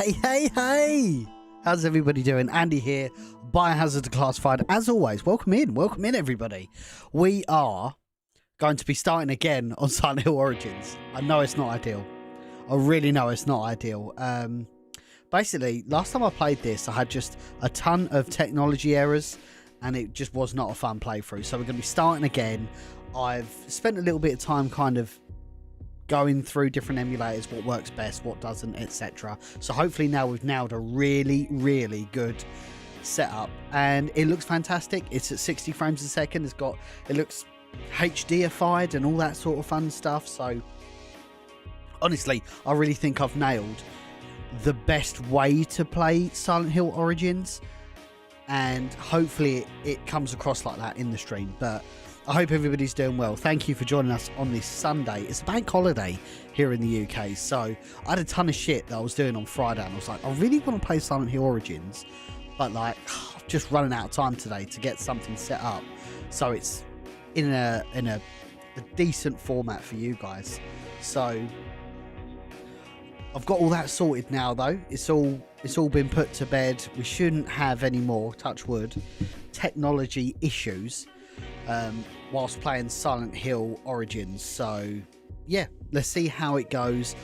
Hey! How's everybody doing? Andy here, Biohazard Declassified. As always, welcome in everybody. We are going to be starting again on Silent Hill Origins. I know it's not ideal. I really know it's not ideal. Basically, last time I played this, I had just a ton of technology errors, and it just was not a fun playthrough. So we're going to be starting again. I've spent a little bit of time kind of going through different emulators, what works best, what doesn't, etc. So hopefully now we've nailed a really good setup, and it looks fantastic. It's at 60 frames a second. It looks HDified and all that sort of fun stuff. So honestly, I really think I've nailed the best way to play Silent Hill Origins, and hopefully it comes across like that in the stream. But I hope everybody's doing well. Thank you for joining us on this Sunday. It's a bank holiday here in the UK, so I had a ton of shit that I was doing on Friday, and I was like, I really want to play Silent Hill Origins, but like, just running out of time today to get something set up. So it's in a decent format for you guys. So I've got all that sorted now, though. It's all been put to bed. We shouldn't have any more, touch wood, technology issues whilst playing Silent Hill Origins. So yeah, let's see how it goes.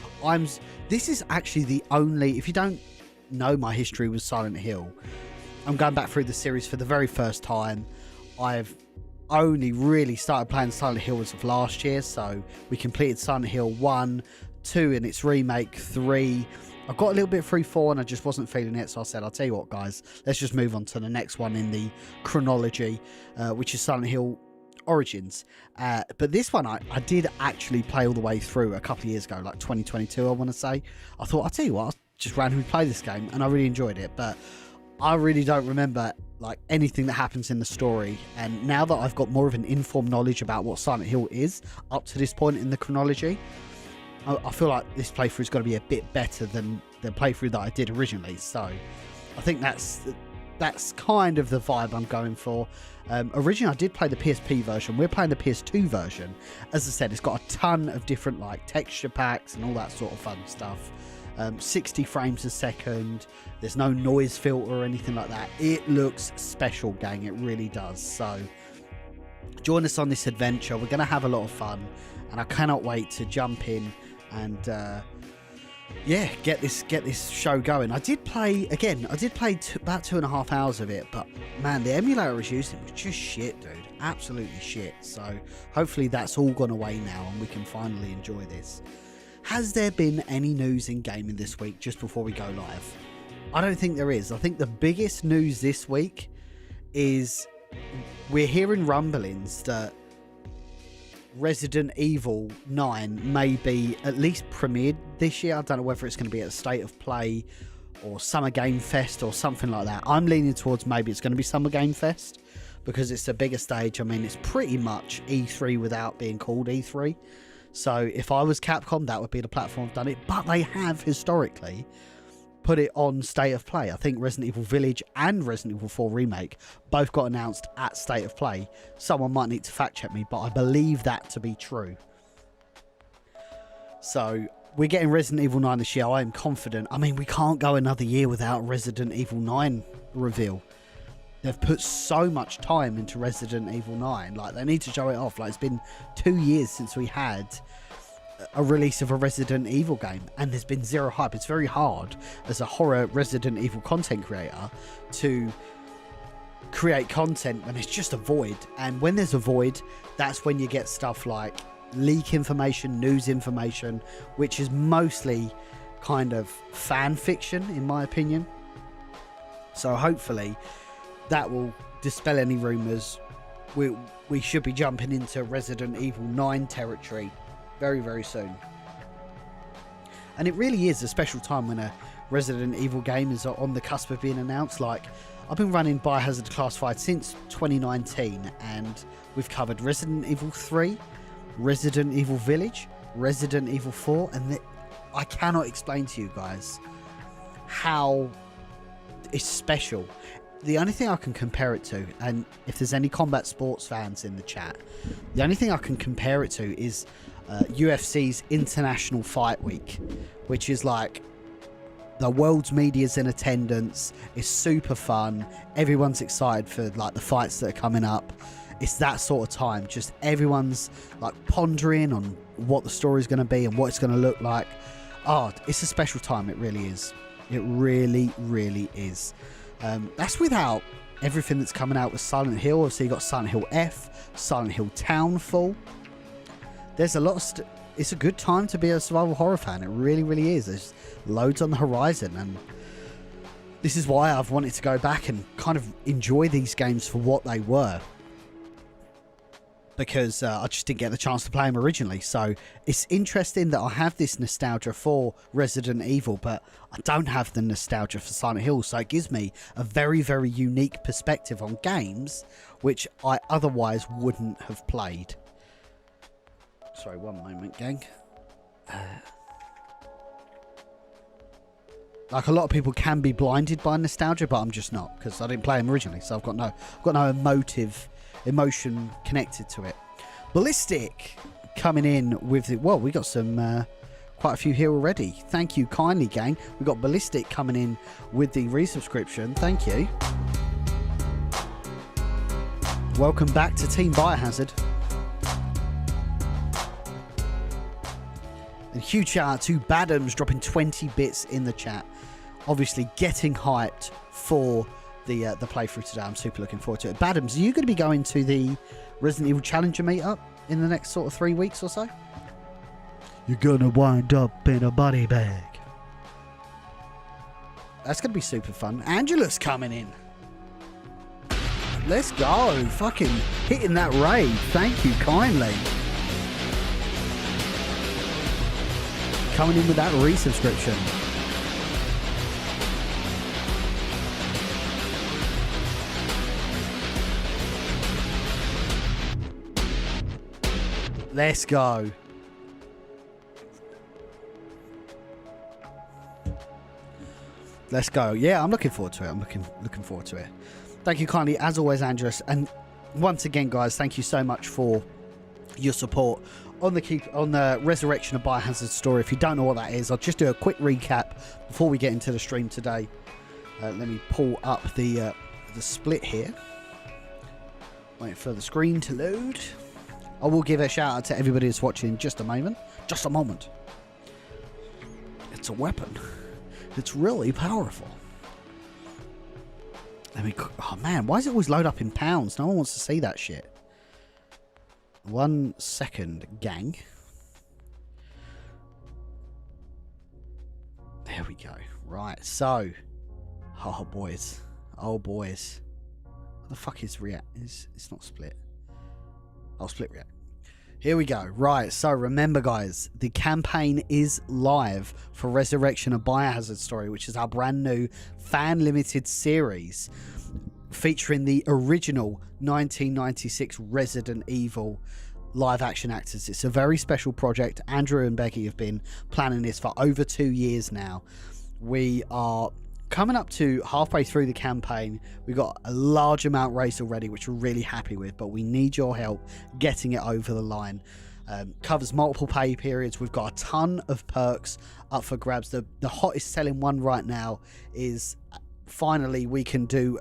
This is actually the only, if you don't know my history with Silent Hill, I'm going back through the series for the very first time. I've only really started playing Silent Hill as of last year, so we completed Silent Hill 1, 2 in its remake, 3. I got a little bit through 4 and I just wasn't feeling it, so I said, I'll tell you what guys, let's just move on to the next one in the chronology, which is Silent Hill Origins. But this one I did actually play all the way through a couple of years ago, like 2022 I want to say. I thought, I'll tell you what, I'll just randomly play this game, and I really enjoyed it, but I really don't remember like anything that happens in the story. And now that I've got more of an informed knowledge about what Silent Hill is up to this point in the chronology, I feel like this playthrough is going to be a bit better than the playthrough that I did originally. So I think that's kind of the vibe I'm going for. Originally, I did play the PSP version. We're playing the PS2 version. As I said, it's got a ton of different like texture packs and all that sort of fun stuff. 60 frames a second. There's no noise filter or anything like that. It looks special, gang. It really does. So join us on this adventure. We're going to have a lot of fun, and I cannot wait to jump in and yeah, get this show going. I did play about 2.5 hours of it, but man, the emulator I was using was just shit, dude. Absolutely shit. So hopefully that's all gone away now and we can finally enjoy this. Has there been any news in gaming this week just before we go live? I don't think there is. I think the biggest news this week is we're hearing rumblings that Resident Evil 9 may be at least premiered this year. I don't know whether it's going to be at a State of Play or Summer Game Fest or something like that. I'm leaning towards maybe it's going to be Summer Game Fest because it's a bigger stage. I mean, it's pretty much E3 without being called E3. So if I was Capcom, that would be the platform I've done it. But they have historically put it on State of Play. I think Resident Evil Village and Resident Evil 4 Remake both got announced at State of Play. Someone might need to fact check me, but I believe that to be true. So we're getting Resident Evil 9 this year. I am confident. I mean, we can't go another year without Resident Evil 9 reveal. They've put so much time into Resident Evil 9. Like, they need to show it off. Like, it's been 2 years since we had a release of a Resident Evil game, and there's been zero hype. It's very hard as a horror Resident Evil content creator to create content when it's just a void. And when there's a void, that's when you get stuff like leak information, news information, which is mostly kind of fan fiction, in my opinion. So hopefully that will dispel any rumours. We should be jumping into Resident Evil 9 territory very soon. And it really is a special time when a Resident Evil game is on the cusp of being announced. Like, I've been running Biohazard Declassified since 2019, and we've covered Resident Evil 3, Resident Evil Village, Resident Evil 4, and I cannot explain to you guys how it's special. The only thing I can compare it to, and if there's any combat sports fans in the chat, the only thing I can compare it to is UFC's International Fight Week, which is like The world's media's in attendance. It's super fun. Everyone's excited for like the fights that are coming up. It's that sort of time. Just everyone's like pondering on what the story's going to be and what it's going to look like. Oh, it's a special time. It really is. It really, really is. That's without everything that's coming out with Silent Hill. So you got Silent Hill F, Silent Hill Townfall. There's a lot of it's a good time to be a survival horror fan. It really, really is. There's loads on the horizon, and this is why I've wanted to go back and kind of enjoy these games for what they were, because I just didn't get the chance to play them originally. So it's interesting that I have this nostalgia for Resident Evil, but I don't have the nostalgia for Silent Hill. So it gives me a very, very unique perspective on games which I otherwise wouldn't have played. Sorry, one moment, gang. Like, a lot of people can be blinded by nostalgia, but I'm just not, because I didn't play them originally, so I've got no emotion connected to it. Ballistic coming in with it. Well, we got some quite a few here already. Thank you kindly, gang. We got Ballistic coming in with the resubscription. Thank you. Welcome back to Team Biohazard. And huge shout out to Badams dropping 20 bits in the chat. Obviously getting hyped for the playthrough today. I'm super looking forward to it. Badams, are you going to be going to the Resident Evil Challenger meetup in the next sort of 3 weeks or so? You're going to wind up in a body bag. That's going to be super fun. Angela's coming in. Let's go. Fucking hitting that raid. Thank you kindly. Coming in with that resubscription. Let's go. Let's go. Yeah, I'm looking forward to it. I'm looking forward to it. Thank you kindly, as always, Andres. And once again, guys, thank you so much for your support on the Resurrection of Biohazard story. If you don't know what that is, I'll just do a quick recap before we get into the stream today. Let me pull up the split here. Wait for the screen to load. I will give a shout out to everybody that's watching in just a moment. Just a moment. It's a weapon. It's really powerful. Oh man, why does it always load up in pounds? No one wants to see that shit. 1 second, gang. There we go. Right, so. Oh, boys. Oh, boys. What the fuck is React? It's not split. I'll split React. Here we go. Right, so remember, guys, the campaign is live for Resurrection of Biohazard Story, which is our brand new fan-limited series featuring the original 1996 Resident Evil live action actors. It's a very special project. Andrew and Becky have been planning this for over 2 years now. We are coming up to halfway through the campaign. We got a large amount raised already, which we're really happy with, but we need your help getting it over the line. Covers multiple pay periods. We've got a ton of perks up for grabs. The hottest selling one right now is finally we can do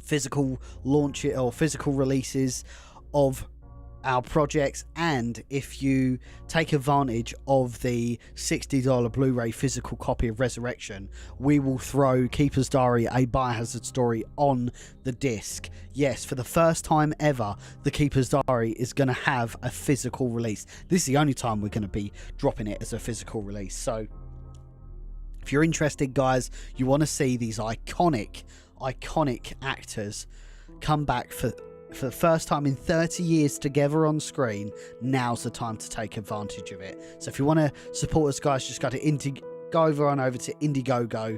physical launch it or physical releases of our projects, and if you take advantage of the $60 Blu-ray physical copy of Resurrection, we will throw Keeper's Diary, a Biohazard story, on the disc. Yes, for the first time ever, the Keeper's Diary is going to have a physical release. This is the only time we're going to be dropping it as a physical release. So if you're interested, guys, you want to see these iconic actors come back for the first time in 30 years together on screen, now's the time to take advantage of it. So if you want to support us, guys, just go over to Indiegogo.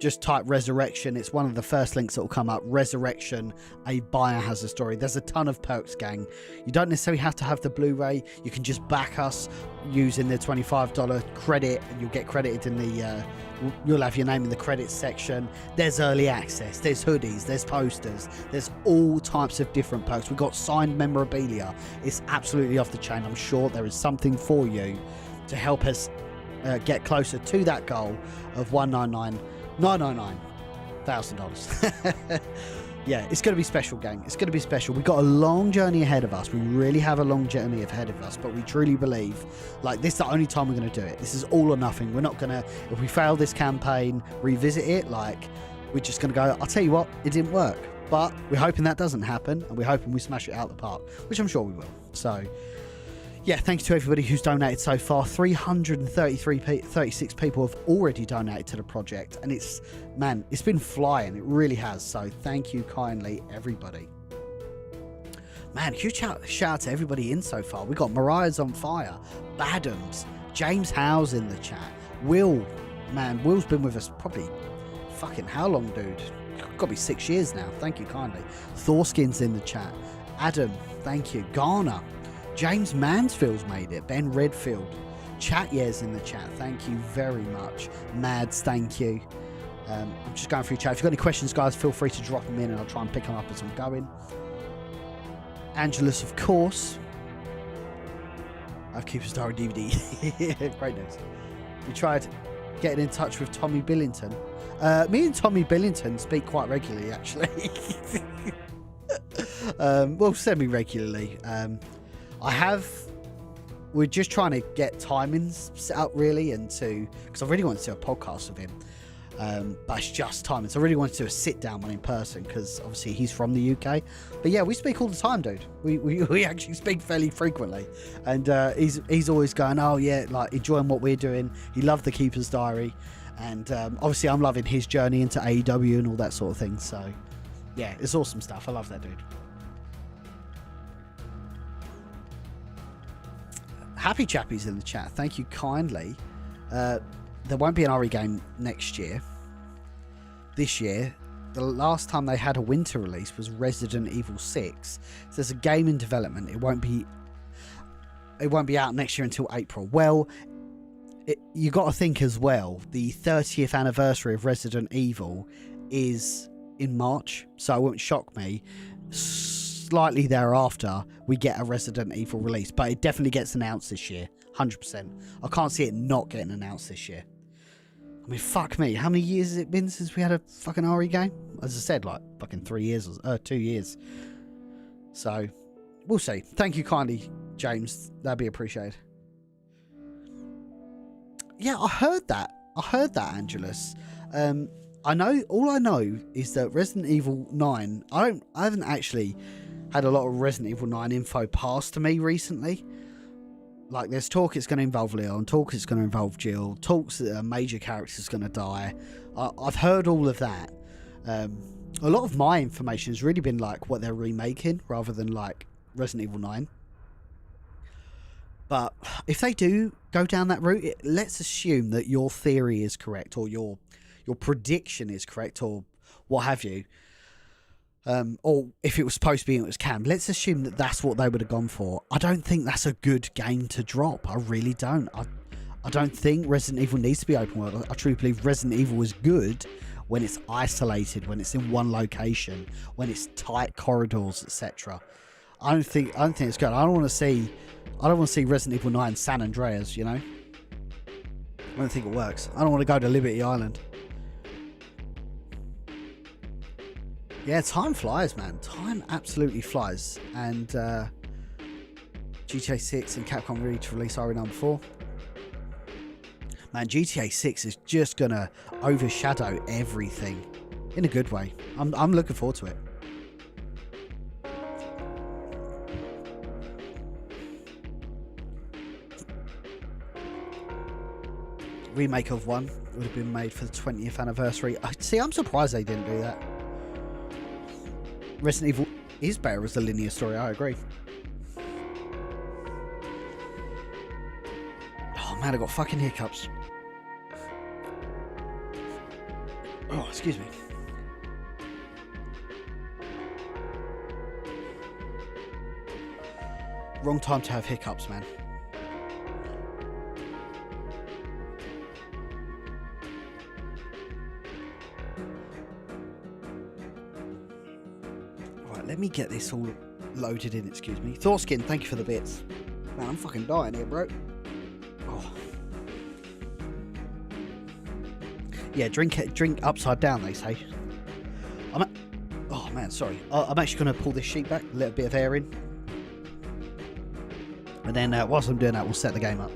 Just type Resurrection. It's one of the first links that will come up. Resurrection, a Biohazard story. There's a ton of perks, gang. You don't necessarily have to have the Blu-ray. You can just back us using the $25 credit, and you'll get credited in the you'll have your name in the credits section. There's early access, there's hoodies, there's posters, there's all types of different perks. We've got signed memorabilia. It's absolutely off the chain. I'm sure there is something for you to help us get closer to that goal of $199,999,000. Yeah, it's going to be special, gang. It's going to be special. We've got a long journey ahead of us. We really have a long journey ahead of us, but we truly believe, like, this is the only time we're going to do it. This is all or nothing. We're not going to, if we fail this campaign, revisit it. Like, we're just going to go, I'll tell you what, it didn't work. But we're hoping that doesn't happen, and we're hoping we smash it out of the park, which I'm sure we will. So, yeah, thanks to everybody who's donated so far. 36 people have already donated to the project, and it's been flying. It really has. So thank you kindly, everybody. Man, huge shout out to everybody in so far. We got Mariah's on fire, Badams, James Howe's in the chat, Will. Man, Will's been with us probably fucking how long, dude? Got to be 6 years now. Thank you kindly. Thorskin's in the chat. Adam, thank you. Garner. James Mansfield's made it. Ben Redfield. Chatyer's in the chat. Thank you very much. Mads, thank you. I'm just going through chat. If you've got any questions, guys, feel free to drop them in and I'll try and pick them up as I'm going. Angelus, of course. I've Keeper's Diary DVD. Great news. We tried getting in touch with Tommy Billington. Me and Tommy Billington speak quite regularly, actually. Well, semi-regularly. We're just trying to get timings set up, really, because I really want to do a podcast with him, but it's just timings. I really want to do a sit-down one in person, because obviously he's from the UK. But yeah, we speak all the time, dude. We actually speak fairly frequently, and he's always going, oh yeah, like enjoying what we're doing. He loved the Keeper's Diary, and obviously I'm loving his journey into AEW and all that sort of thing. So yeah, it's awesome stuff. I love that dude. Happy Chappie's in the chat. Thank you kindly. There won't be an RE game next year. This year, the last time they had a winter release was Resident Evil 6. So there's a game in development. It won't be out next year until April. Well, you got to think as well, the 30th anniversary of Resident Evil is in March, so it won't shock me slightly thereafter we get a Resident Evil release, but it definitely gets announced this year, 100%. I can't see it not getting announced this year. I mean, fuck me, how many years has it been since we had a fucking RE game? As I said, like fucking 3 years or 2 years. So we'll see. Thank you kindly, James. That'd be appreciated. Yeah, I heard that, Angelus. All I know is that Resident Evil 9, I haven't actually had a lot of Resident Evil 9 info passed to me recently. Like, there's talk it's going to involve Leon, talk it's going to involve Jill, talks that a major character is going to die. I've heard all of that. A lot of my information has really been like what they're remaking rather than like Resident Evil 9. But if they do go down that route, let's assume that your theory is correct, or your prediction is correct, or what have you. Or if it was supposed to be and it was canned, let's assume that that's what they would have gone for. I don't think that's a good game to drop. I really don't. I don't think Resident Evil needs to be open world. I truly believe Resident Evil is good when it's isolated, when it's in one location, when it's tight corridors, etc. I don't think it's good. I don't want to see Resident Evil 9 San Andreas, you know? I don't think it works. I don't want to go to Liberty Island. Yeah, time flies, man. Time absolutely flies. And GTA 6 and Capcom ready to release RE number 4. Man, GTA 6 is just going to overshadow everything in a good way. I'm looking forward to it. Remake of 1 would have been made for the 20th anniversary. See, I'm surprised they didn't do that. Resident Evil is better as a linear story, I agree. Oh man, I got fucking hiccups. Oh, excuse me. Wrong time to have hiccups, man. Let me get this all loaded in, excuse me. Thorskin, thank you for the bits. Man, I'm fucking dying here, bro. Oh. Yeah, drink upside down, they say. Oh man, sorry. I'm actually going to pull this sheet back, let a bit of air in. And then whilst I'm doing that, we'll set the game up.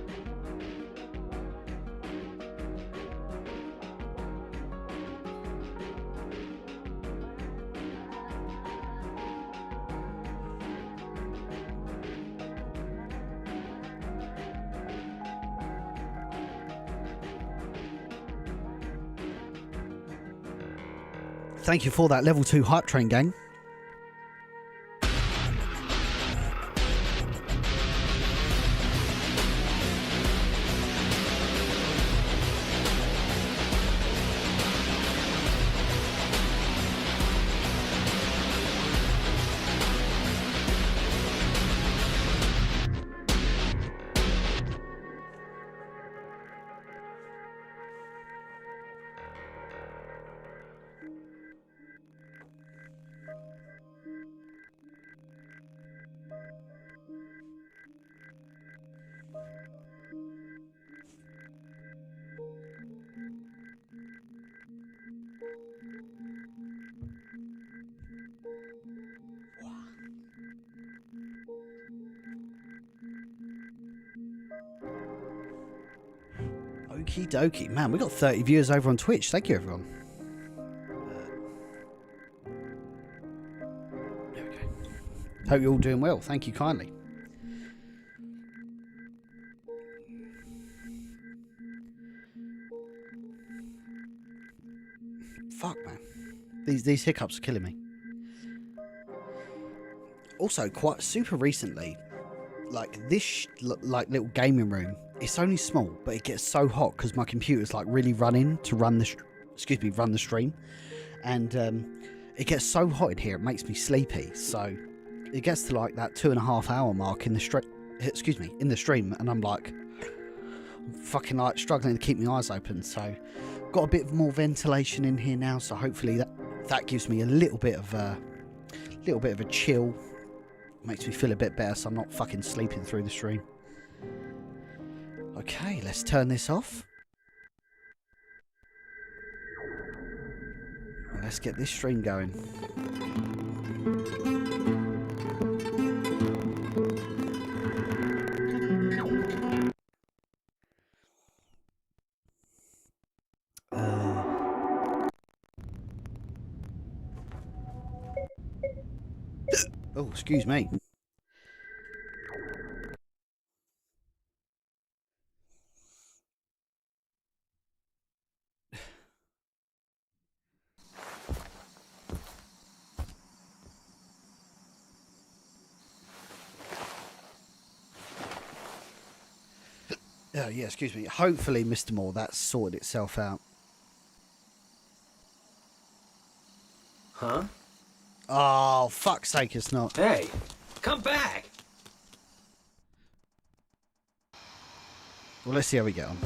Thank you for that level 2 hype train, gang. Okie dokie. Man, we got 30 viewers over on Twitch. Thank you, everyone. There we go. Hope you're all doing well. Thank you kindly. Fuck, man. These hiccups are killing me. Also, quite super recently, like this like little gaming room, it's only small, but it gets so hot because my computer's like really running to run the stream, and it gets so hot in here it makes me sleepy. So it gets to like that 2.5 hour mark in the stream, and I'm like fucking like struggling to keep my eyes open. So got a bit more ventilation in here now, so hopefully that gives me a little bit of a chill. Makes me feel a bit better, so I'm not fucking sleeping through the stream. Okay, let's turn this off. And let's get this stream going. Oh, excuse me. Yeah, excuse me. Hopefully, Mr. Moore, that's sorted itself out. Huh? Oh, fuck's sake, it's not. Hey, come back! Well, let's see how we get on.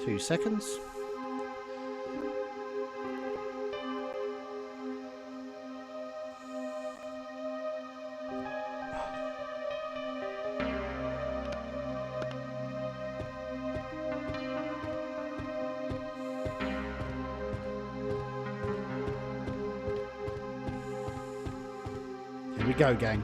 Two seconds. Here we go, gang.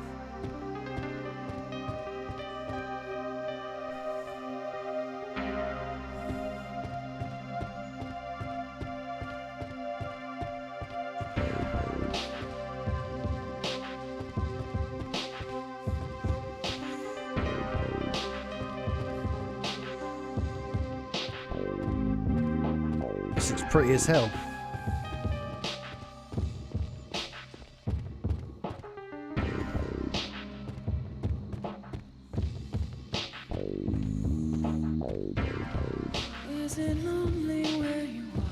This looks pretty as hell. Is it lonely where you are?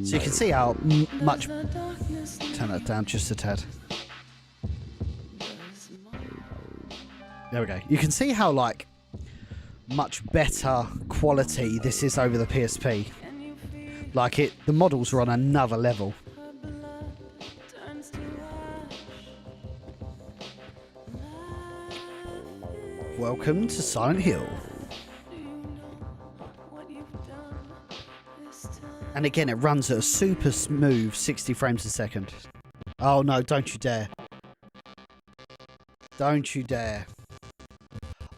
So you can see how much... Turn that down just a tad. There we go. You can see how, like, much better quality this is over the PSP. Like the models are on another level. Welcome to Silent Hill. And again, it runs at a super smooth 60 frames a second. Oh no, don't you dare. Don't you dare.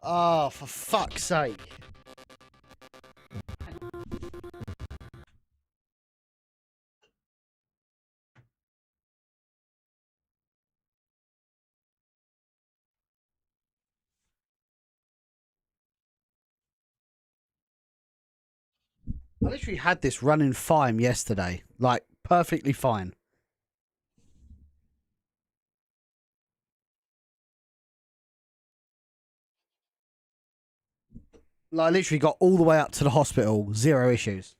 Oh, for fuck's sake. I literally had this running fine yesterday. Like, perfectly fine. Like, I literally got all the way up to the hospital, 0 issues.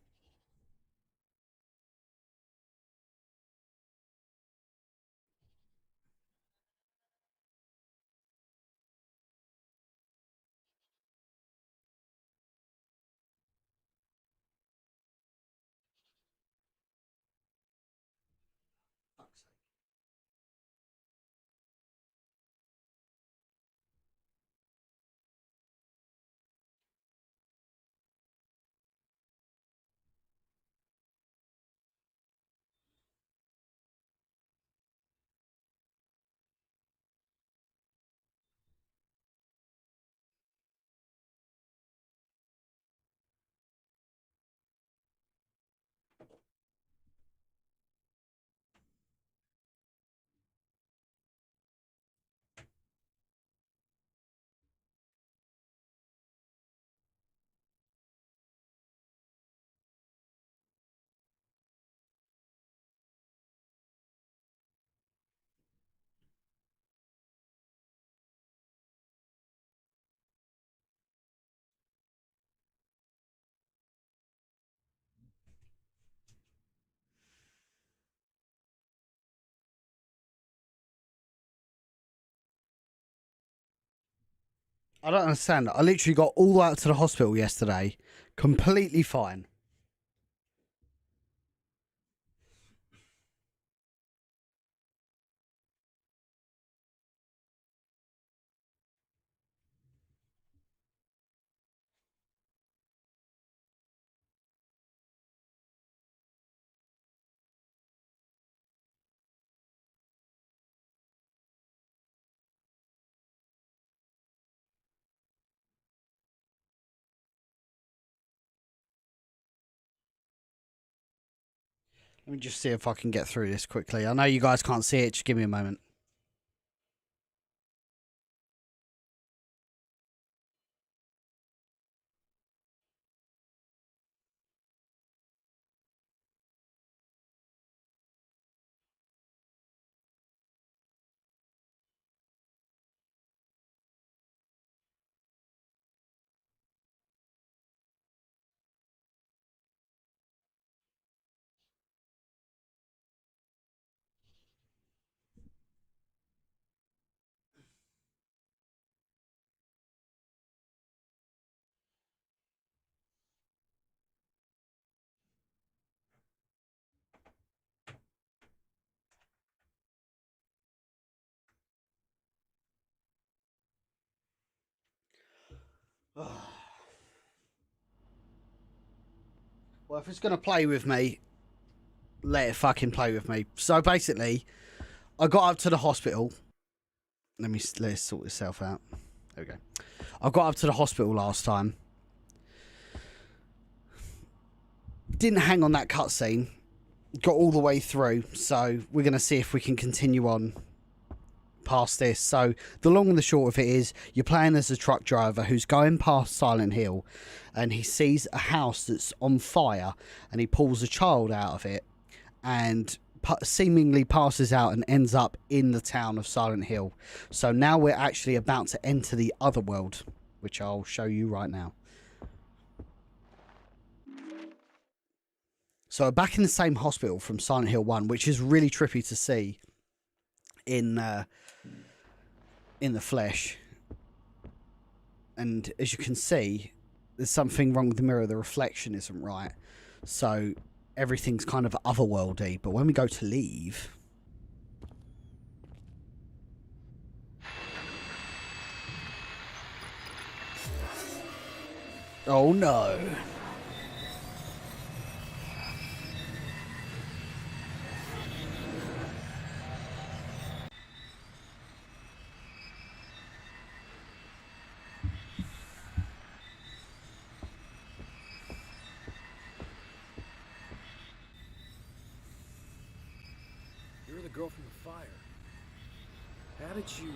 I don't understand. I literally got all the way up to the hospital yesterday, completely fine. Let me just see if I can get through this quickly. I know you guys can't see it. Just give me a moment. Well, if it's going to play with me, let it fucking play with me. So basically, I got up to the hospital. Let's sort itself out. There we go. I got up to the hospital last time. Didn't hang on that cutscene. Got all the way through. So we're going to see if we can continue on past this. So the long and the short of it is, you're playing as a truck driver who's going past Silent Hill, and he sees a house that's on fire, and he pulls a child out of it and seemingly passes out and ends up in the town of Silent Hill. So now we're actually about to enter the Otherworld, which I'll show you right now. So we're back in the same hospital from Silent Hill 1, which is really trippy to see in the flesh. And as you can see, there's something wrong with the mirror. The reflection isn't right. So everything's kind of otherworldy. But when we go to leave... Oh no. You're the girl from the fire. How did you...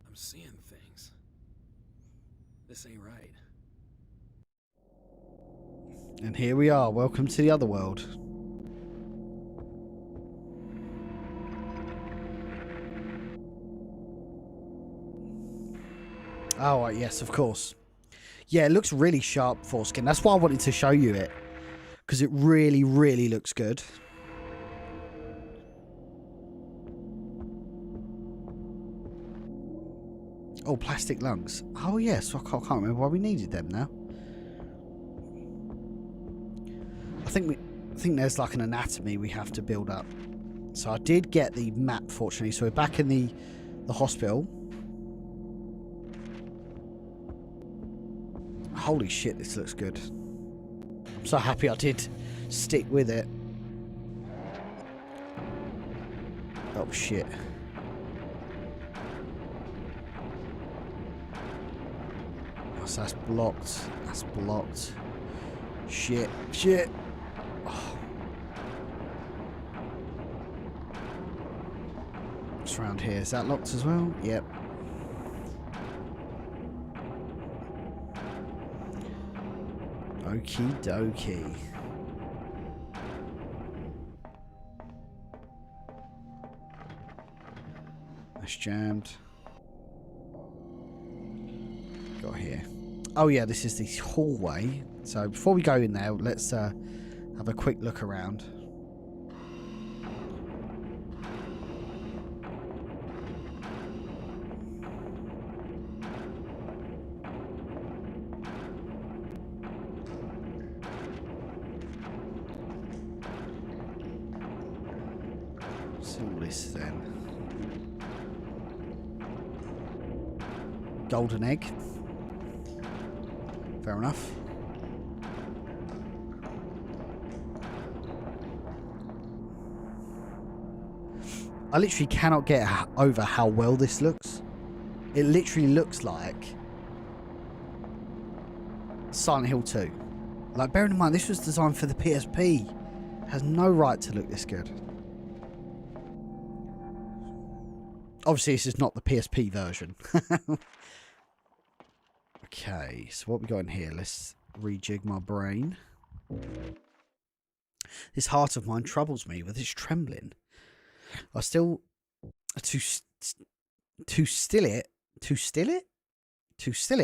I'm seeing things. This ain't right. And here we are. Welcome to the Otherworld. Oh, right, yes, of course. Yeah, it looks really sharp, foreskin. That's why I wanted to show you it. Because it really, really looks good. Oh, plastic lungs. Oh, yes. I can't remember why we needed them now. I think there's like an anatomy we have to build up. So I did get the map, fortunately. So we're back in the hospital. Holy shit, this looks good. I'm so happy I did stick with it. Oh shit. Oh, so that's blocked. That's blocked. Shit. Shit. Oh. What's around here? Is that locked as well? Yep. Okie dokie. That's jammed. Got here. Oh yeah, this is the hallway. So before we go in there, let's have a quick look around. This then. Golden egg. Fair enough. I literally cannot get over how well this looks. It literally looks like Silent Hill 2. Like, bearing in mind, this was designed for the PSP. It has no right to look this good. Obviously, this is not the PSP version. Okay, so what we got in here? Let's rejig my brain. This heart of mine troubles me with its trembling. I still... To still it,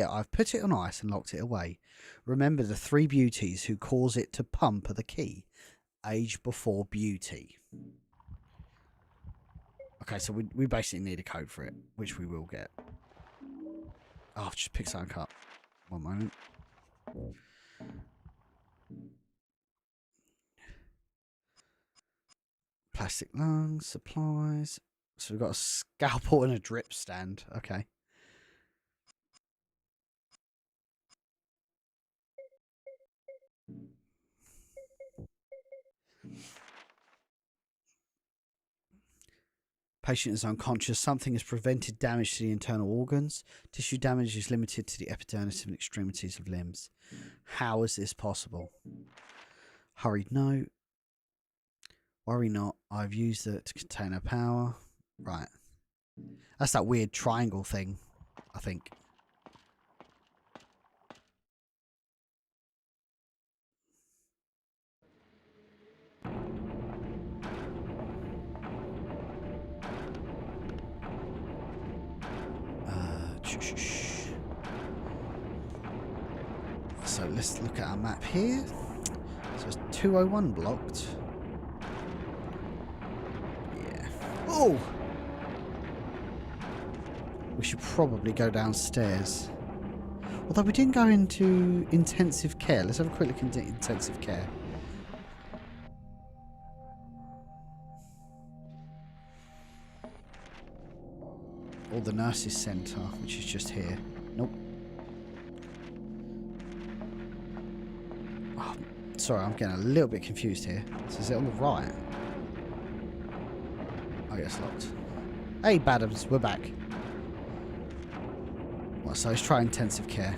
I've put it on ice and locked it away. Remember, the three beauties who cause it to pump are the key. Age before beauty. Okay, so we basically need a code for it, which we will get. Oh, I've just picked something up. One moment. Plastic lungs, supplies. So we've got a scalpel and a drip stand. Okay. Patient is unconscious. Something has prevented damage to the internal organs. Tissue damage is limited to the epidermis and extremities of limbs. How is this possible? Hurried note. Worry not. I've used it to contain her power. Right. That's that weird triangle thing, I think. So let's look at our map here. So it's 201 blocked. Yeah. Oh! We should probably go downstairs. Although we didn't go into intensive care. Let's have a quick look into intensive care. Or the nurses' centre, which is just here. Nope. Oh, sorry, I'm getting a little bit confused here. So is it on the right? Oh, yeah, it's locked. Hey, Badams, we're back. Well, so let's try intensive care.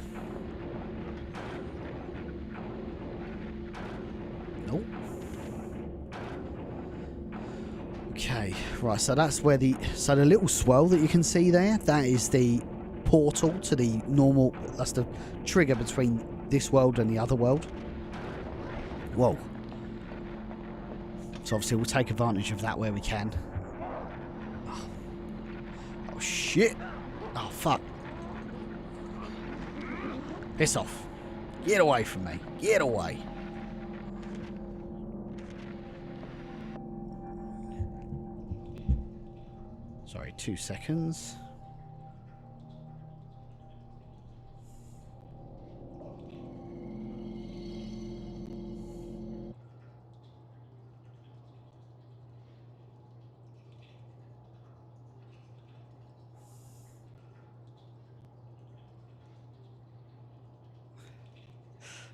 Nope. Okay, right, so that's where the little swirl that you can see there, that is the portal to the normal, that's the trigger between this world and the other world. Whoa. So obviously we'll take advantage of that where we can. Oh shit. Oh fuck. Piss off. Get away from me. Get away. Sorry, 2 seconds.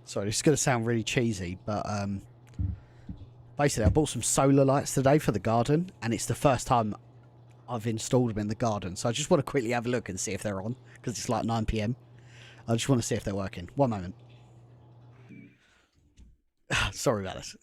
Sorry, this is going to sound really cheesy, but basically I bought some solar lights today for the garden, and it's the first time I've installed them in the garden. So I just want to quickly have a look and see if they're on, because it's like 9 PM. I just want to see if they're working. One moment. Sorry about this.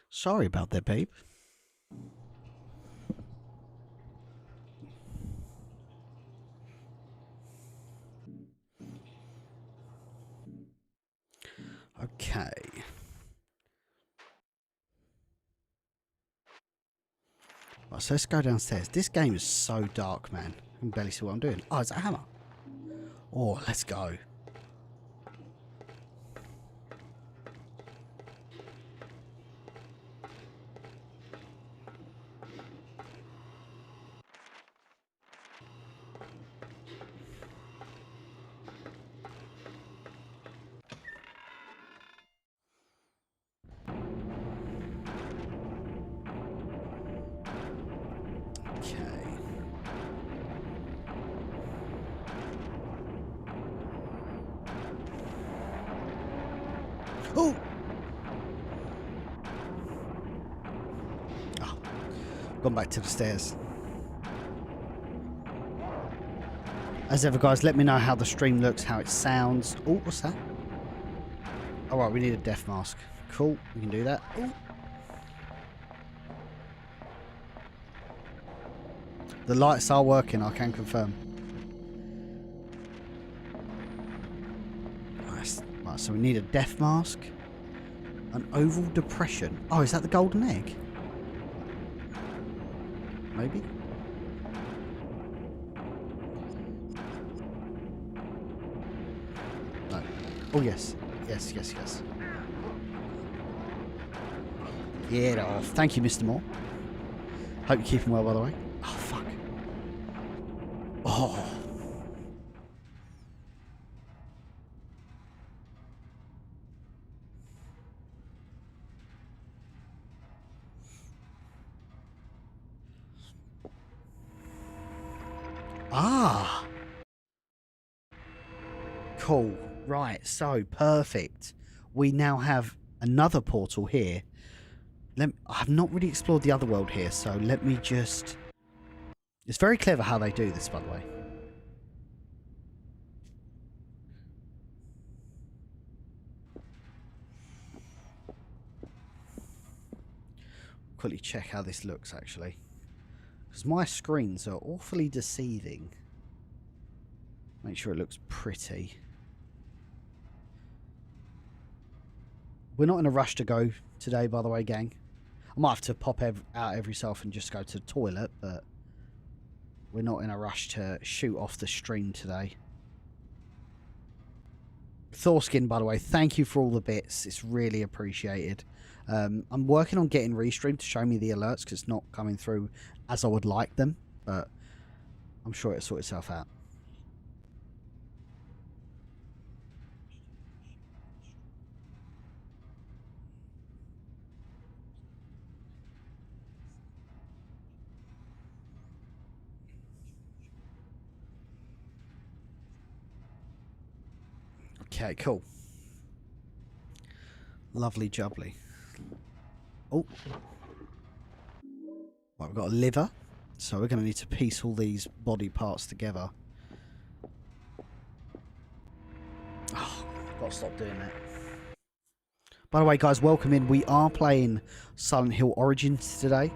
Sorry about that, babe. Okay. Right, so let's go downstairs. This game is so dark, man. I can barely see what I'm doing. Oh, it's a hammer. Oh, let's go. Okay. Oh! Oh, gone back to the stairs. As ever, guys, let me know how the stream looks, how it sounds. Oh, what's that? All right, we need a death mask. Cool, we can do that. Ooh. The lights are working, I can confirm. Nice. Right, so we need a death mask. An oval depression. Oh, is that the golden egg? Maybe? No. Oh, yes. Yes, yes, yes. Get off. Thank you, Mr. Moore. Hope you're keeping well, by the way. Oh, fuck. Oh. Cool. Right, so perfect. We now have another portal here. I've not really explored the other world here, so let me just... It's very clever how they do this, by the way. Quickly check how this looks, actually. Because my screens are awfully deceiving. Make sure it looks pretty. We're not in a rush to go today, by the way, gang. I might have to pop out every so often and just go to the toilet, but we're not in a rush to shoot off the stream today. Thorskin, by the way, thank you for all the bits. It's really appreciated. I'm working on getting Restream to show me the alerts because it's not coming through as I would like them, but I'm sure it'll sort itself out. Okay, cool. Lovely jubbly. Oh. Right, we've got a liver. So we're going to need to piece all these body parts together. Oh, got to stop doing that. By the way, guys, welcome in. We are playing Silent Hill Origins today.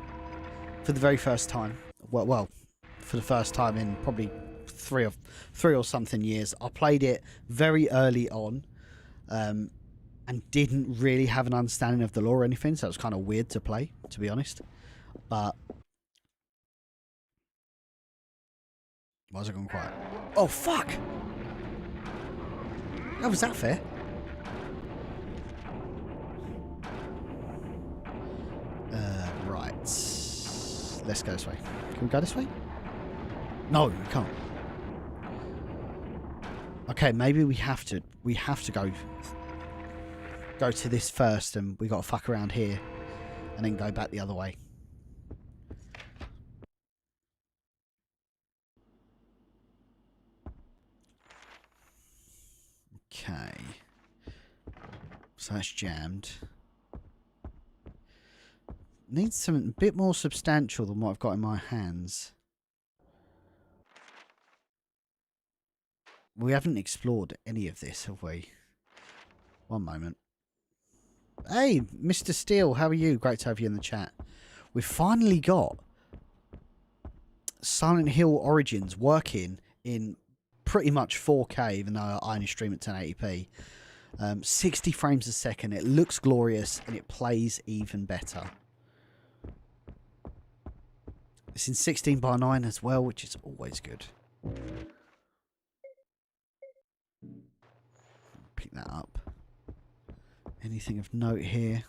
For the very first time. Well, for the first time in probably three or something years. I played it very early on and didn't really have an understanding of the lore or anything, so it was kind of weird to play, to be honest. But why is it gone quiet? Oh fuck! How was that fair? Right. Let's go this way. Can we go this way? No, we can't. Okay, maybe we have to go to this first, and we got to fuck around here and then go back the other way. Okay. So that's jammed. Needs something a bit more substantial than what I've got in my hands. We haven't explored any of this, have we? One moment. Hey, Mr. Steele, how are you? Great to have you in the chat. We've finally got Silent Hill Origins working in pretty much 4K, even though I only stream at 1080p. 60 frames a second. It looks glorious, and it plays even better. It's in 16:9 as well, which is always good. Pick that up. Anything of note here?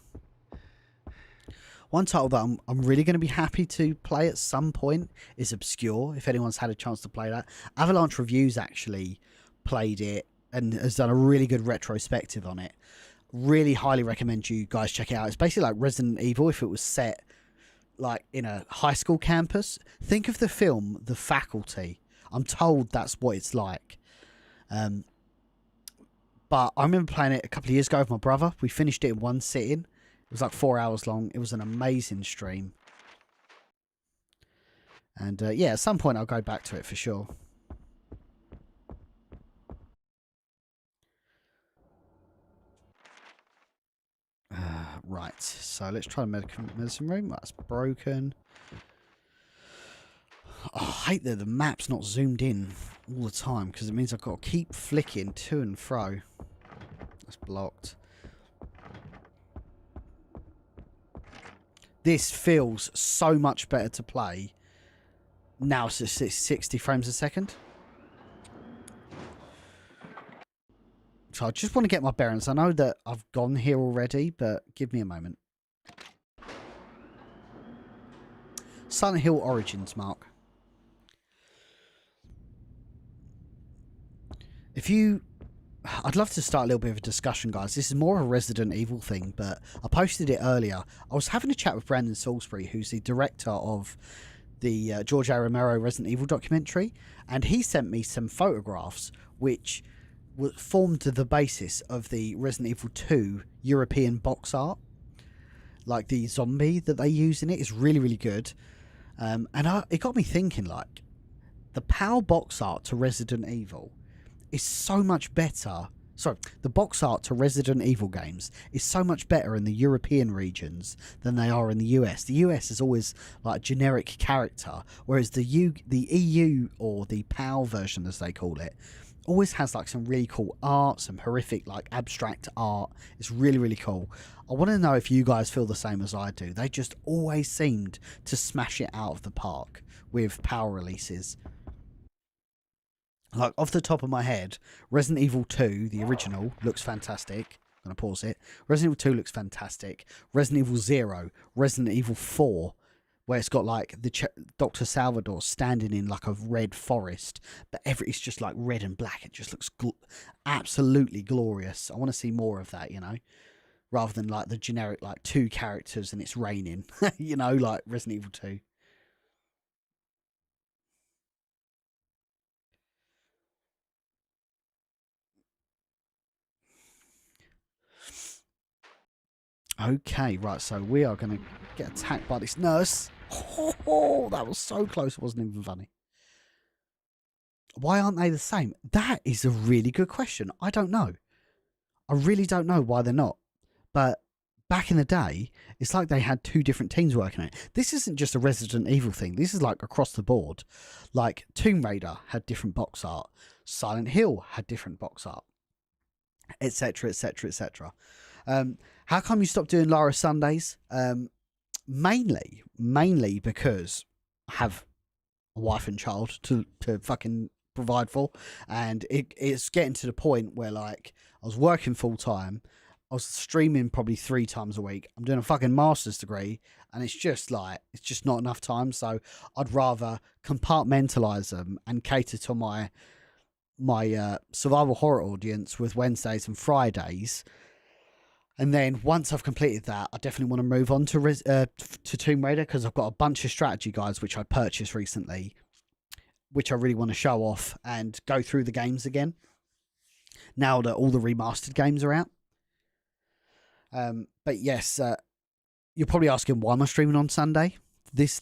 One title that I'm really going to be happy to play at some point is Obscure, if anyone's had a chance to play that. Avalanche Reviews actually played it and has done a really good retrospective on it. Really highly recommend you guys check it out. It's basically like Resident Evil if it was set like in a high school campus. Think of the film The Faculty. I'm told that's what it's like. But I remember playing it a couple of years ago with my brother. We finished it in one sitting. It was like 4 hours long. It was an amazing stream. And yeah, at some point I'll go back to it for sure. Right, so let's try the medicine room. That's broken. Oh, I hate that the map's not zoomed in all the time because it means I've got to keep flicking to and fro. That's blocked. This feels so much better to play. Now it's 60 frames a second. So I just want to get my bearings. I know that I've gone here already, but give me a moment. Silent Hill Origins, Mark. I'd love to start a little bit of a discussion, guys. This is more of a Resident Evil thing, but I posted it earlier. I was having a chat with Brandon Salisbury, who's the director of the George A. Romero Resident Evil documentary, and he sent me some photographs which formed the basis of the Resident Evil 2 European box art. Like the zombie that they use in it is really, really good. It got me thinking, like, the PAL box art to Resident Evil is so much better. Sorry, the box art to Resident Evil games is so much better in the European regions than they are in the US. The US is always like generic character, whereas the EU, or the PAL version as they call it, always has like some really cool art, some horrific like abstract art. It's really, really cool. I want to know if you guys feel the same as I do. They just always seemed to smash it out of the park with PAL releases. Like, off the top of my head, Resident Evil 2, the original, looks fantastic. I'm going to pause it. Resident Evil 2 looks fantastic. Resident Evil 0, Resident Evil 4, where it's got like the Dr. Salvador standing in like a red forest, but it's just like red and black. It just looks absolutely glorious. I want to see more of that, you know, rather than like the generic like 2 characters and it's raining, you know, like Resident Evil 2. Okay, right, so we are going to get attacked by this nurse. Oh, that was so close, it wasn't even funny. Why aren't they the same? That is a really good question. I don't know. I really don't know why they're not. But back in the day, it's like they had 2 different teams working on it. This isn't just a Resident Evil thing. This is like across the board. Like Tomb Raider had different box art. Silent Hill had different box art. Etc, etc, etc. How come you stopped doing Lara Sundays? Mainly because I have a wife and child to fucking provide for, and it's getting to the point where like I was working full time, I was streaming probably 3 times a week. I'm doing a fucking master's degree, and it's just not enough time. So I'd rather compartmentalize them and cater to my survival horror audience with Wednesdays and Fridays. And then once I've completed that, I definitely want to move on to Tomb Raider, because I've got a bunch of strategy guides which I purchased recently, which I really want to show off and go through the games again, now that all the remastered games are out. But yes, you're probably asking why am I streaming on Sunday this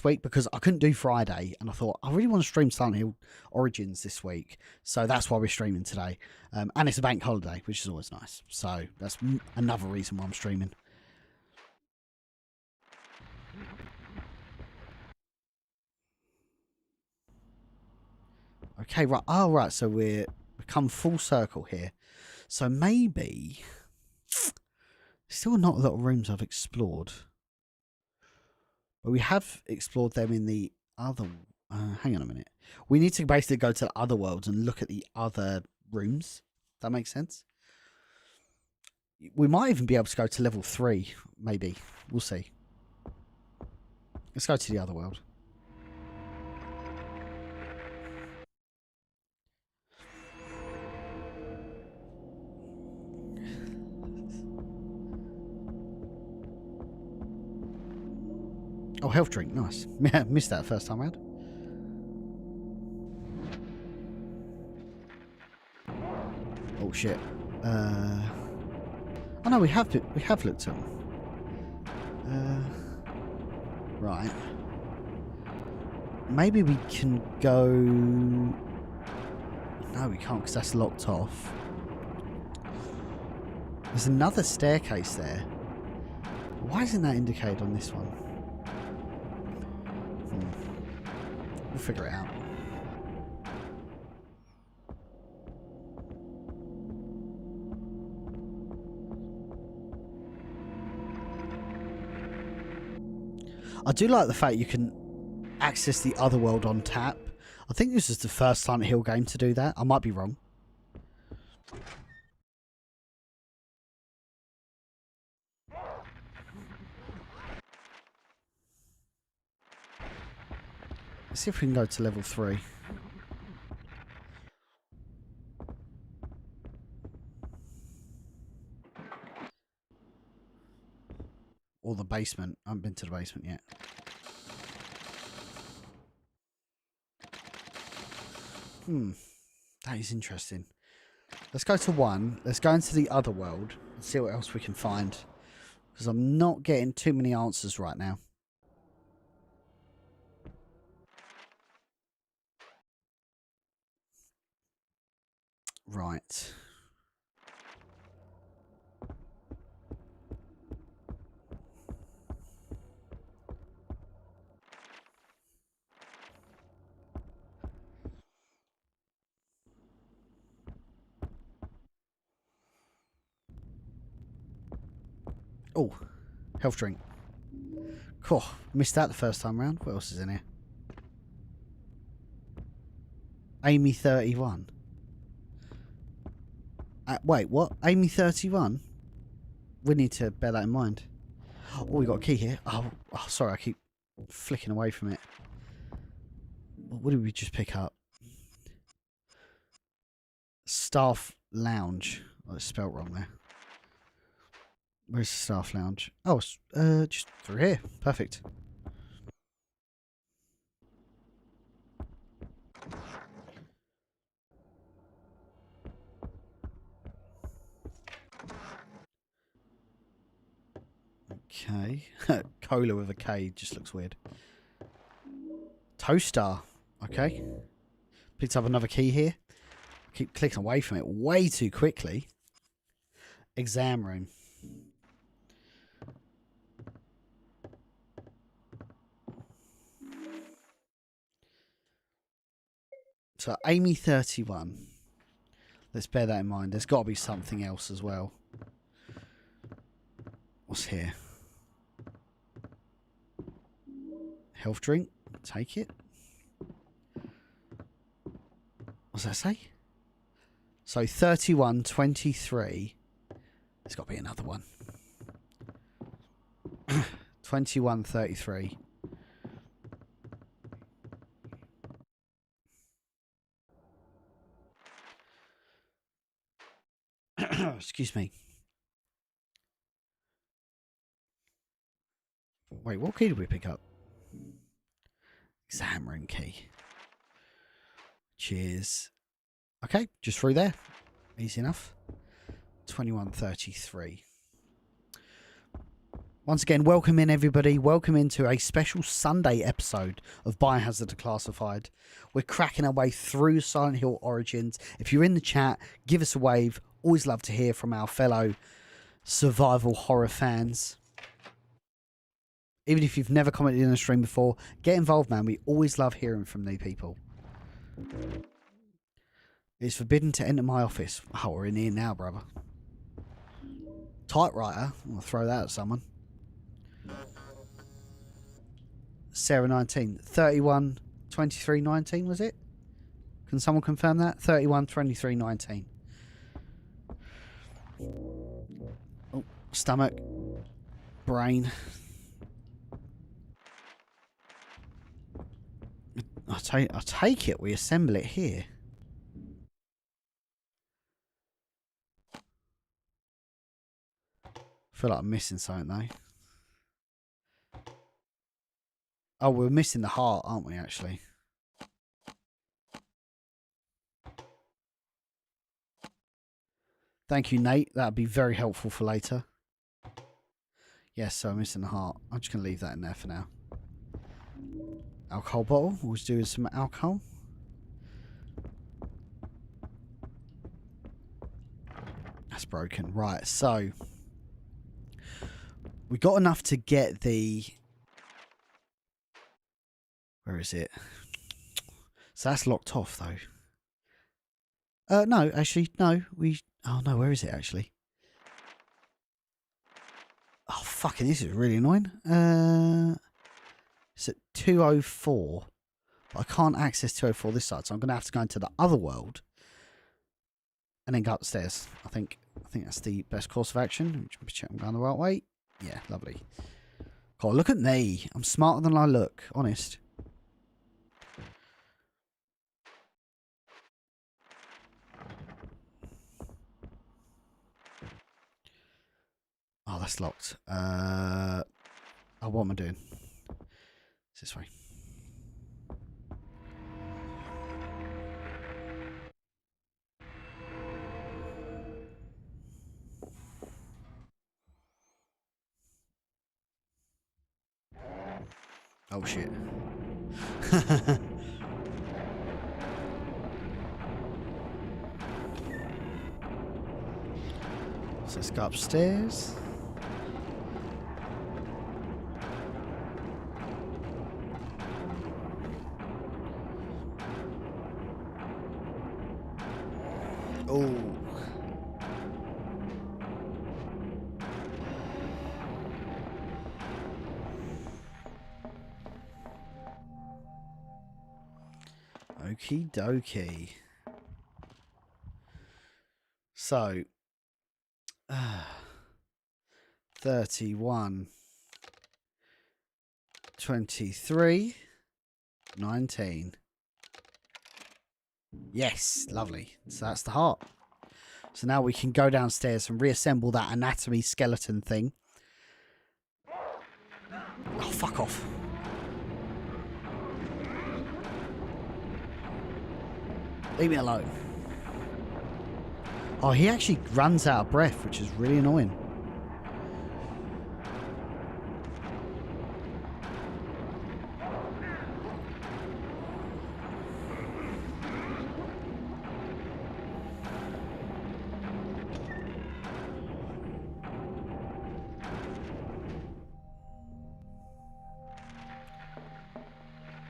week, because I couldn't do Friday, and I thought I really want to stream Silent Hill Origins this week, so that's why we're streaming today. And it's a bank holiday, which is always nice, so that's another reason why I'm streaming. Okay, right. Oh, right. So we've come full circle here. So maybe still not a lot of rooms I've explored. But we have explored them in the other... hang on a minute. We need to basically go to the other worlds and look at the other rooms. That makes sense? We might even be able to go to level 3, maybe. We'll see. Let's go to the other world. Oh, health drink, nice. Yeah, missed that first time round. Oh shit. Oh no, we have looked at them. Right. Maybe we can go. No, we can't, because that's locked off. There's another staircase there. Why isn't that indicated on this one? We'll figure it out. I do like the fact you can access the other world on tap. I think this is the first Silent Hill game to do that. I might be wrong. Let's see if we can go to level 3. Or the basement. I haven't been to the basement yet. That is interesting. Let's go to 1. Let's go into the other world and see what else we can find. Because I'm not getting too many answers right now. Right. Oh, health drink. Cool. Missed that the first time round. What else is in here? Amy 31. Wait, what? Amy 31? We need to bear that in mind. Oh, we got a key here. Oh, sorry, I keep flicking away from it. What did we just pick up? Staff Lounge. Oh, it's spelled wrong there. Where's the staff lounge? Oh, it's just through here. Perfect. Okay. Cola with a K just looks weird. Toaster. Okay. Picked up another key here. Keep clicking away from it way too quickly. Exam room. So Amy 31. Let's bear that in mind. There's got to be something else as well. What's here? Health drink. Take it. What's that say? So 3123. There's got to be another one. 2133. Excuse me. Wait, what key did we pick up? Exam room key. Cheers. Okay, just through there. Easy enough. 2133. Once again, welcome in everybody. Welcome into a special Sunday episode of Biohazard Declassified. We're cracking our way through Silent Hill Origins. If you're in the chat, give us a wave. Always love to hear from our fellow survival horror fans. Even if you've never commented in a stream before, get involved, man. We always love hearing from new people. It's forbidden to enter my office. Oh, we're in here now, brother. Typewriter. I'm going to throw that at someone. Sarah 19. 31 23 19, was it? Can someone confirm that? 31 23 19. Oh, stomach. Brain. I take it we assemble it here. I feel like I'm missing something though. Oh, we're missing the heart, aren't we, actually? Thank you, Nate. That'd be very helpful for later. Yes, so I'm missing the heart. I'm just going to leave that in there for now. Alcohol bottle. Always do some alcohol. That's broken. Right, so we got enough to get the... Where is it? So that's locked off, though. No, actually, no. Oh, no, where is it, actually? Oh, fucking, this is really annoying. It's at 204. But I can't access 204 this side, so I'm going to have to go into the other world. And then go upstairs. I think that's the best course of action. Check I'm going the right way. Yeah, lovely. God, look at me. I'm smarter than I look, honest. Oh, that's locked. Oh, what am I doing? It's this way. Oh shit. So let's go upstairs. Oh. Okie dokie. So, 31, 23, 19. Yes, lovely. So that's the heart. So now we can go downstairs and reassemble that anatomy skeleton thing. Oh, fuck off. Leave me alone. Oh, he actually runs out of breath, which is really annoying.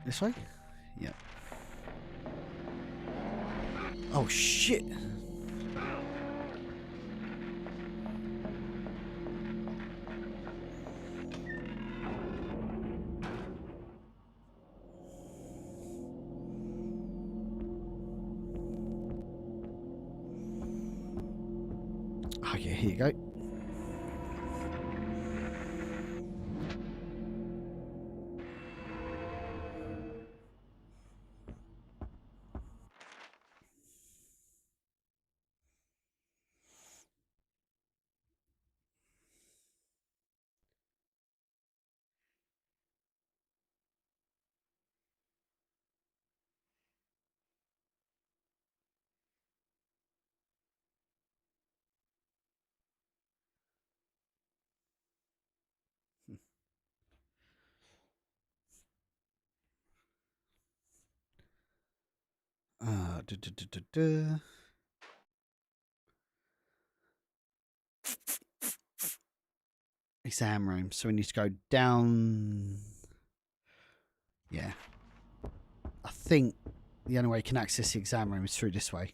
This way? Yep. Oh, shit. Okay, here you go. Duh, duh, duh, duh, duh. Exam room. So we need to go down. Yeah. I think the only way you can access the exam room is through this way.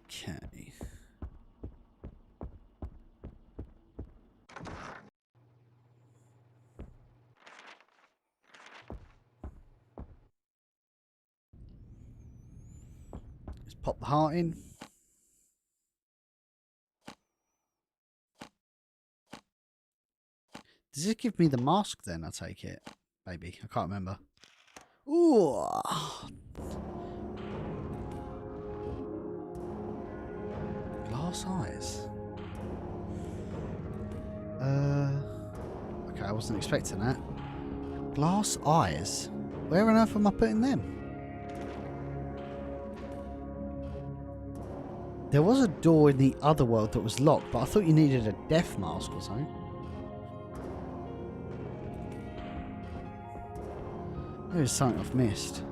Okay. Let's pop the heart in. Does it give me the mask then, I take it? Maybe. I can't remember. Ooh. Glass eyes. Okay, I wasn't expecting that. Glass eyes? Where on earth am I putting them? There was a door in the other world that was locked, but I thought you needed a death mask or something. There's something I've missed.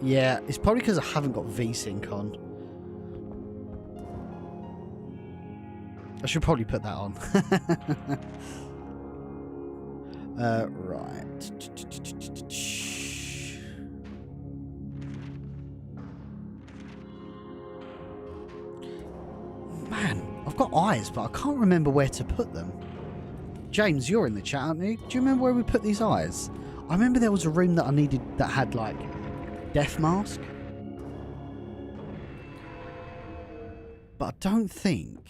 Yeah, it's probably because I haven't got VSync on. I should probably put that on. Right. Man, I've got eyes, but I can't remember where to put them. James, you're in the chat, aren't you? Do you remember where we put these eyes? I remember there was a room that I needed that had, like, death mask. But I don't think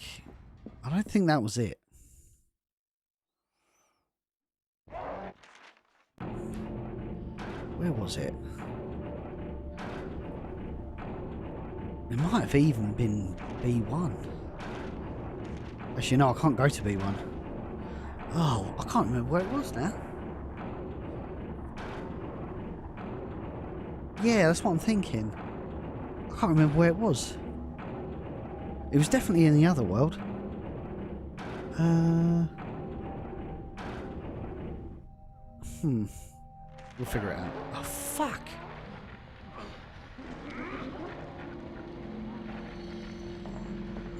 that was it. Where was it? It might have even been B1. Actually, no, I can't go to B1. Oh, I can't remember where it was now. Yeah, that's what I'm thinking. I can't remember where it was. It was definitely in the other world. We'll figure it out. Oh, fuck.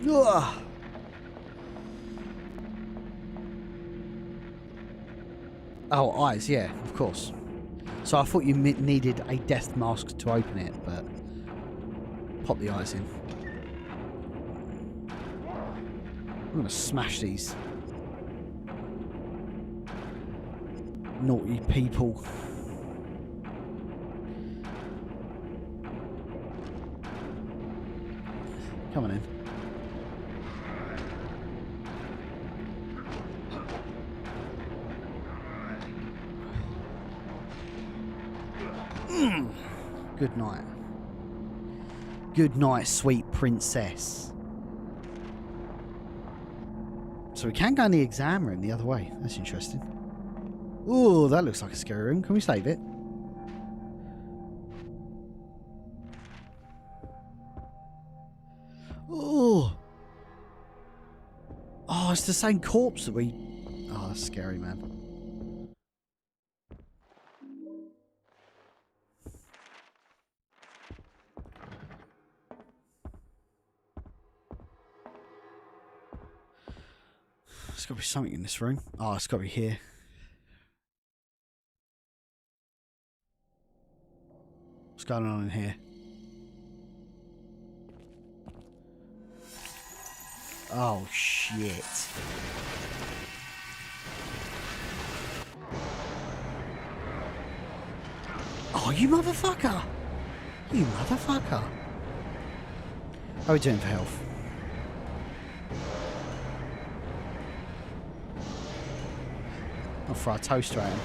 Ugh. Oh, eyes, yeah, of course. So I thought you needed a death mask to open it, but pop the eyes in. I'm gonna smash these naughty people. Come on in. Good night. Good night, sweet princess. So we can go in the exam room the other way. That's interesting. Ooh, that looks like a scary room. Can we save it? Ooh. Oh, it's the same corpse that we... Oh, that's scary, man. There's got to be something in this room. Oh, it's got to be here. What's going on in here? Oh, shit. Oh, you motherfucker! You motherfucker! How are we doing for health? I'll fry a toaster at him.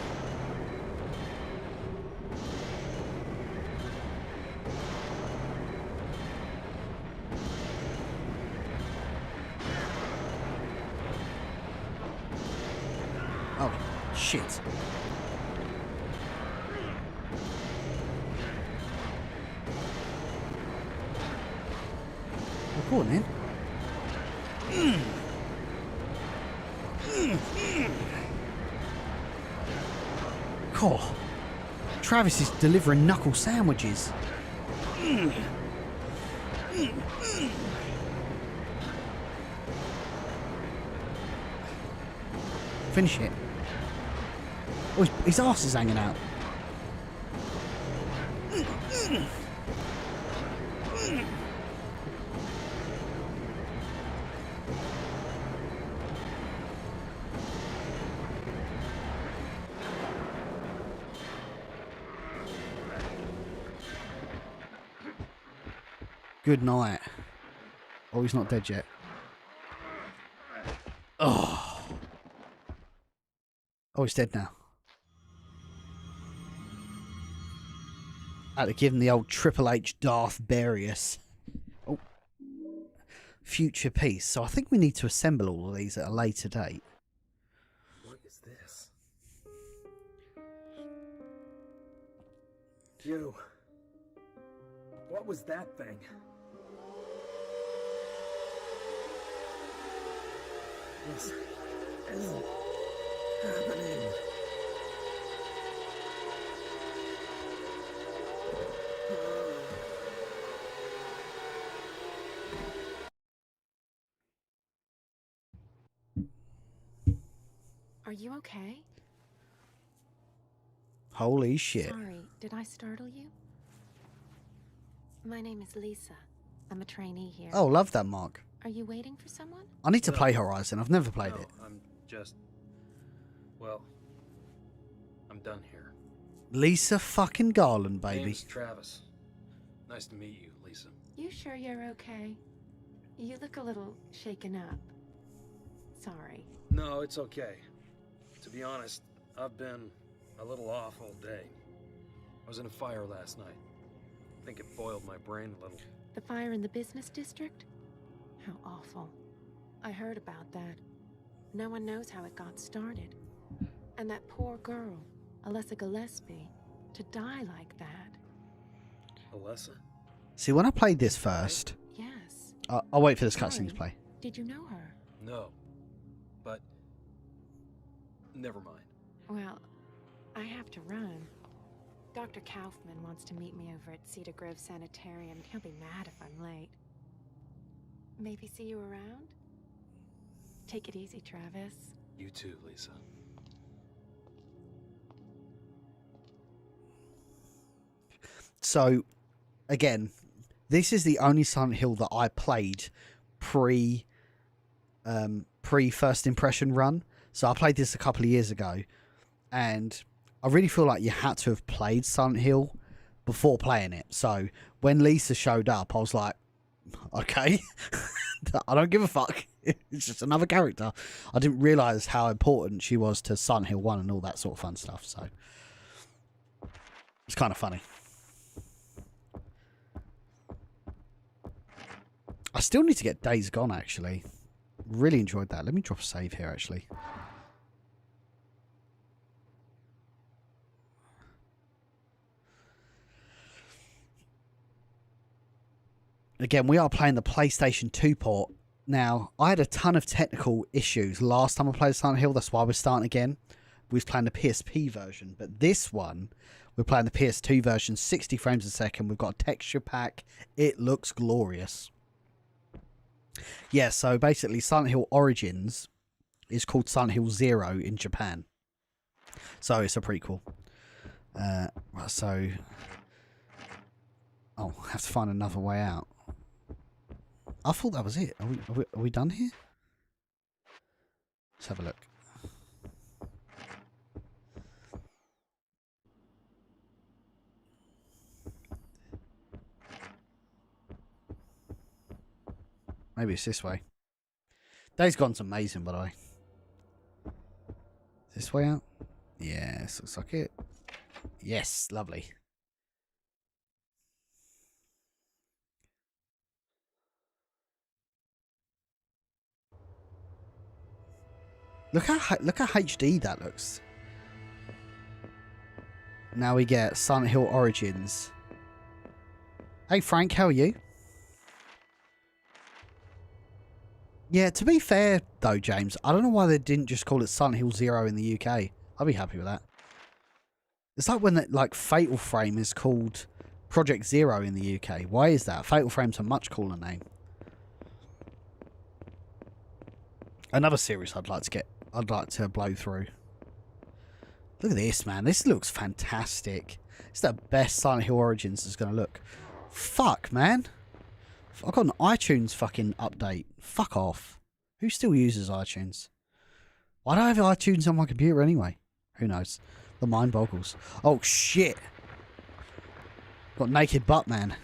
Oh, shit. We're going in. Oh, Travis is delivering knuckle sandwiches. Finish it. Oh, his arse is hanging out. Good night. Oh, he's not dead yet. Oh. Oh, he's dead now. I had to give him the old Triple H Darth Barius. Oh. Future piece. So I think we need to assemble all of these at a later date. What is this? You. What was that thing? What is happening? Are you okay? Holy shit. Sorry, did I startle you? My name is Lisa. I'm a trainee here. Oh, love that mark. Are you waiting for someone? I need to No. play Horizon. I've never played No, it. I'm just... Well, I'm done here. Lisa fucking Garland, baby. Name's Travis. Nice to meet you, Lisa. You sure you're okay? You look a little shaken up. Sorry. No, it's okay. To be honest, I've been a little off all day. I was in a fire last night. I think it boiled my brain a little. The fire in the business district? How awful. I heard about that. No one knows how it got started. And that poor girl, Alessa Gillespie, to die like that. Alessa? See, when I played this first, Yes. I'll wait for this cutscene to play. Did you know her? No. But... never mind. Well, I have to run. Dr. Kaufman wants to meet me over at Cedar Grove Sanitarium. He'll be mad if I'm late. Maybe see you around? Take it easy, Travis. You too, Lisa. So, again, this is the only Silent Hill that I played pre first impression run. So I played this a couple of years ago, and I really feel like you had to have played Silent Hill before playing it. So when Lisa showed up, I was like, okay, I don't give a fuck. It's just another character. I didn't realise how important she was to Silent Hill 1 and all that sort of fun stuff. So it's kind of funny. I still need to get Days Gone, actually. Really enjoyed that. Let me drop a save here, actually. Again, we are playing the PlayStation 2 port. Now, I had a ton of technical issues last time I played Silent Hill. That's why we're starting again. We was playing the PSP version. But this one, we're playing the PS2 version, 60 frames a second. We've got a texture pack. It looks glorious. Yeah, so basically Silent Hill Origins is called Silent Hill 0 in Japan. So it's a prequel. So... oh, I have to find another way out. I thought that was it. Are we done here? Let's have a look. Maybe it's this way. Days Gone's amazing, by the way. This way out? Yes, looks like it. Yes, lovely. Look how HD that looks. Now we get Silent Hill Origins. Hey Frank, how are you? Yeah, to be fair though, James, I don't know why they didn't just call it Silent Hill 0 in the UK. I'd be happy with that. It's like when that, Fatal Frame is called Project Zero in the UK. Why is that? Fatal Frame's a much cooler name. Another series I'd like to blow through. Look at this, man. This looks fantastic. It's the best Silent Hill Origins is going to look. Fuck, man. I got an iTunes fucking update. Fuck off. Who still uses iTunes? Why do I have iTunes on my computer anyway? Who knows? The mind boggles. Oh, shit. Got Naked Butt Man.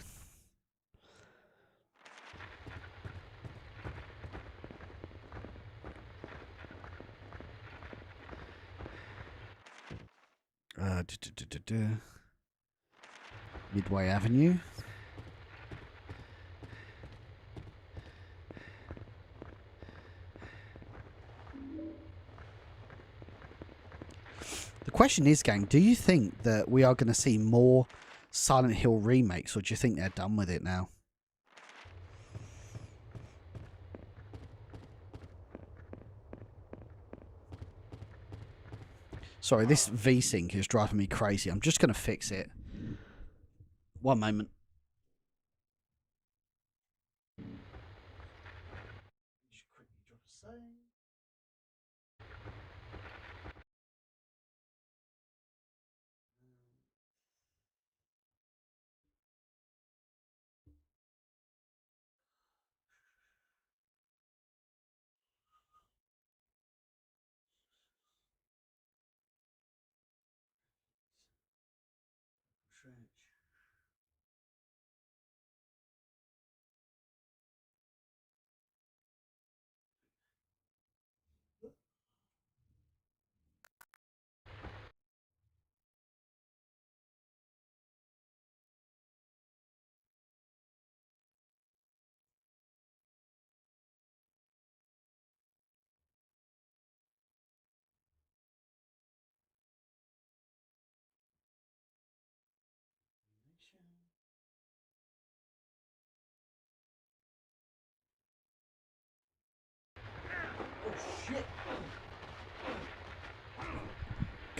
Midway Avenue. The question is, gang, do you think that we are going to see more Silent Hill remakes, or do you think they're done with it now? Sorry, this V-Sync is driving me crazy. I'm just going to fix it. One moment.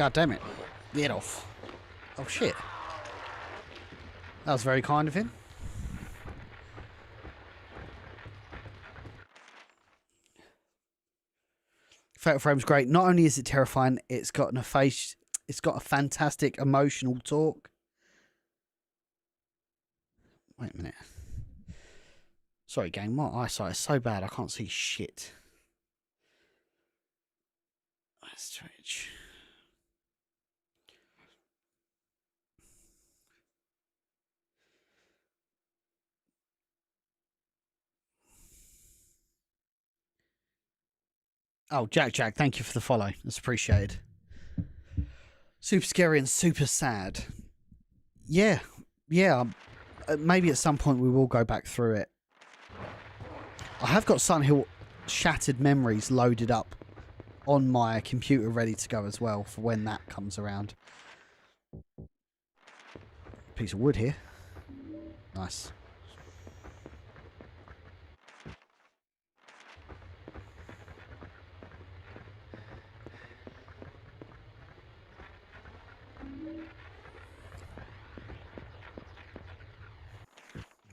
God damn it. Get off. Oh, shit. That was very kind of him. Fatal Frame's great. Not only is it terrifying, it's got a fantastic emotional talk. Wait a minute. Sorry, gang. My eyesight is so bad I can't see shit. Let's switch. Oh, Jack, thank you for the follow. That's appreciated. Super scary and super sad. Yeah. Maybe at some point we will go back through it. I have got Silent Hill Shattered Memories loaded up on my computer ready to go as well for when that comes around. Piece of wood here. Nice.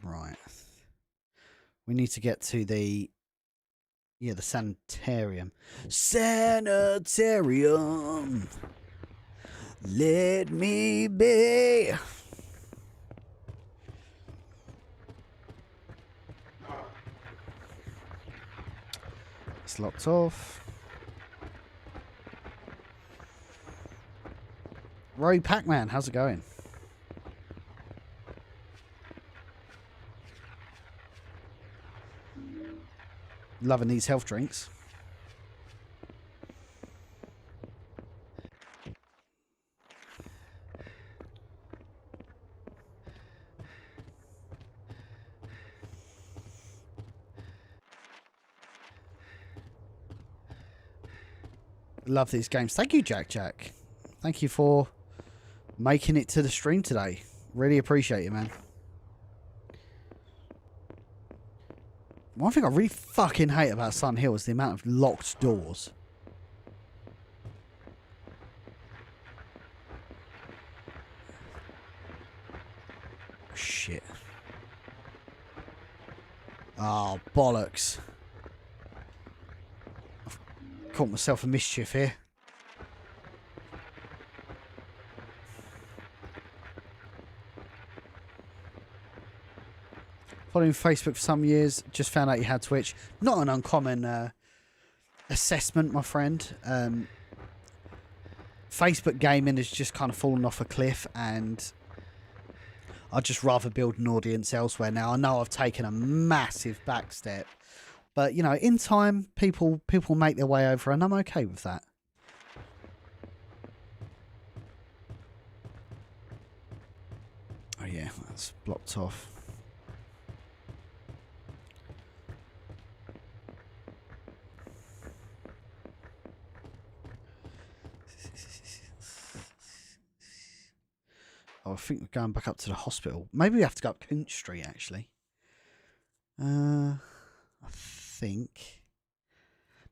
Right. We need to get to the Sanitarium. Sanitarium. Let me be. It's locked off. Roy Pac-Man, how's it going? Loving these health drinks. Love these games. Thank you, Jack. Thank you for making it to the stream today. Really appreciate it, man. One thing I really fucking hate about Silent Hill is the amount of locked doors. Shit. Oh, bollocks. I've caught myself a mischief here. Following Facebook for some years, just found out you had Twitch. Not an uncommon assessment, my friend. Facebook gaming has just kind of fallen off a cliff, and I'd just rather build an audience elsewhere now. I know I've taken a massive back step, but you know, in time, people make their way over, and I'm okay with that. Oh yeah, that's blocked off. Oh, I think we're going back up to the hospital. Maybe we have to go up Cooch Street, actually. I think.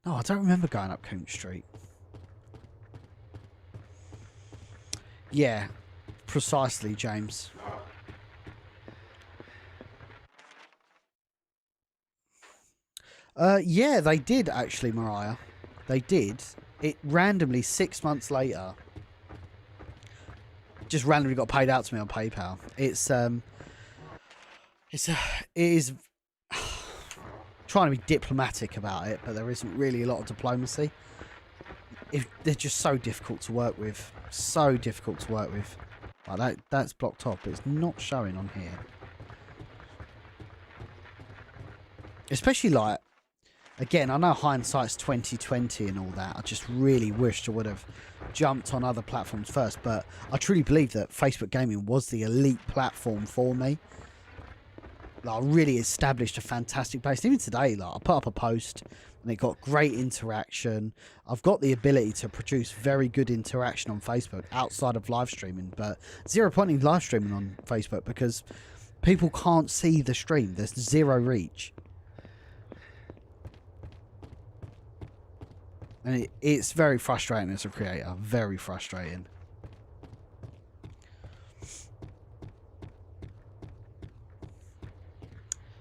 No, I don't remember going up Cooch Street. Yeah, precisely, James. Yeah, they did, actually, Mariah. They did. It randomly, 6 months later, just randomly got paid out to me on PayPal. It is trying to be diplomatic about it, but there isn't really a lot of diplomacy. They're just so difficult to work with. So difficult to work with. Like that's blocked off, but it's not showing on here. Especially like, again, I know hindsight's 2020 and all that. I just really wished I would have jumped on other platforms first, but I truly believe that Facebook Gaming was the elite platform for me. Like, I really established a fantastic base. Even today, like, I put up a post and it got great interaction. I've got the ability to produce very good interaction on Facebook outside of live streaming, but zero point in live streaming on Facebook because people can't see the stream. There's zero reach. And it's very frustrating as a creator. Very frustrating.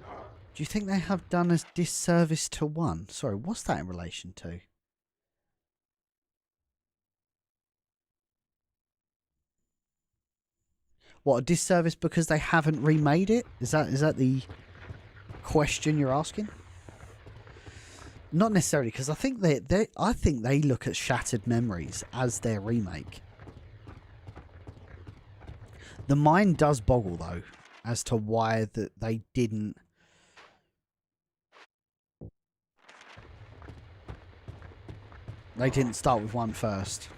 Do you think they have done a disservice to 1? Sorry, what's that in relation to? What, a disservice because they haven't remade it? Is that the question you're asking? Not necessarily, because I think they look at Shattered Memories as their remake. The mind does boggle though as to why that they didn't. They didn't start with 1 first.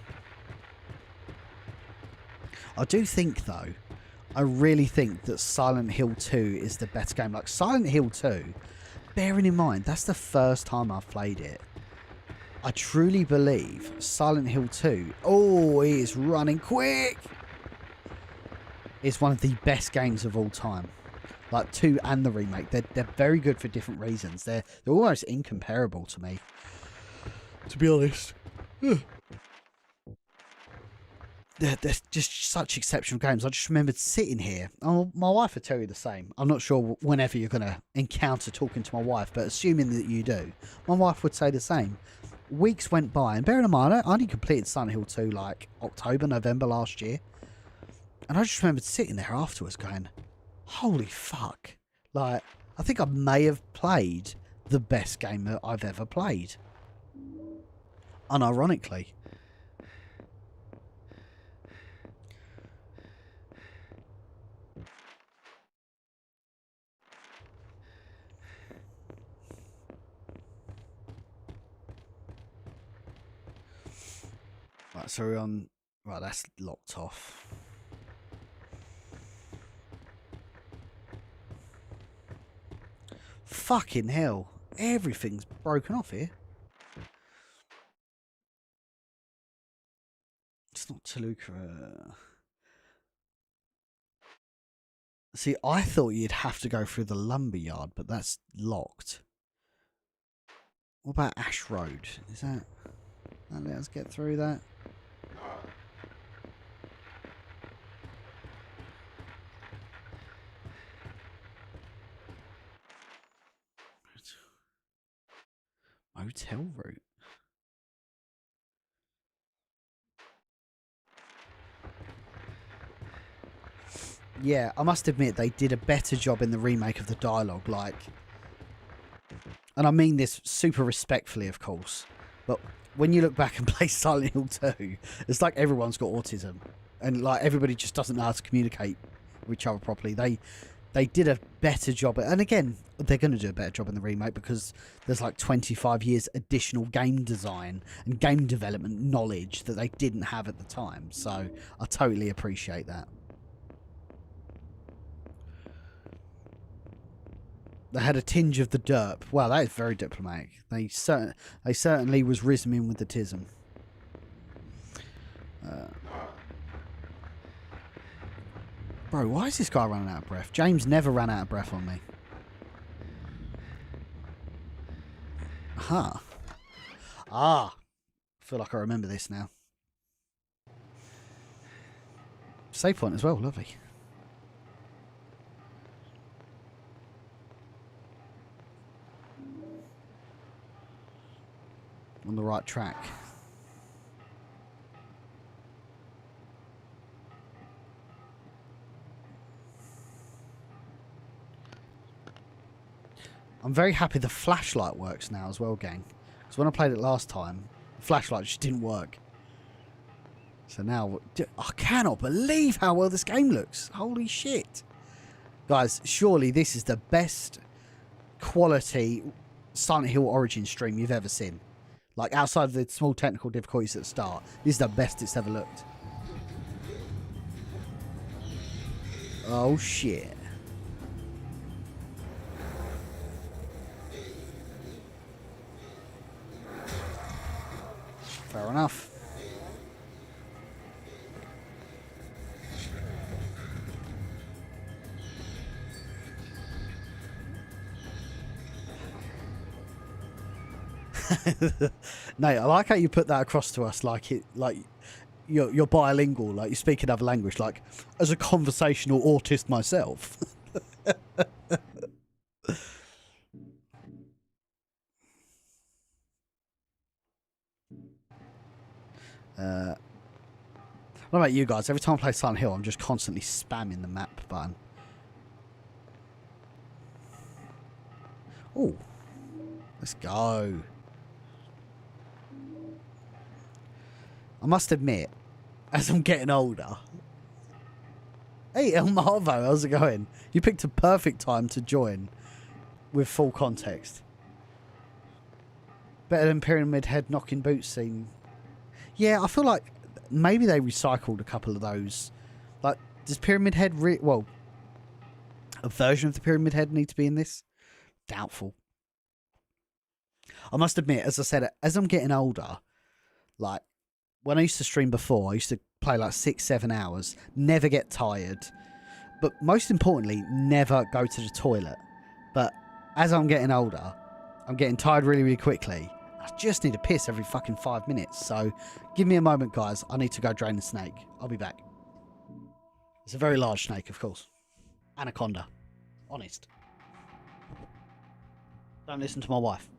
I do think though, I really think that Silent Hill 2 is the better game. Like Silent Hill 2, bearing in mind that's the first time I've played it, I truly believe Silent Hill 2, oh, it is running quick, is one of the best games of all time. Like 2 and the remake, they're very good for different reasons. They're almost incomparable to me, to be honest. They're just such exceptional games. I just remembered sitting here. Oh, my wife would tell you the same. I'm not sure whenever you're going to encounter talking to my wife, but assuming that you do, my wife would say the same. Weeks went by, and bearing in mind, I only completed Silent Hill 2 like October, November last year. And I just remembered sitting there afterwards going, holy fuck. Like, I think I may have played the best game that I've ever played. Unironically. Right, so we're on... Right, that's locked off. Fucking hell. Everything's broken off here. It's not Toluca. See, I thought you'd have to go through the lumberyard, but that's locked. What about Ash Road? Is that... Let us get through that. Motel route. Yeah, I must admit they did a better job in the remake of the dialogue, like... And I mean this super respectfully, of course, but when you look back and play Silent Hill 2, it's like everyone's got autism. And like everybody just doesn't know how to communicate with each other properly. They did a better job. And again, they're going to do a better job in the remake because there's like 25 years additional game design and game development knowledge that they didn't have at the time. So I totally appreciate that. They had a tinge of the derp. Wow, that is very diplomatic. They certainly was risming with the tism. Bro, why is this guy running out of breath? James never ran out of breath on me. Aha. Ah. I feel like I remember this now. Save point as well, lovely. On the right track. I'm very happy the flashlight works now as well, gang. Because when I played it last time, the flashlight just didn't work. So now, I cannot believe how well this game looks. Holy shit. Guys, surely this is the best quality Silent Hill Origin stream you've ever seen. Like, outside of the small technical difficulties at the start, this is the best it's ever looked. Oh, shit. Fair enough. Nate, I like how you put that across to us, like you're bilingual, like you speak another language, like as a conversational autist myself. What about you guys? Every time I play Silent Hill, I'm just constantly spamming the map button. Oh, let's go. I must admit, as I'm getting older... Hey, El Marvo, how's it going? You picked a perfect time to join with full context. Better than Pyramid Head knocking boots scene. Yeah, I feel like maybe they recycled a couple of those. Like, does Pyramid Head... well, a version of the Pyramid Head need to be in this? Doubtful. I must admit, as I said, as I'm getting older, like, when I used to stream before, I used to play like 6-7 hours, never get tired, but most importantly, never go to the toilet. But as I'm getting older, I'm getting tired really, really quickly. I just need to piss every fucking 5 minutes. So give me a moment, guys. I need to go drain the snake. I'll be back. It's a very large snake, of course. Anaconda. Honest. Don't listen to my wife.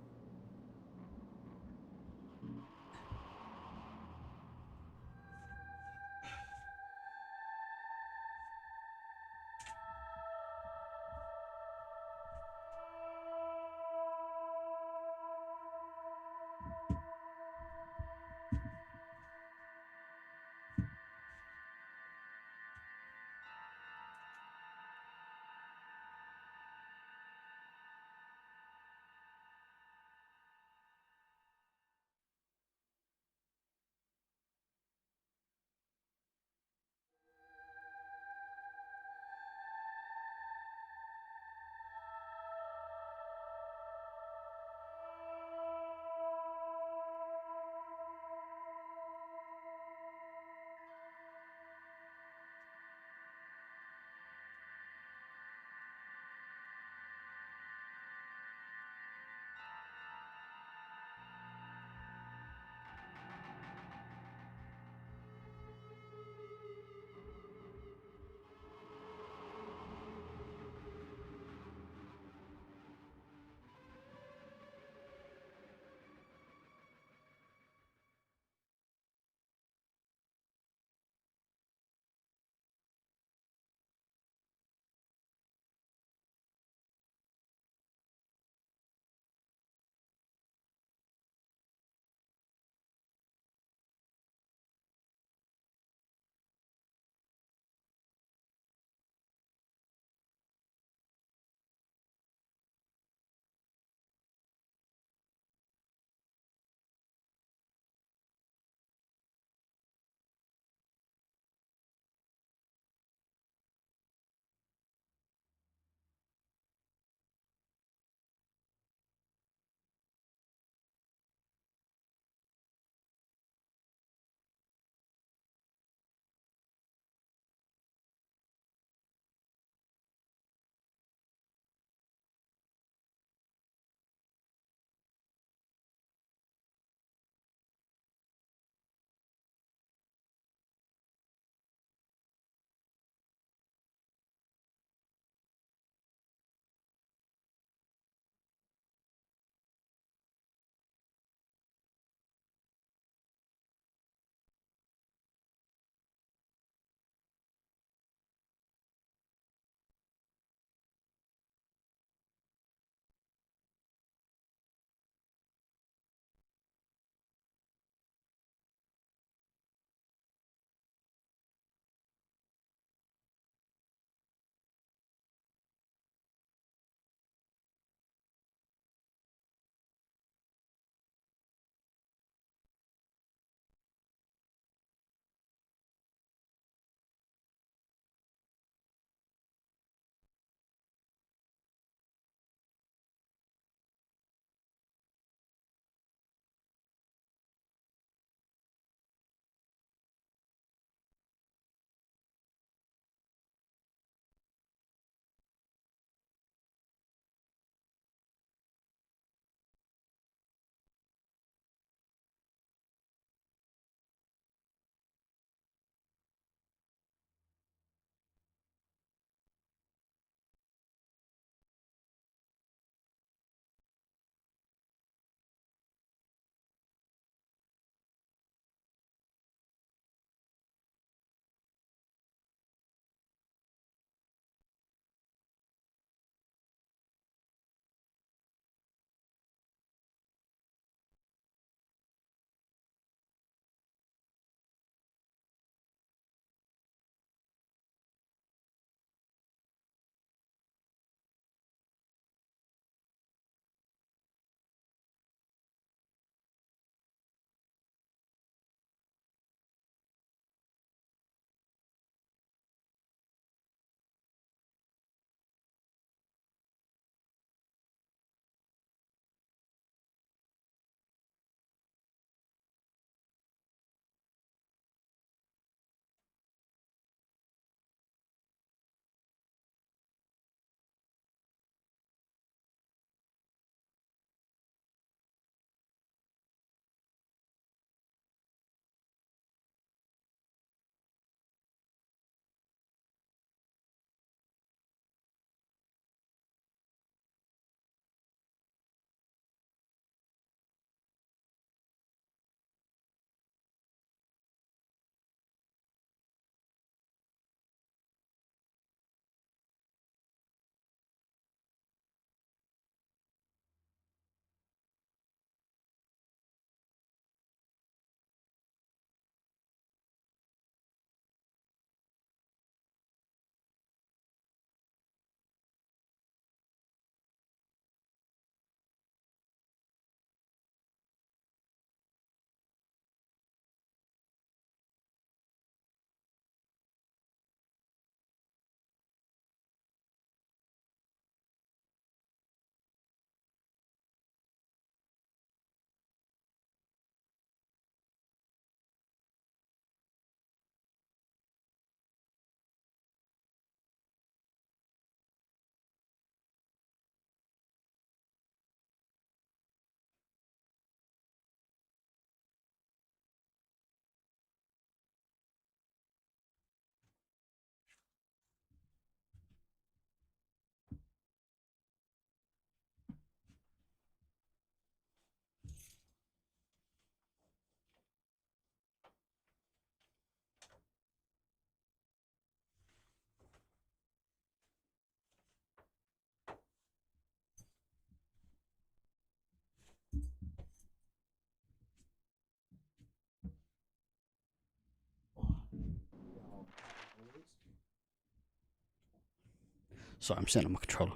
Sorry, I'm setting up my controller.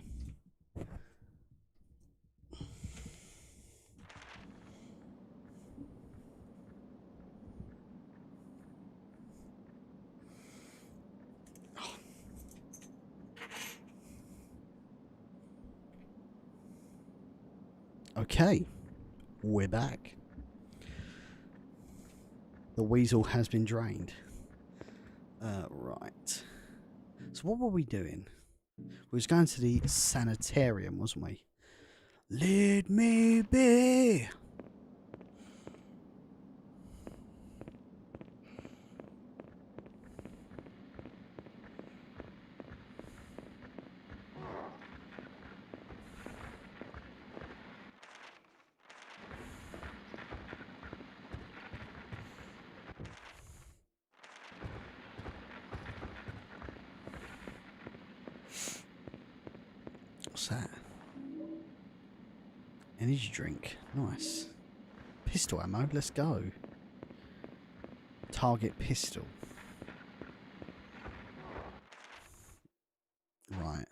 Okay, we're back. The weasel has been drained. Right. So what were we doing? We was going to the sanitarium, wasn't we? Let me be. What's that? Energy drink. Nice. Pistol ammo. Let's go. Target pistol. Right.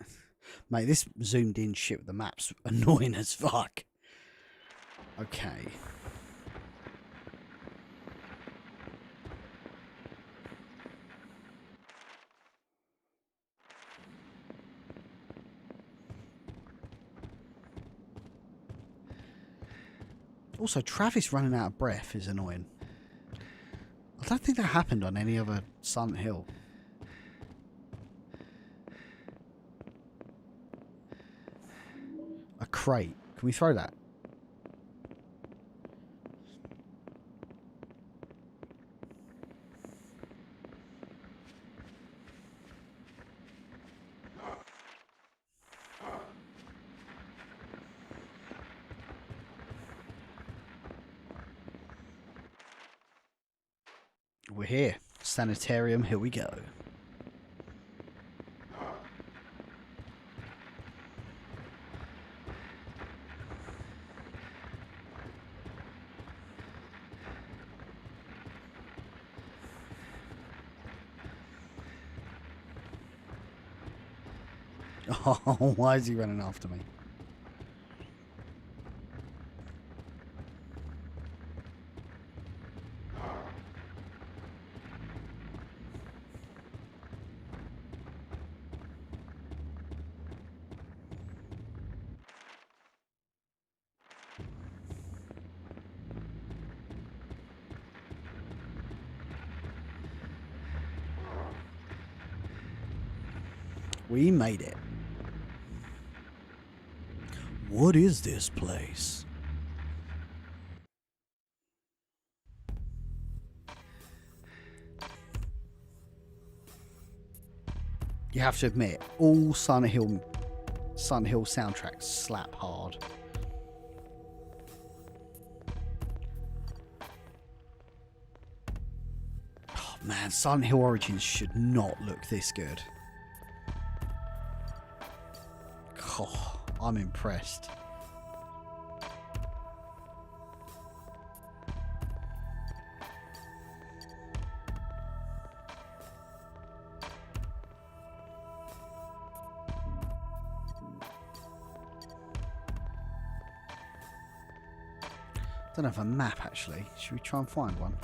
Mate, this zoomed in shit with the map's annoying as fuck. Okay. Also, Travis running out of breath is annoying. I don't think that happened on any other Silent Hill. A crate. Can we throw that? We're here. Sanitarium, here we go. Oh, why is he running after me? We made it. What is this place? You have to admit, all Silent Hill soundtracks slap hard. Oh man, Silent Hill Origins should not look this good. Oh, I'm impressed. Don't have a map actually. Should we try and find one?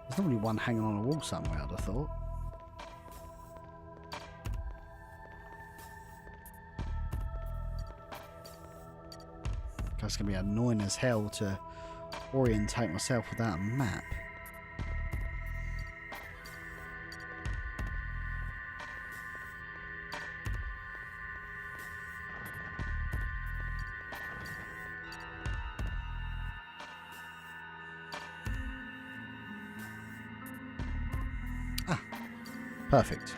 There's normally one hanging on a wall somewhere, I'd have thought. That's going to be annoying as hell to orientate myself without a map. Ah, perfect.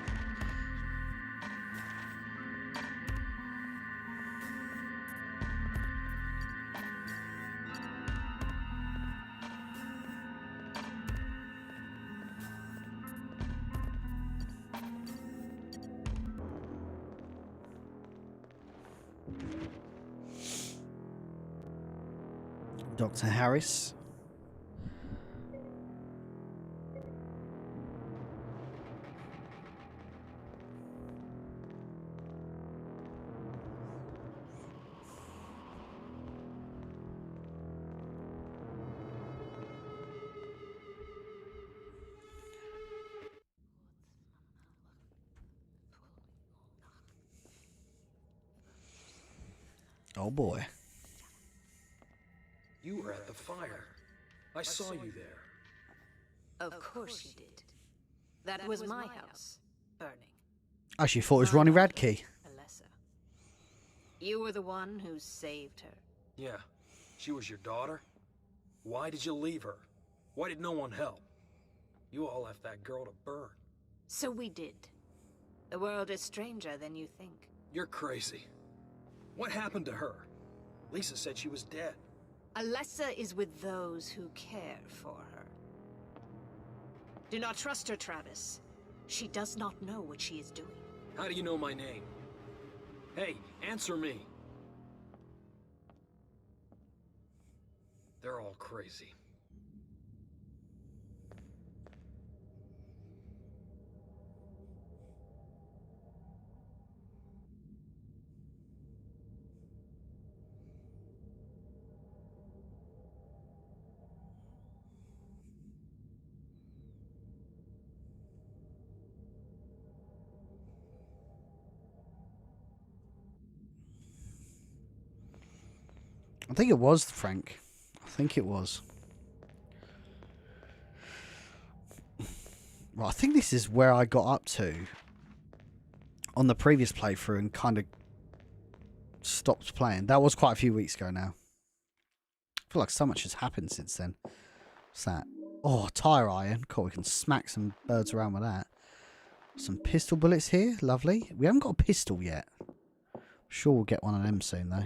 Dr. Harris. Oh boy. You were at the fire. I saw you there. Of course you did. That was my house, burning. I actually thought it was Ronnie Radke. Alessa. You were the one who saved her. Yeah. She was your daughter? Why did you leave her? Why did no one help? You all left that girl to burn. So we did. The world is stranger than you think. You're crazy. What happened to her? Lisa said she was dead. Alessa is with those who care for her. Do not trust her, Travis. She does not know what she is doing. How do you know my name? Hey, answer me. They're all crazy. I think it was Frank. I think it was. Well, I think this is where I got up to on the previous playthrough and kind of stopped playing. That was quite a few weeks ago now. I feel like so much has happened since then. What's that? Oh, tire iron. Cool, we can smack some birds around with that. Some pistol bullets here. Lovely. We haven't got a pistol yet. Sure we'll get one of them soon, though.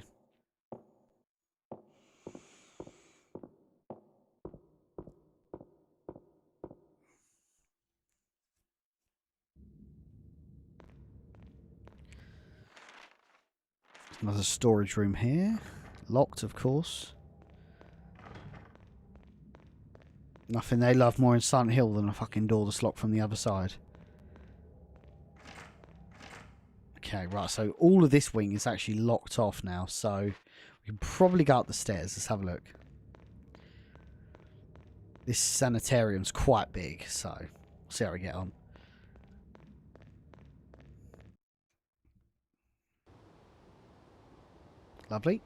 Another storage room here. Locked, of course. Nothing they love more in Silent Hill than a fucking door that's locked from the other side. Okay, right, so all of this wing is actually locked off now, so we can probably go up the stairs. Let's have a look. This sanitarium's quite big, so we'll see how we get on. Lovely.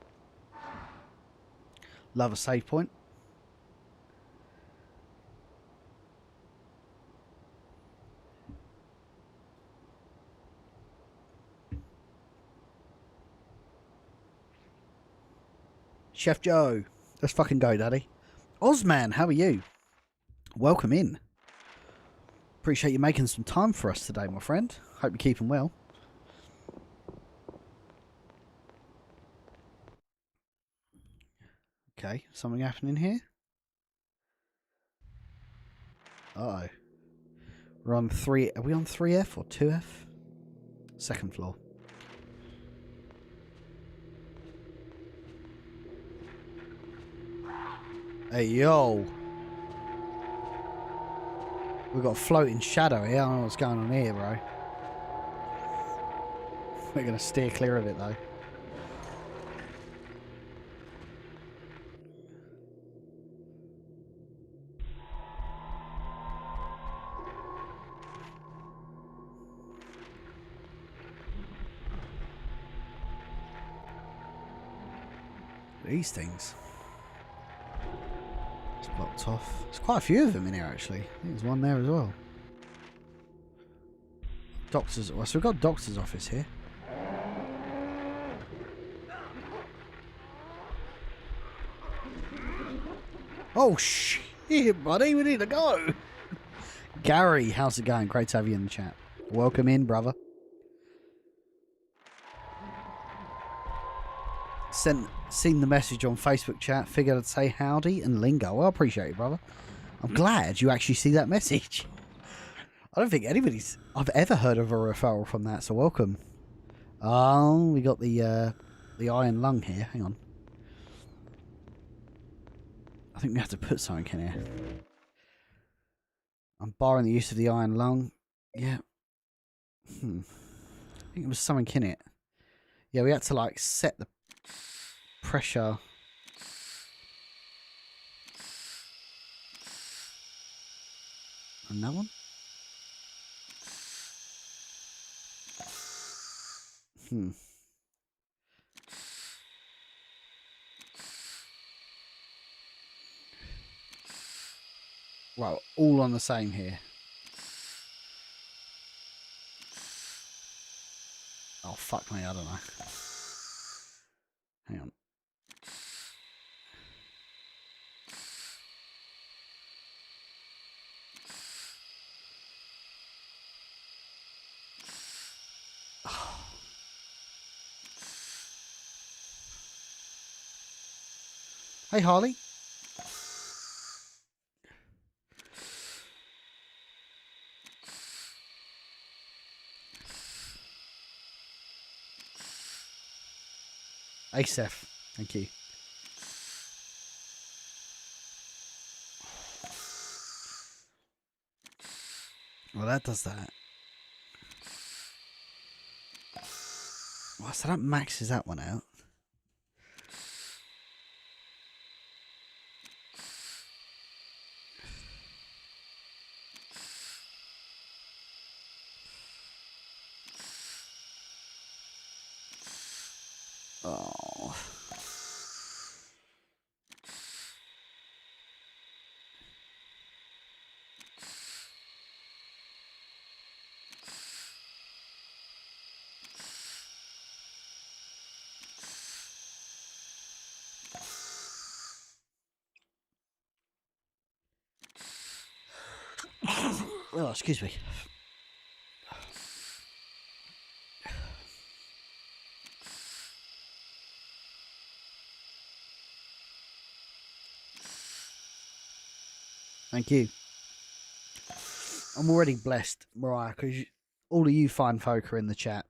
Love a save point. Chef Joe. Let's fucking go, Daddy. Ozman, how are you? Welcome in. Appreciate you making some time for us today, my friend. Hope you're keeping well. Okay, something happening here? Uh-oh. We're on 3... Are we on 3F or 2F? Second floor. Hey, yo. We've got a floating shadow here. I don't know what's going on here, bro. We're going to steer clear of it, though. These things. It's blocked off. There's quite a few of them in here, actually. I think there's one there as well. Doctor's... Well, so we've got a doctor's office here. Oh, shit, buddy. We need to go. Gary, how's it going? Great to have you in the chat. Welcome in, brother. Seen the message on Facebook chat, figured I'd say howdy and lingo. Well, I appreciate it, brother. I'm glad you actually see that message. I don't think I've ever heard of a referral from that, so welcome. Oh, we got the iron lung here. Hang on. I think we have to put something in here. I'm barring the use of the iron lung. Yeah. I think it was something in it. Yeah, we had to like set the pressure. And that one? Right, all on the same here. Oh, fuck me, I don't know. Hang on. Hey, Harley. Asef, thank you. Well, that does that. Well, so that maxes that one out. Oh. Oh, excuse me. Thank you. I'm already blessed, Mariah, because all of you fine folk are in the chat.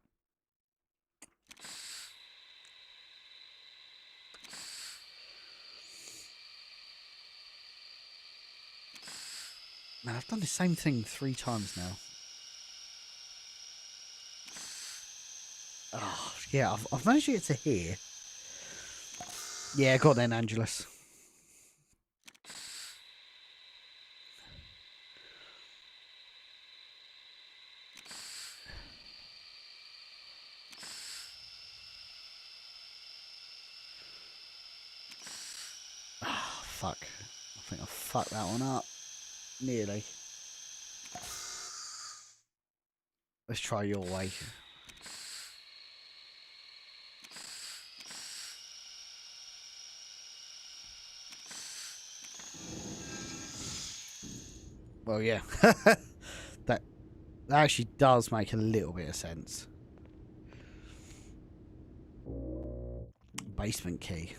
Man, I've done the same thing 3 times now. Oh, yeah, I've managed to get to here. Yeah, go on then, Angelus. Oh, fuck. I think I fucked that one up. Nearly. Let's try your way. Well, yeah. that actually does make a little bit of sense. Basement key.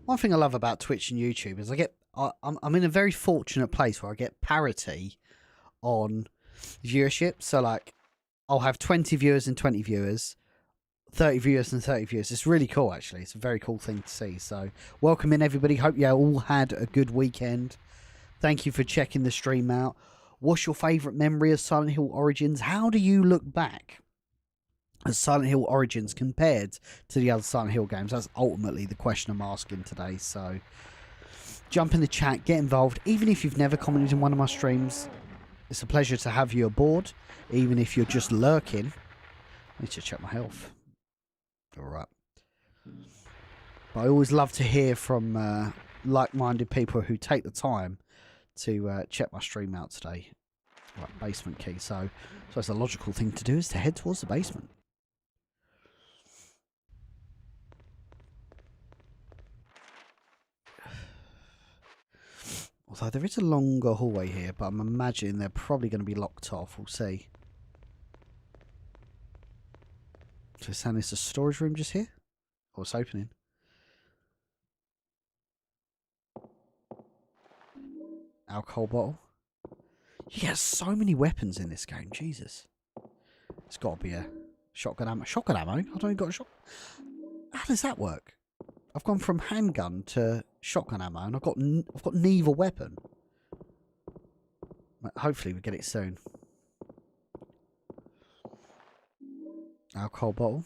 One thing I love about Twitch and YouTube is I'm in a very fortunate place where I get parity on viewership. So like I'll have 20 viewers and 20 viewers, 30 viewers and 30 viewers. It's really cool, actually. It's a very cool thing to see. So welcome in, everybody. Hope you all had a good weekend. Thank you for checking the stream out. What's your favourite memory of Silent Hill Origins? How do you look back at Silent Hill Origins compared to the other Silent Hill games? That's ultimately the question I'm asking today. So jump in the chat, get involved. Even if you've never commented in one of my streams, it's a pleasure to have you aboard. Even if you're just lurking. I need to check my health. Alright. But I always love to hear from like-minded people who take the time to check my stream out today. Right, basement key. So it's a logical thing to do is to head towards the basement. Although there is a longer hallway here, but I'm imagining they're probably going to be locked off. We'll see. So it's saying there's a storage room just here? Or it's opening? Alcohol bottle. You get so many weapons in this game, Jesus. It's got to be a shotgun ammo. Shotgun ammo? I've only got a shot. How does that work? I've gone from handgun to shotgun ammo, and I've got neither weapon. Hopefully we get it soon. Alcohol bottle.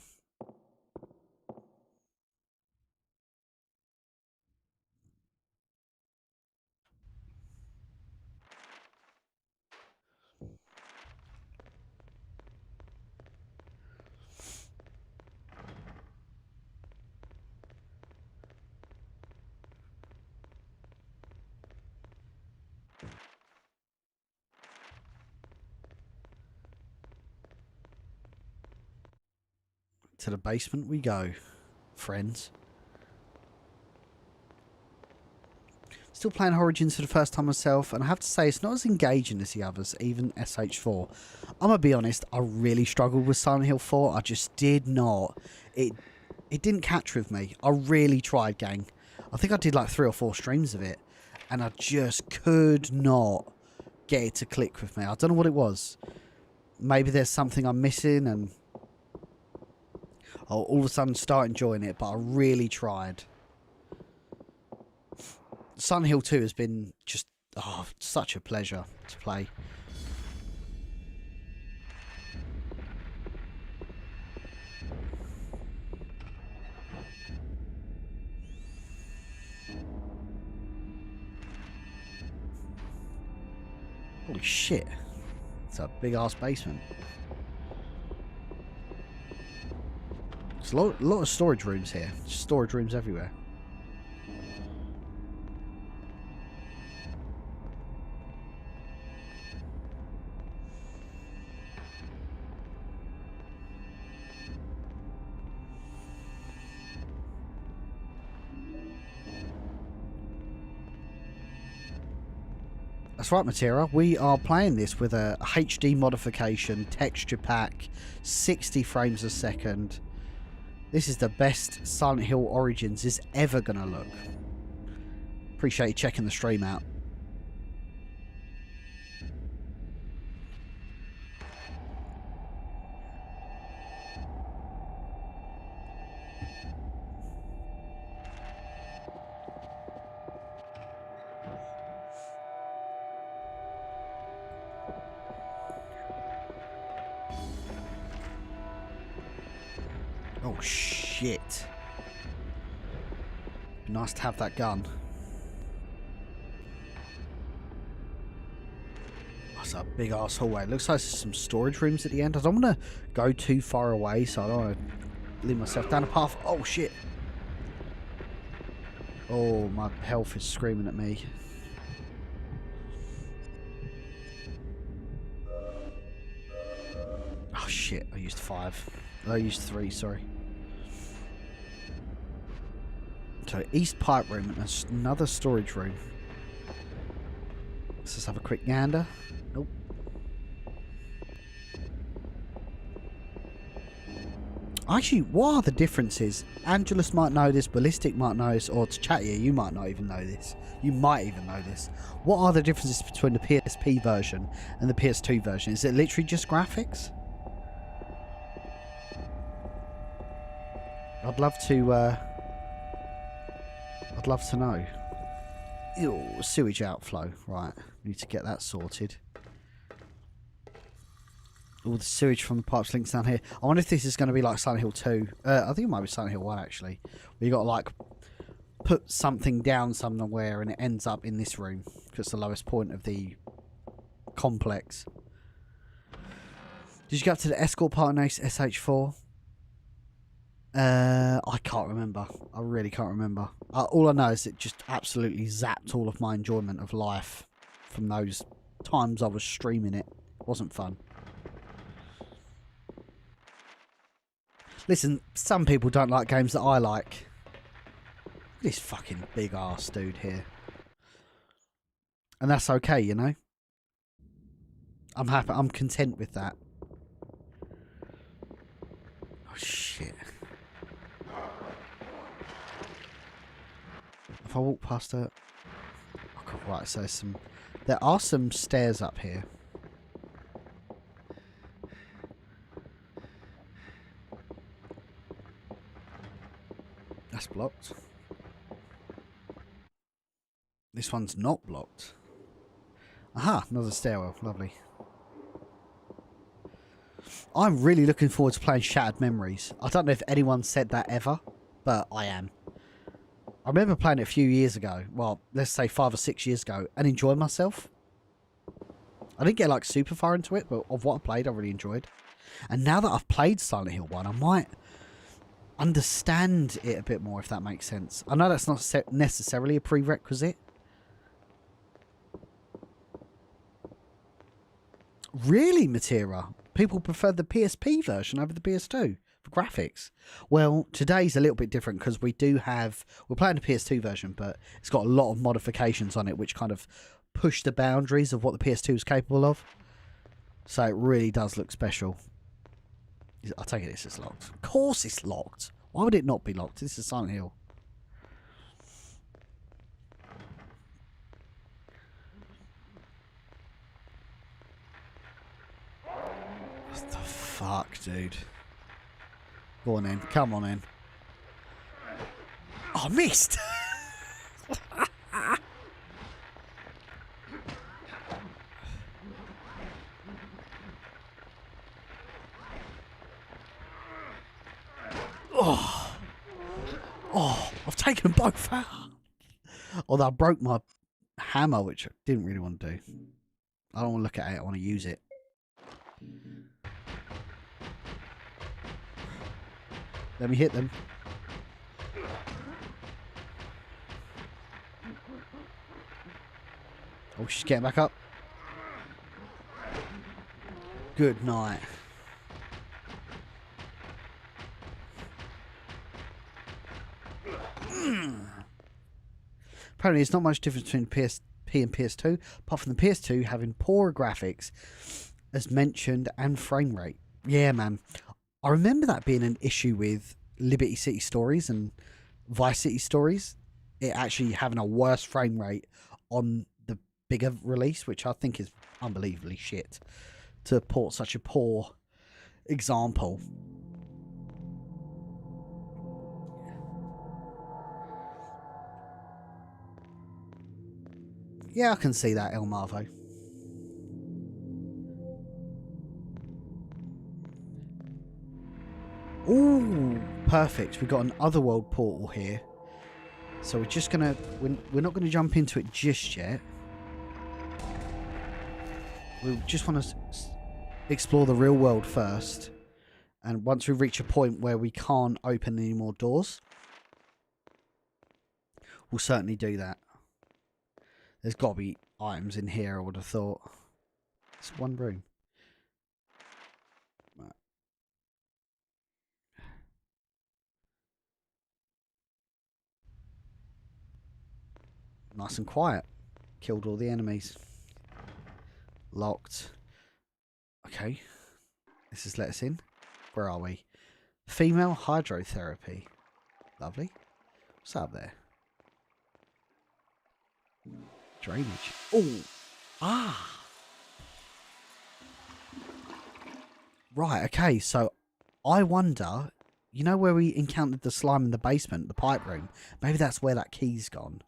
To the basement we go, friends. Still playing Origins for the first time myself, and I have to say it's not as engaging as the others, even SH4. I'm gonna be honest, I really struggled with Silent Hill 4. I just did not. It didn't catch with me. I really tried, gang. I think I did like 3 or 4 streams of it, and I just could not get it to click with me. I don't know what it was. Maybe there's something I'm missing, and I'll all of a sudden start enjoying it, but I really tried. Silent Hill 2 has been just such a pleasure to play. Holy shit. It's a big ass basement. There's a lot of storage rooms here. Storage rooms everywhere. That's right, Matera. We are playing this with a HD modification, texture pack, 60 frames a second. This is the best Silent Hill Origins is ever going to look. Appreciate you checking the stream out. Oh shit. Be nice to have that gun. That's a big ass hallway. Looks like there's some storage rooms at the end. I don't want to go too far away, so I don't want to lead myself down a path. Oh shit. Oh, my health is screaming at me. Oh shit, I used 5. I used 3, sorry. So, East Pipe Room, and there's another storage room. Let's just have a quick gander. Nope. Actually, what are the differences? Angelus might know this, Ballistic might know this, or to chat here, you might not even know this. You might even know this. What are the differences between the PSP version and the PS2 version? Is it literally just graphics? I'd love to know. Ew, sewage outflow. Right, need to get that sorted. All the sewage from the pipes links down here. I wonder if this is going to be like Silent Hill 2. I think it might be Silent Hill 1 actually. Where you got to like put something down somewhere and it ends up in this room. Because it's the lowest point of the complex. Did you go up to the escort part in SH4? I can't remember. I really can't remember. All I know is it just absolutely zapped all of my enjoyment of life from those times I was streaming it. It wasn't fun. Listen, some people don't like games that I like. This fucking big ass dude here. And that's okay, you know? I'm happy. I'm content with that. Oh shit. If I walk past her... Oh, God, right, so there are some stairs up here. That's blocked. This one's not blocked. Aha, another stairwell. Lovely. I'm really looking forward to playing Shattered Memories. I don't know if anyone said that ever, but I am. I remember playing it a few years ago. Well, let's say 5 or 6 years ago, and enjoyed myself. I didn't get like super far into it, but of what I played, I really enjoyed. And now that I've played Silent Hill 1, I might understand it a bit more, if that makes sense. I know that's not necessarily a prerequisite. Really, Matera? People prefer the PSP version over the PS2? for graphics. Well, today's a little bit different because we're playing the PS2 version, but it's got a lot of modifications on it which kind of push the boundaries of what the PS2 is capable of. So it really does look special. I take it this is locked. Of course it's locked. Why would it not be locked? This is Silent Hill. What the fuck, dude? Go on in. Come on in. Oh, I missed! Oh, I've taken both out. Although I broke my hammer, which I didn't really want to do. I don't want to look at it, I want to use it. Let me hit them. Oh, she's getting back up. Good night. Apparently, it's not much difference between PSP and PS2, apart from the PS2 having poorer graphics, as mentioned, and frame rate. Yeah, man. I remember that being an issue with Liberty City Stories and Vice City Stories. It actually having a worse frame rate on the bigger release, which I think is unbelievably shit to port such a poor example. Yeah, I can see that, El Marvo. Ooh, perfect. We've got an Otherworld portal here. So we're just going to... We're not going to jump into it just yet. We just want to explore the real world first. And once we reach a point where we can't open any more doors, we'll certainly do that. There's got to be items in here, I would have thought. It's one room. Right. Nice and quiet. Killed all the enemies. Locked. Okay. This has let us in. Where are we? Female hydrotherapy. Lovely. What's up there? Drainage. Oh. Ah. Right, okay, so I wonder, you know where we encountered the slime in the basement, the pipe room? Maybe that's where that key's gone.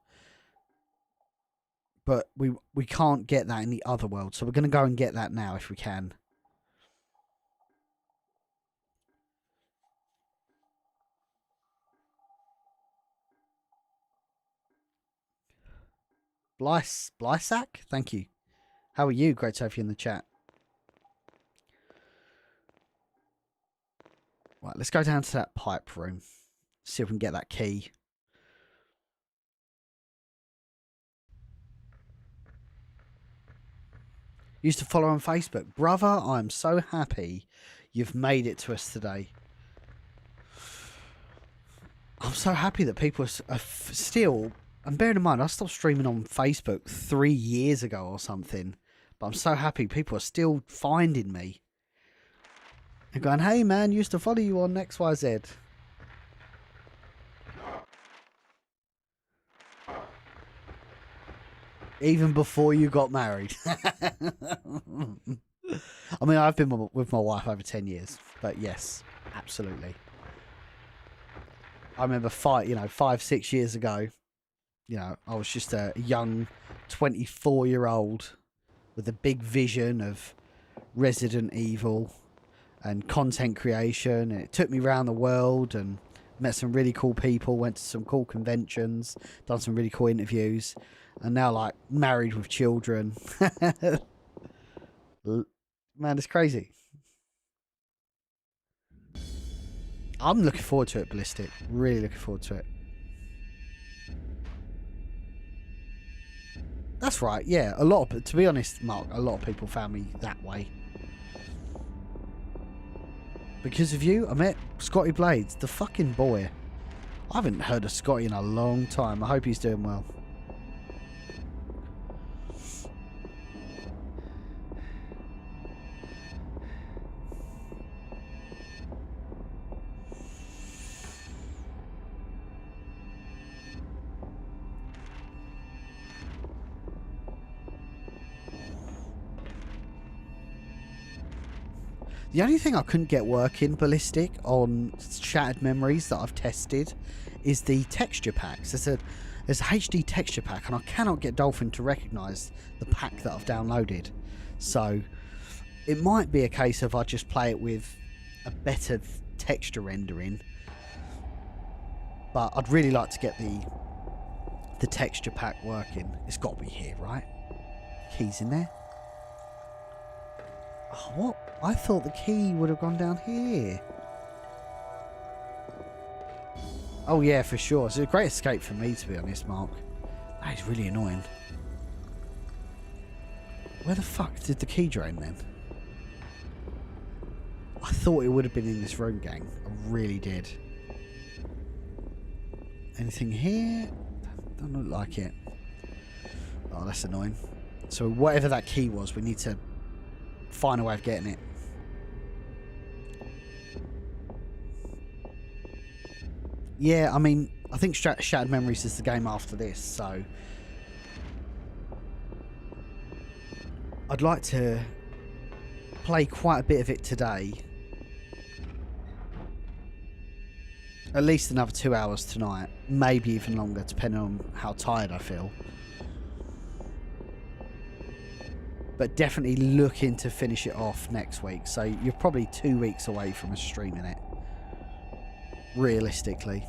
But we can't get that in the other world, so we're going to go and get that now if we can. Blysack? Thank you. How are you? Great to have you in the chat. Right, let's go down to that pipe room. See if we can get that key. Used to follow on Facebook. Brother, I'm so happy you've made it to us today. I'm so happy that people are still... And bearing in mind, I stopped streaming on Facebook 3 years ago or something. But I'm so happy people are still finding me. And going, hey man, used to follow you on XYZ. Even before you got married. I mean, I've been with my wife over 10 years. But yes, absolutely. I remember 5, 6 years ago. You know, I was just a young 24-year-old with a big vision of Resident Evil and content creation. And it took me around the world and met some really cool people, went to some cool conventions, done some really cool interviews. And now, like, married with children. Man, it's crazy. I'm looking forward to it, Ballistic. Really looking forward to it. That's right, yeah. To be honest, Mark, a lot of people found me that way. Because of you, I met Scotty Blades, the fucking boy. I haven't heard of Scotty in a long time. I hope he's doing well. The only thing I couldn't get working, Ballistic, on Shattered Memories that I've tested is the texture packs. There's a HD texture pack, and I cannot get Dolphin to recognise the pack that I've downloaded. So it might be a case of I just play it with a better texture rendering. But I'd really like to get the texture pack working. It's got to be here, right? Keys in there. Oh, what? I thought the key would have gone down here. Oh yeah, for sure. It's a great escape for me, to be honest, Mark. That is really annoying. Where the fuck did the key drain then? I thought it would have been in this room, gang. I really did. Anything here? Doesn't look like it. Oh, that's annoying. So whatever that key was, we need to find a way of getting it. Yeah, I mean, I think Shattered Memories is the game after this, so I'd like to play quite a bit of it today. At least another 2 hours tonight, maybe even longer, depending on how tired I feel. But definitely looking to finish it off next week, so you're probably 2 weeks away from us streaming it. Realistically.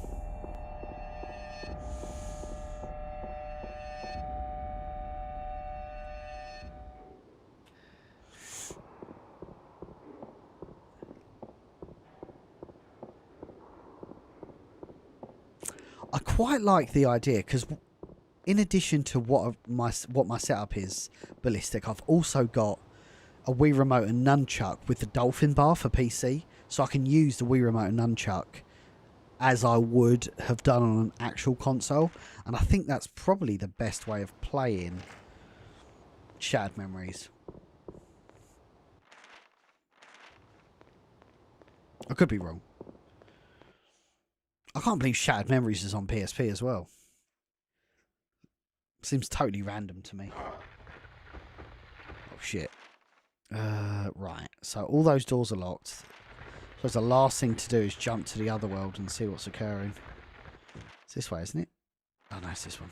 I quite like the idea because in addition to what my setup is, Ballistic, I've also got a Wii Remote and Nunchuck with the Dolphin bar for PC, so I can use the Wii Remote and Nunchuck as I would have done on an actual console, and I think that's probably the best way of playing Shattered Memories. I could be wrong. I can't believe Shattered Memories is on PSP as well. Seems totally random to me. Oh shit. Right, so all those doors are locked. So the last thing to do is jump to the Otherworld and see what's occurring. It's this way, isn't it? Oh no, it's this one.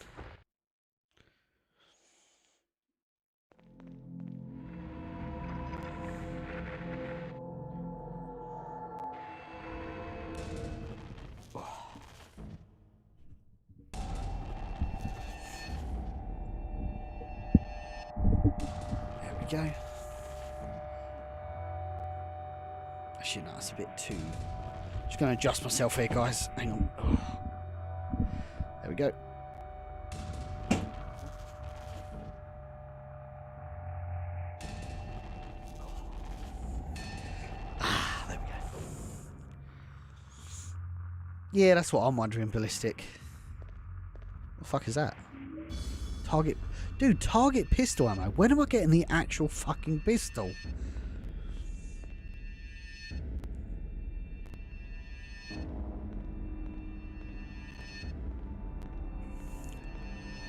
There we go. Actually, no, that's a bit too... Just going to adjust myself here, guys. Hang on. Oh. There we go. Ah, there we go. Yeah, that's what I'm wondering, Ballistic. What the fuck is that? Target... Dude, target pistol ammo. When am I getting the actual fucking pistol?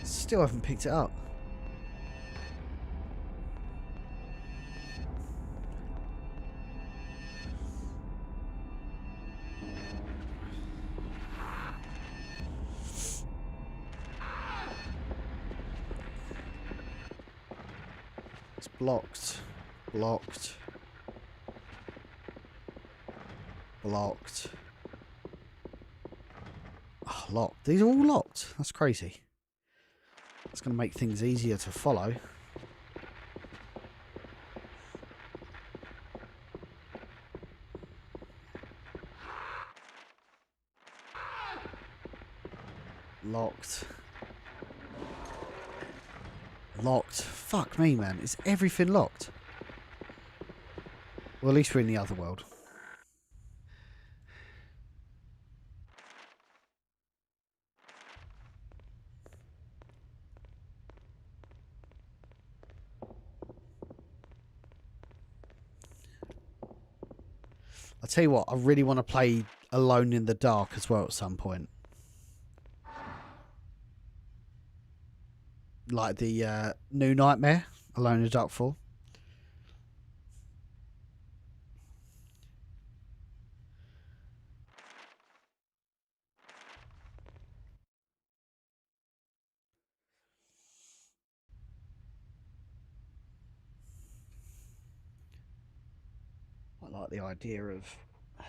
Still haven't picked it up. It's blocked. Blocked. Blocked. Oh, locked. These are all locked. That's crazy. It's going to make things easier to follow. Locked. Locked. Fuck me, man. Is everything locked? Well, at least we're in the Otherworld. I'll tell you what, I really want to play Alone in the Dark as well at some point. Like the new Nightmare, Alone in the Dark 4. I like the idea of... Okay.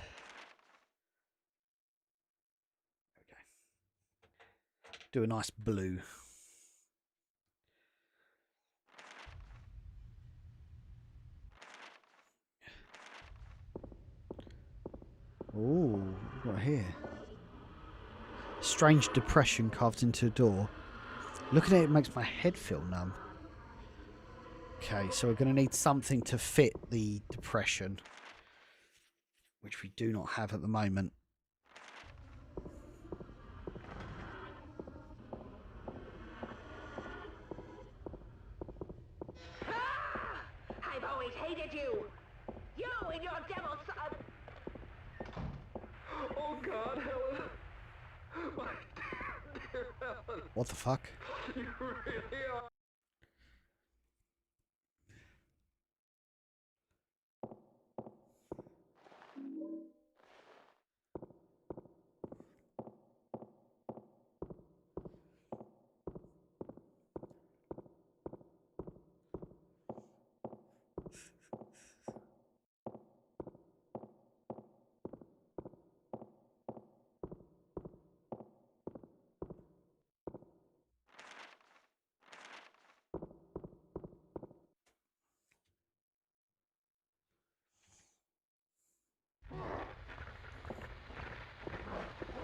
Do a nice blue. Ooh, what here? Strange depression carved into a door. Looking at it makes my head feel numb. Okay, so we're going to need something to fit the depression, which we do not have at the moment. I've always hated you! You and your devil son! Oh God, Helen! My dear Helen! What the fuck? You really are.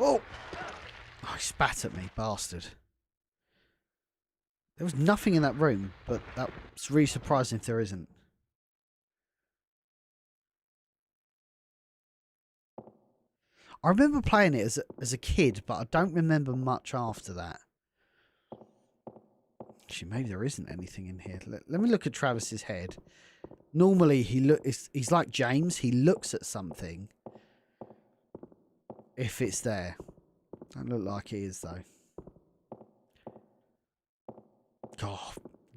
Oh! Oh, he spat at me, bastard. There was nothing in that room, but that's really surprising if there isn't. I remember playing it as a kid, but I don't remember much after that. Actually, maybe there isn't anything in here. Let me look at Travis's head. Normally, he's like James. He looks at something if it's there. Don't look like it is, though. God,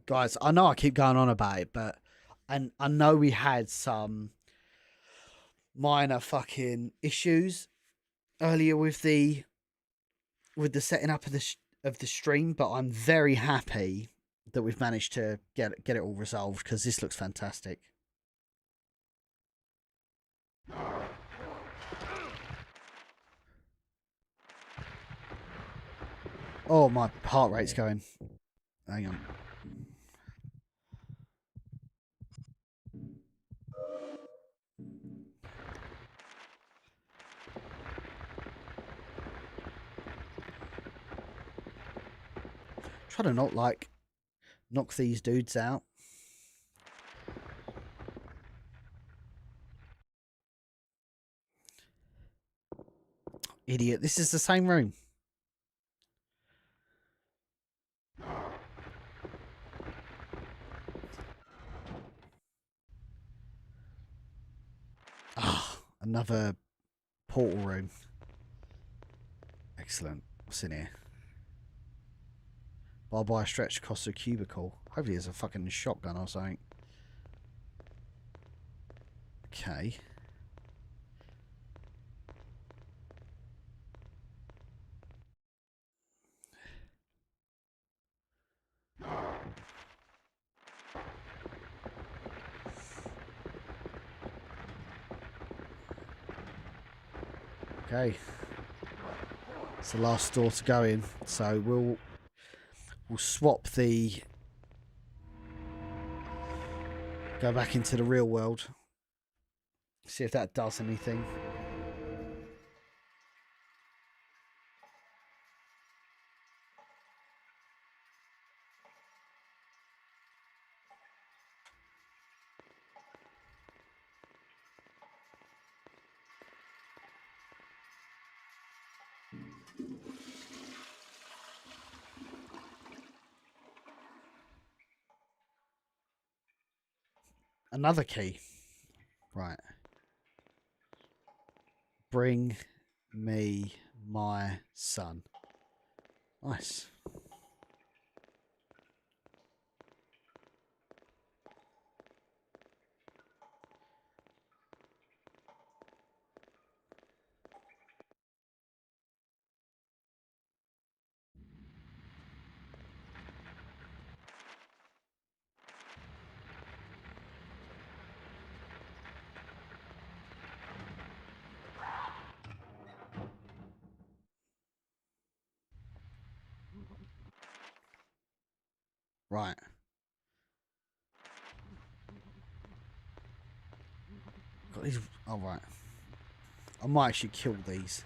guys, I know I keep going on about it, but and I know we had some minor fucking issues earlier with the setting up of the stream, but I'm very happy that we've managed to get it all resolved, because this looks fantastic. Oh, my heart rate's going. Hang on. Try to not knock these dudes out. Idiot. This is the same room. Ah, another portal room. Excellent. What's in here? Barbed wire stretched across a cubicle. Hopefully there's a fucking shotgun or something. Okay. Okay. It's the last door to go in, so we'll swap the... Go back into the real world. See if that does anything. Another key. Right. Bring me my son. Nice. Right. Got these. Oh, right. I might actually kill these.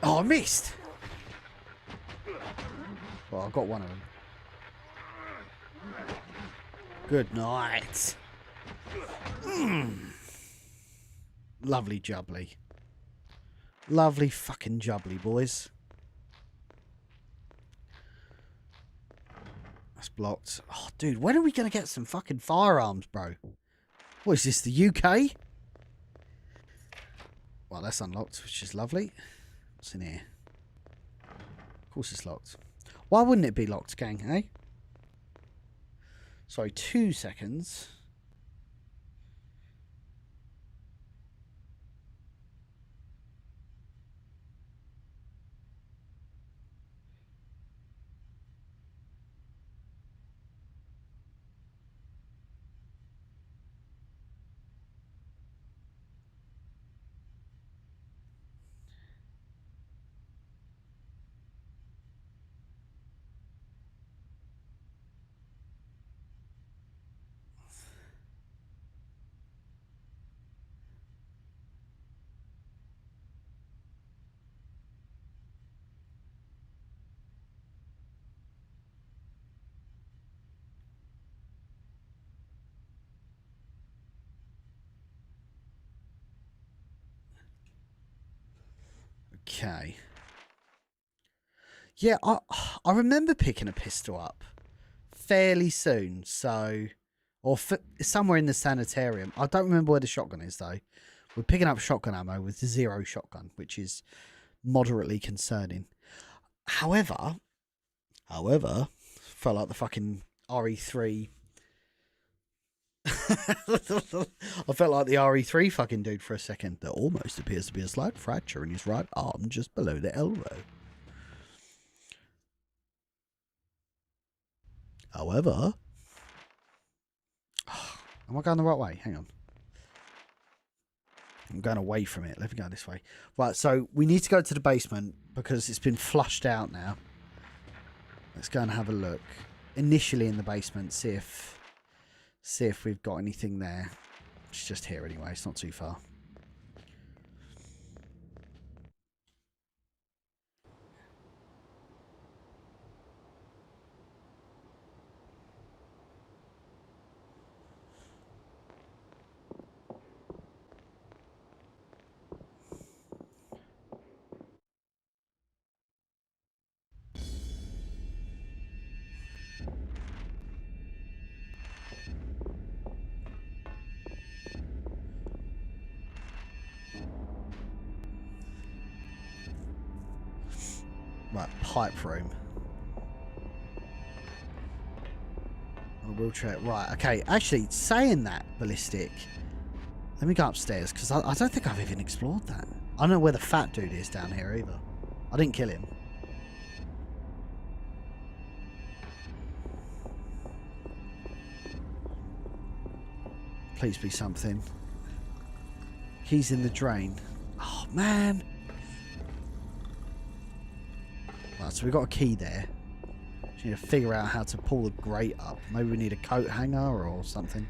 Oh, I missed. Well, I got one of them. Good night. Lovely jubbly. Lovely fucking jubbly, boys. That's blocked. Oh, dude, when are we going to get some fucking firearms, bro? What is this, the UK? Well, that's unlocked, which is lovely. What's in here? Of course it's locked. Why wouldn't it be locked, gang, eh? Sorry, 2 seconds. Okay. Yeah, I remember picking a pistol up fairly soon, so... Or somewhere in the sanitarium. I don't remember where the shotgun is, though. We're picking up shotgun ammo with 0 shotgun, which is moderately concerning. However, felt like the fucking RE3... I felt like the RE3 fucking dude for a second. There almost appears to be a slight fracture in his right arm just below the elbow. However... Am I going the right way? Hang on. I'm going away from it. Let me go this way. Right, so we need to go to the basement because it's been flushed out now. Let's go and have a look. Initially in the basement, see if we've got anything there. It's just here anyway. It's not too far. Right, pipe room. On a wheelchair. Right, okay. Actually, saying that, Ballistic, let me go upstairs, because I don't think I've even explored that. I don't know where the fat dude is down here either. I didn't kill him. Please be something. Keys in the drain. Oh, man. Right, so we've got a key there. Just need to figure out how to pull the grate up. Maybe we need a coat hanger or something.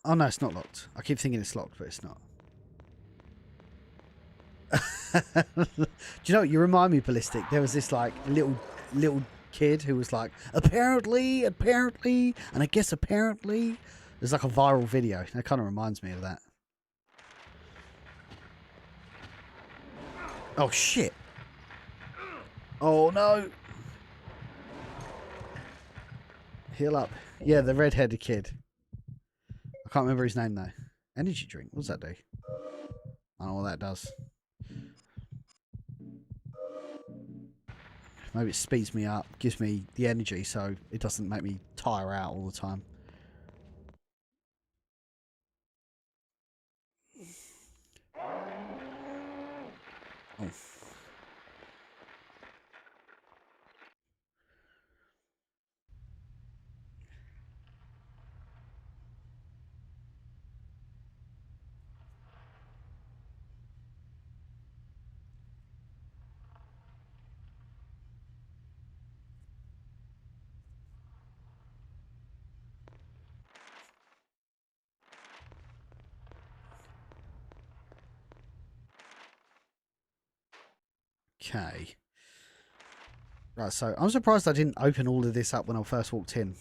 Oh no, it's not locked. I keep thinking it's locked, but it's not. Do you know what? You remind me, Ballistic. There was this like little kid who was like, apparently, and I guess apparently. There's like a viral video. That kind of reminds me of that. Oh shit. Oh no. Heal up. Yeah, the red-headed kid. I can't remember his name though. Energy drink. What does that do? I don't know what that does. Maybe it speeds me up, gives me the energy so it doesn't make me tire out all the time. Oh. Okay. Right, so I'm surprised I didn't open all of this up when I first walked in.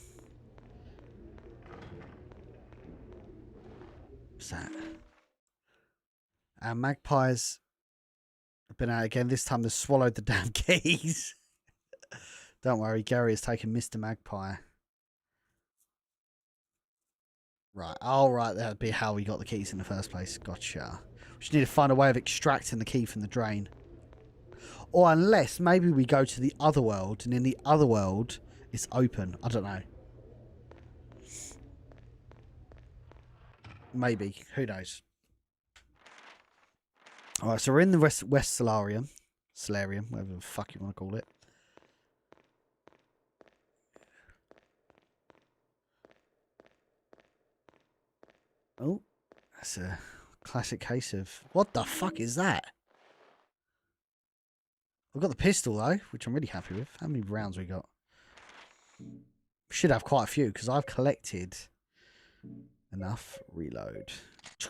What's that? Our magpies have been out again. This time they've swallowed the damn keys. Don't worry, Gary has taken Mr. Magpie. Right, alright, that would be how we got the keys in the first place. Gotcha. We just need to find a way of extracting the key from the drain. Or unless maybe we go to the Otherworld, and in the Otherworld it's open. I don't know. Maybe. Who knows? Alright, so we're in the West Solarium. Solarium, whatever the fuck you want to call it. Oh, that's a classic case of... What the fuck is that? I've got the pistol though, which I'm really happy with. How many rounds we got? Should have quite a few because I've collected enough. Reload.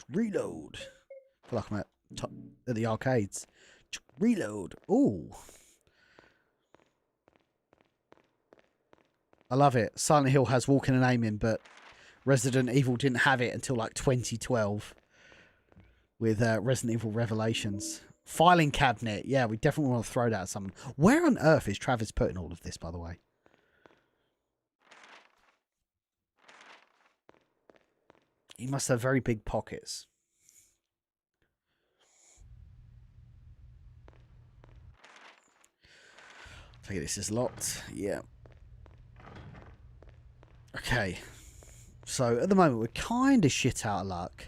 Reload. I feel like I'm at the arcades. Reload. Ooh. I love it. Silent Hill has walking and aiming, but Resident Evil didn't have it until like 2012 with Resident Evil Revelations. Filing cabinet. Yeah, we definitely want to throw that at someone. Where on earth is Travis putting all of this, by the way? He must have very big pockets. I think this is locked. Yeah. Okay. So, at the moment, we're kind of shit out of luck.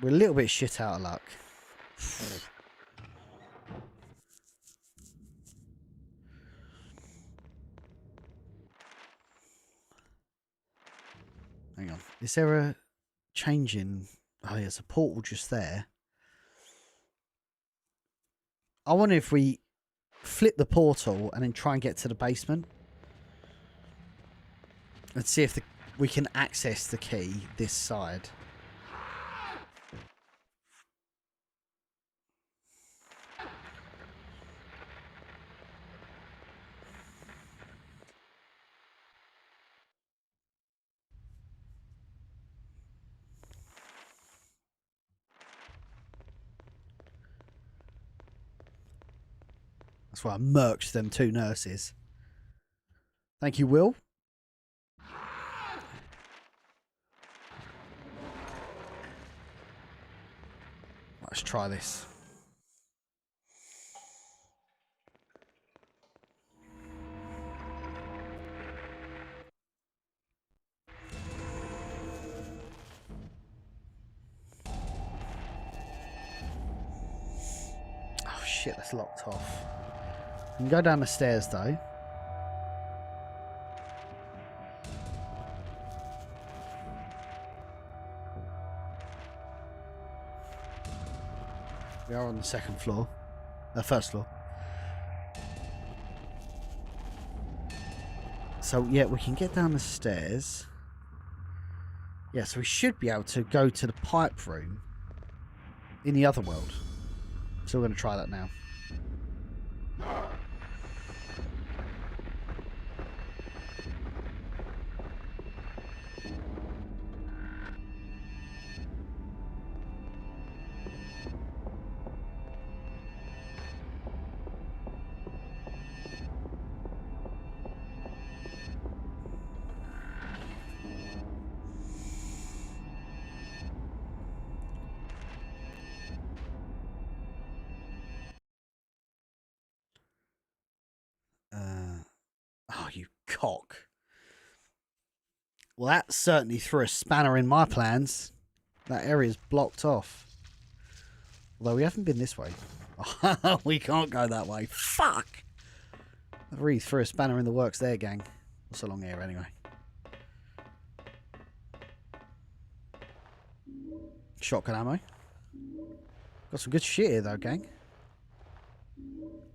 We're a little bit shit out of luck. Hang on. Is there a change in... Oh, there's a portal just there. I wonder if we flip the portal and then try and get to the basement. And see if we can access the key this side. That's why I murked them two nurses. Thank you, Will. Let's try this. Oh shit, that's locked off. We can go down the stairs though. We are on the second floor. First floor. So, yeah, we can get down the stairs. Yeah, so we should be able to go to the pipe room in the other world. So we're going to try that now. Oh, you cock. Well, that certainly threw a spanner in my plans. That area's blocked off. Although we haven't been this way. We can't go that way. Fuck! That really threw a spanner in the works there, gang. What's along here, anyway? Shotgun ammo. Got some good shit here, though, gang.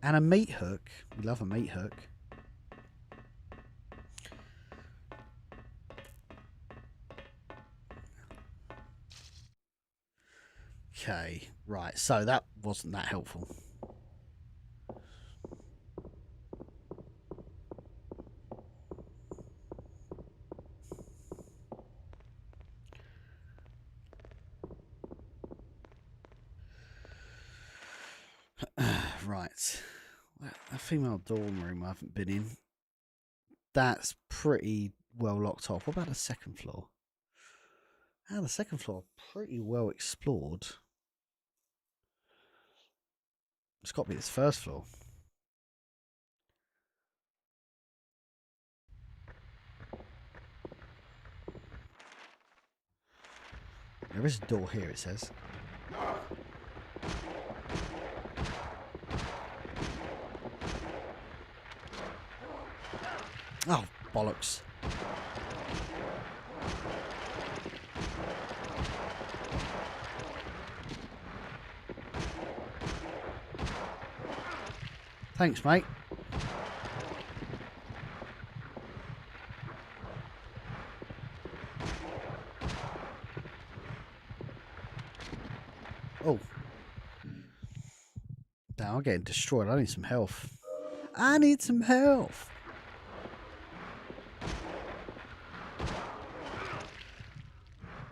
And a meat hook. We love a meat hook. Okay, right. So that wasn't that helpful. Right. A female dorm room I haven't been in. That's pretty well locked off. What about the second floor? Ah, the second floor, pretty well explored. It's got to be this first floor. There is a door here, it says. Oh, bollocks. Thanks, mate. Oh. Now I'm getting destroyed. I need some health. I need some health.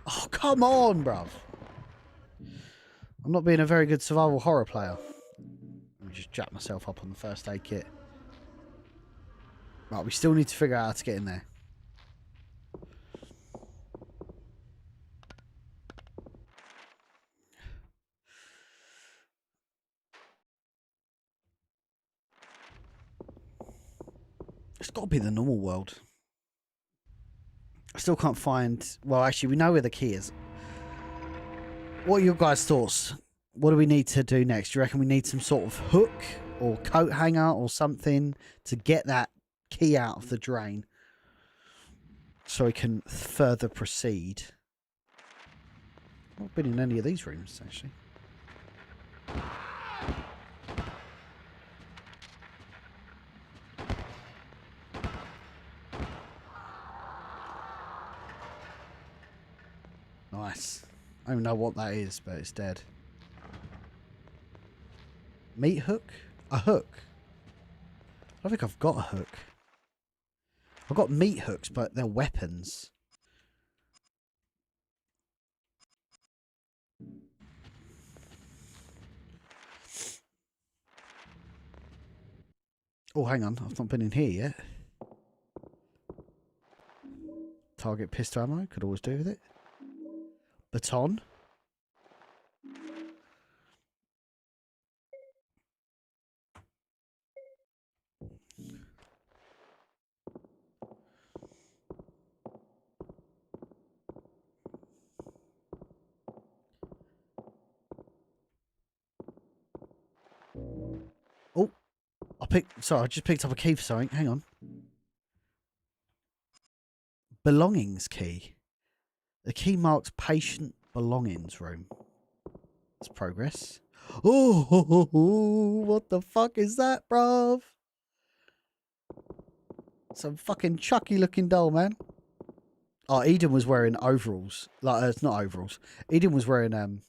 Oh, come on, bruv. I'm not being a very good survival horror player. Let me just jack myself up on the first aid kit. Right, we still need to figure out how to get in there. It's got to be the normal world. I still can't find... Well, actually, we know where the key is. What are your guys' thoughts? What do we need to do next? Do you reckon we need some sort of hook or coat hanger or something to get that key out of the drain so we can further proceed? I've not been in any of these rooms, actually. Nice. I don't even know what that is, but it's dead. Meat hook? A hook? I don't think I've got a hook. I've got meat hooks, but they're weapons. Oh, hang on. I've not been in here yet. Target pistol ammo. Could always do with it. Baton. Oh, sorry, I just picked up a key for something. Hang on. Belongings key. The key marks patient belongings room. That's progress. Oh, what the fuck is that, bruv? Some fucking Chucky looking doll, man. Oh, Eden was wearing overalls. Like, it's not overalls. Eden was wearing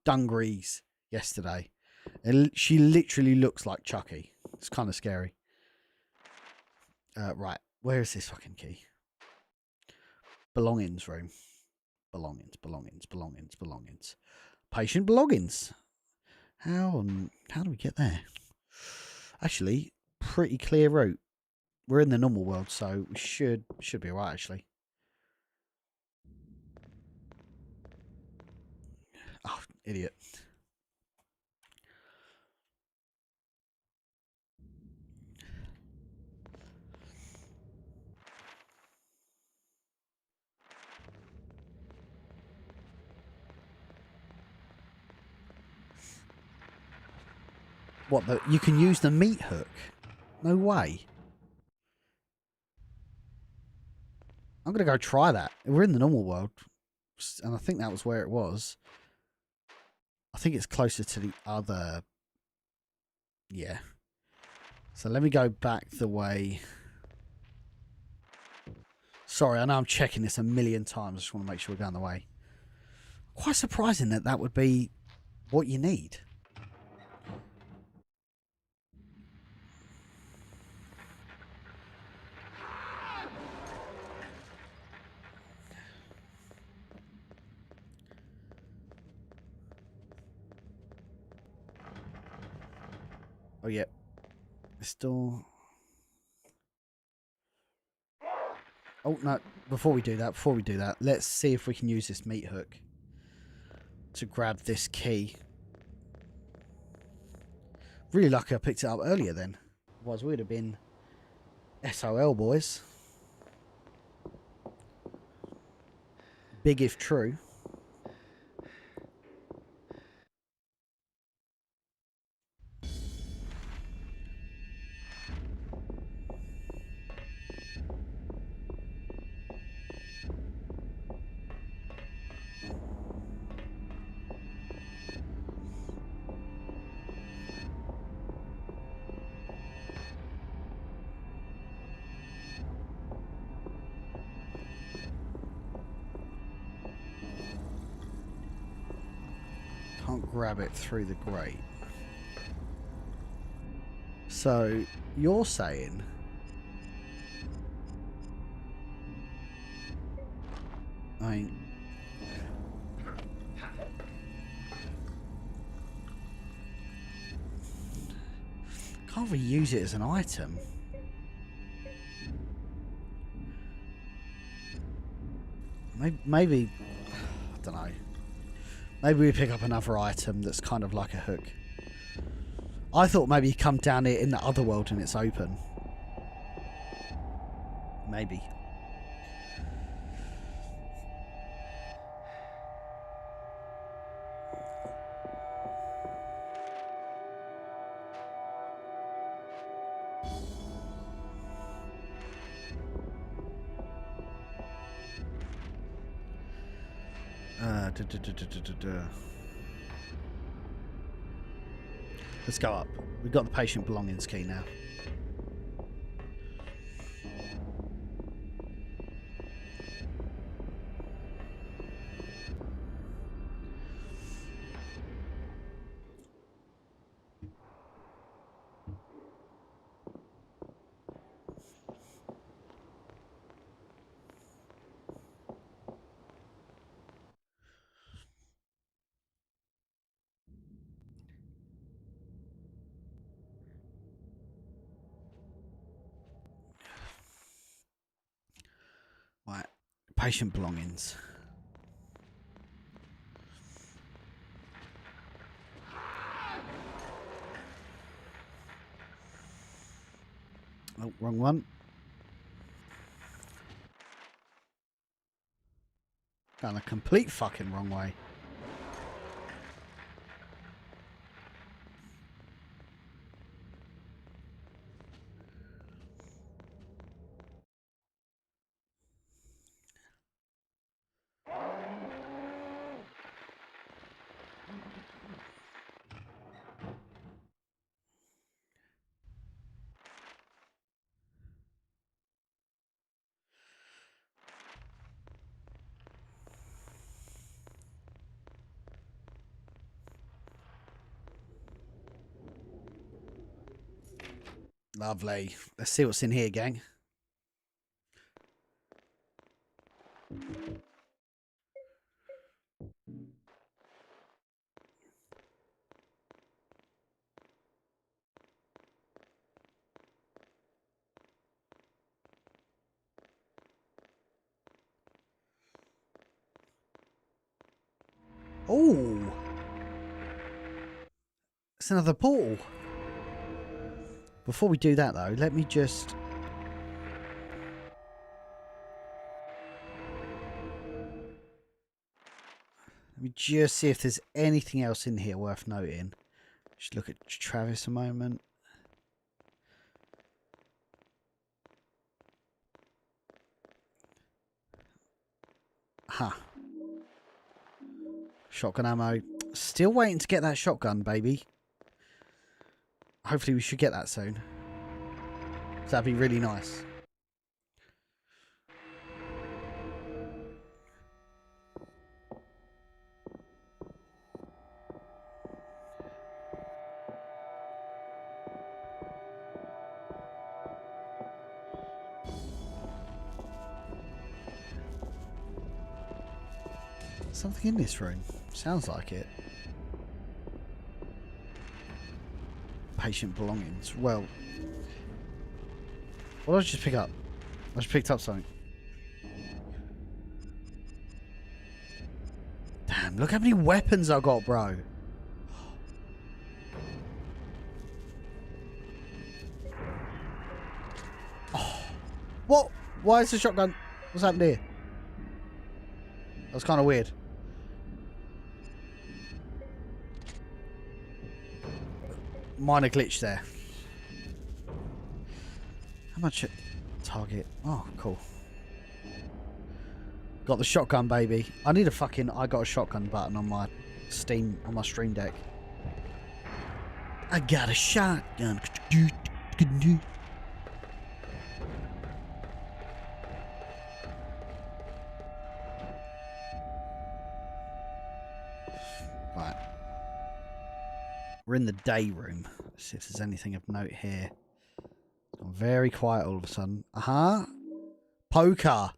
dungarees yesterday. And she literally looks like Chucky. It's kind of scary. Right. Where is this fucking key? Belongings room. Belongings. Patient belongings. How do we get there? Actually, pretty clear route. We're in the normal world, so we should be alright, actually. Oh, idiot. What, you can use the meat hook? No way. I'm going to go try that. We're in the normal world. And I think that was where it was. I think it's closer to the other... Yeah. So let me go back the way... Sorry, I know I'm checking this a million times. I just want to make sure we're going the way. Quite surprising that that would be what you need. Oh, yeah. This door... Oh, no. Before we do that, let's see if we can use this meat hook to grab this key. Really lucky I picked it up earlier then. Otherwise, we would have been SOL, boys. Big if true. Can't grab it through the grate. So, you're saying... I mean... Can't really use it as an item. Maybe... I don't know. Maybe we pick up another item that's kind of like a hook. I thought maybe you come down here in the other world and it's open. Maybe. Let's go up. We've got the patient belongings key now. Right. Patient belongings. Oh, wrong one. Gone a complete fucking wrong way. Lovely. Let's see what's in here, gang. Oh, it's another portal. Before we do that, though, let me just... Let me just see if there's anything else in here worth noting. Just look at Travis a moment. Huh. Shotgun ammo. Still waiting to get that shotgun, baby. Hopefully we should get that soon. That'd be really nice. Something in this room. Sounds like it. Patient belongings. Well, what did I just pick up? I just picked up something. Damn, look how many weapons I got, bro. Oh, what? Why is the shotgun? What's happened here? That's kind of weird. Minor glitch there. How much target? Oh, cool. Got the shotgun, baby. I need a fucking I got a shotgun button on my Steam, on my Stream Deck. I got a shotgun. Right. We're in the day room. Let's see if there's anything of note here. It's gone very quiet all of a sudden. Poker.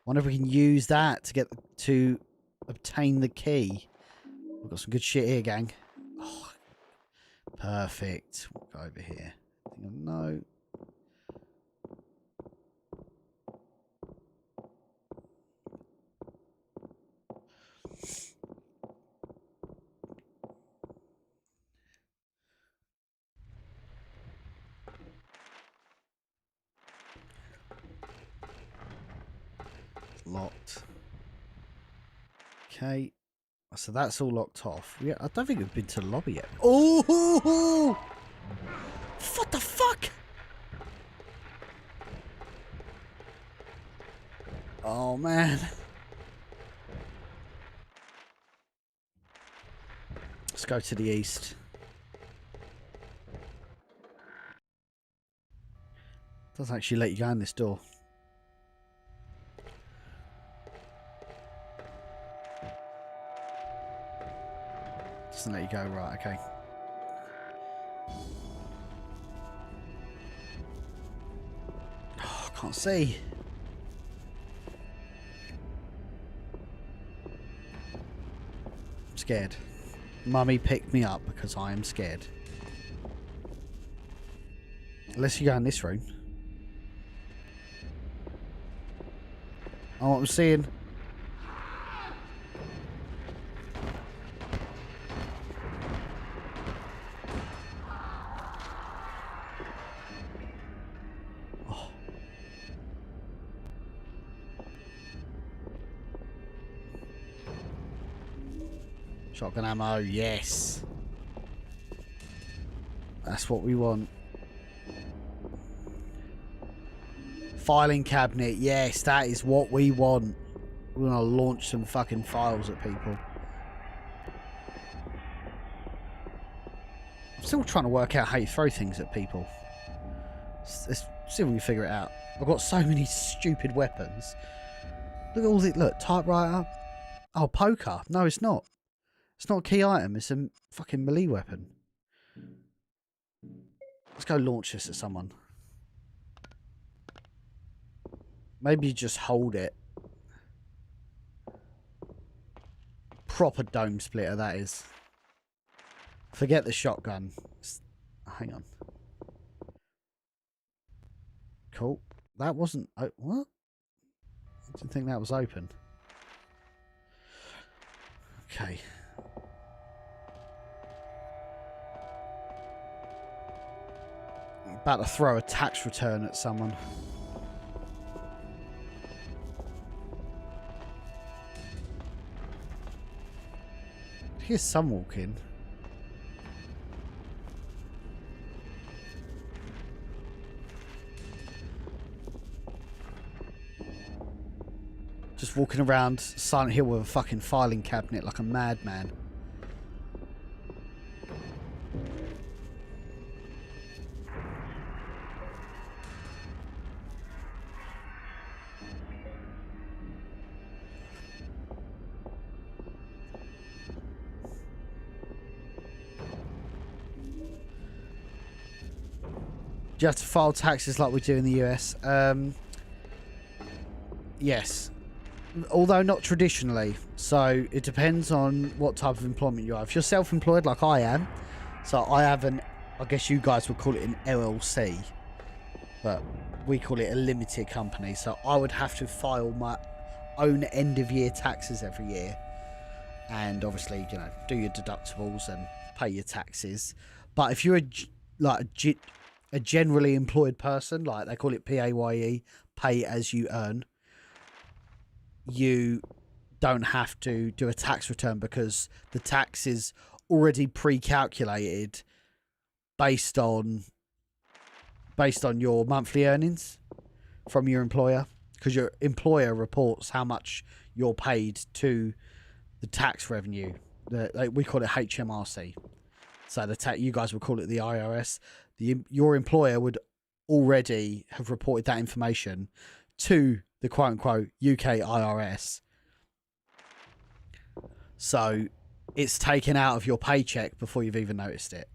Wonder if we can use that to get to obtain the key. We've got some good shit here, gang. Oh, perfect. We'll go over here. No. Locked. Okay. So that's all locked off. I don't think we've been to the lobby yet. Oh! What the fuck? Oh, man. Let's go to the east. Doesn't actually let you go in this door. Doesn't let you go, right, okay. Oh, I can't see. I'm scared. Mummy picked me up because I am scared. Unless you go in this room. Oh, what I'm seeing. Shotgun ammo, yes. That's what we want. Filing cabinet, yes, that is what we want. We're gonna launch some fucking files at people. I'm still trying to work out how you throw things at people. Let's see if we can figure it out. I've got so many stupid weapons. Look at all this, look, typewriter. Oh, poker. No, it's not. It's not a key item, it's a fucking melee weapon. Let's go launch this at someone. Maybe just hold it. Proper dome splitter, that is. Forget the shotgun. Hang on. Cool. That wasn't... what? I didn't think that was open. Okay. I'm about to throw a tax return at someone. Here's some walking. Just walking around Silent Hill with a fucking filing cabinet like a madman. Do you have to file taxes like we do in the US? Yes. Although not traditionally. So it depends on what type of employment you have. If you're self-employed like I am, so I have an, I guess you guys would call it an LLC, but we call it a limited company. So I would have to file my own end of year taxes every year. And obviously, you know, do your deductibles and pay your taxes. But if you're a generally employed person, like they call it PAYE, pay as you earn, you don't have to do a tax return because the tax is already pre-calculated based on your monthly earnings from your employer, because your employer reports how much you're paid to the tax revenue. We call it HMRC. So you guys would call it the IRS. Your employer would already have reported that information to the quote-unquote UK IRS. So it's taken out of your paycheck before you've even noticed it.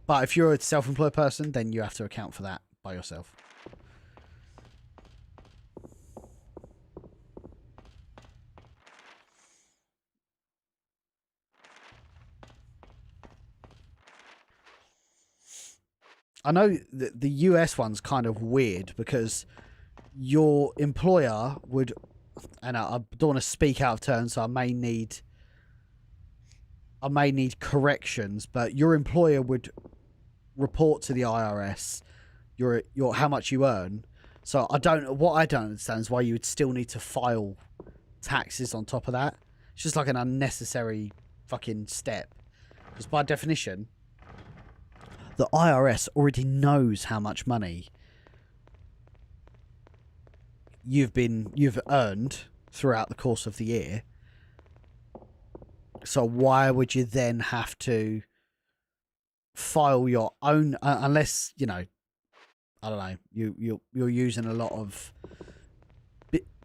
But if you're a self-employed person, then you have to account for that by yourself. I know that the US one's kind of weird because your employer would, and I don't want to speak out of turn, so I may need corrections, but your employer would report to the IRS your how much you earn. So what I don't understand is why you would still need to file taxes on top of that. It's just like an unnecessary fucking step, because by definition, the IRS already knows how much money you've earned throughout the course of the year. So why would you then have to file your own, unless, you know, I don't know, you're using a lot of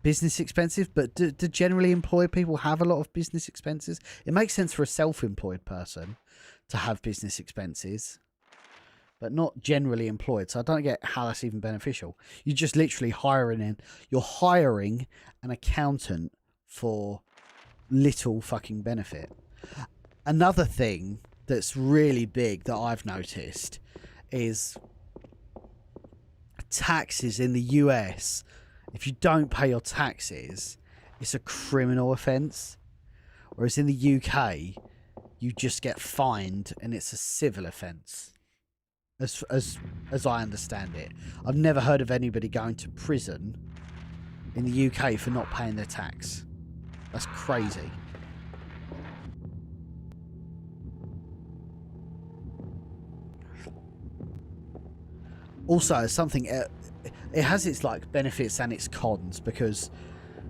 business expenses, but do generally employed people have a lot of business expenses? It makes sense for a self-employed person to have business expenses, but not generally employed. So I don't get how that's even beneficial. You're just literally you're hiring an accountant for little fucking benefit. Another thing that's really big that I've noticed is taxes in the US. If you don't pay your taxes, it's a criminal offence. Whereas in the UK, you just get fined and it's a civil offence. As I understand it, I've never heard of anybody going to prison in the UK for not paying their tax. That's crazy. Also, it has its like benefits and its cons, because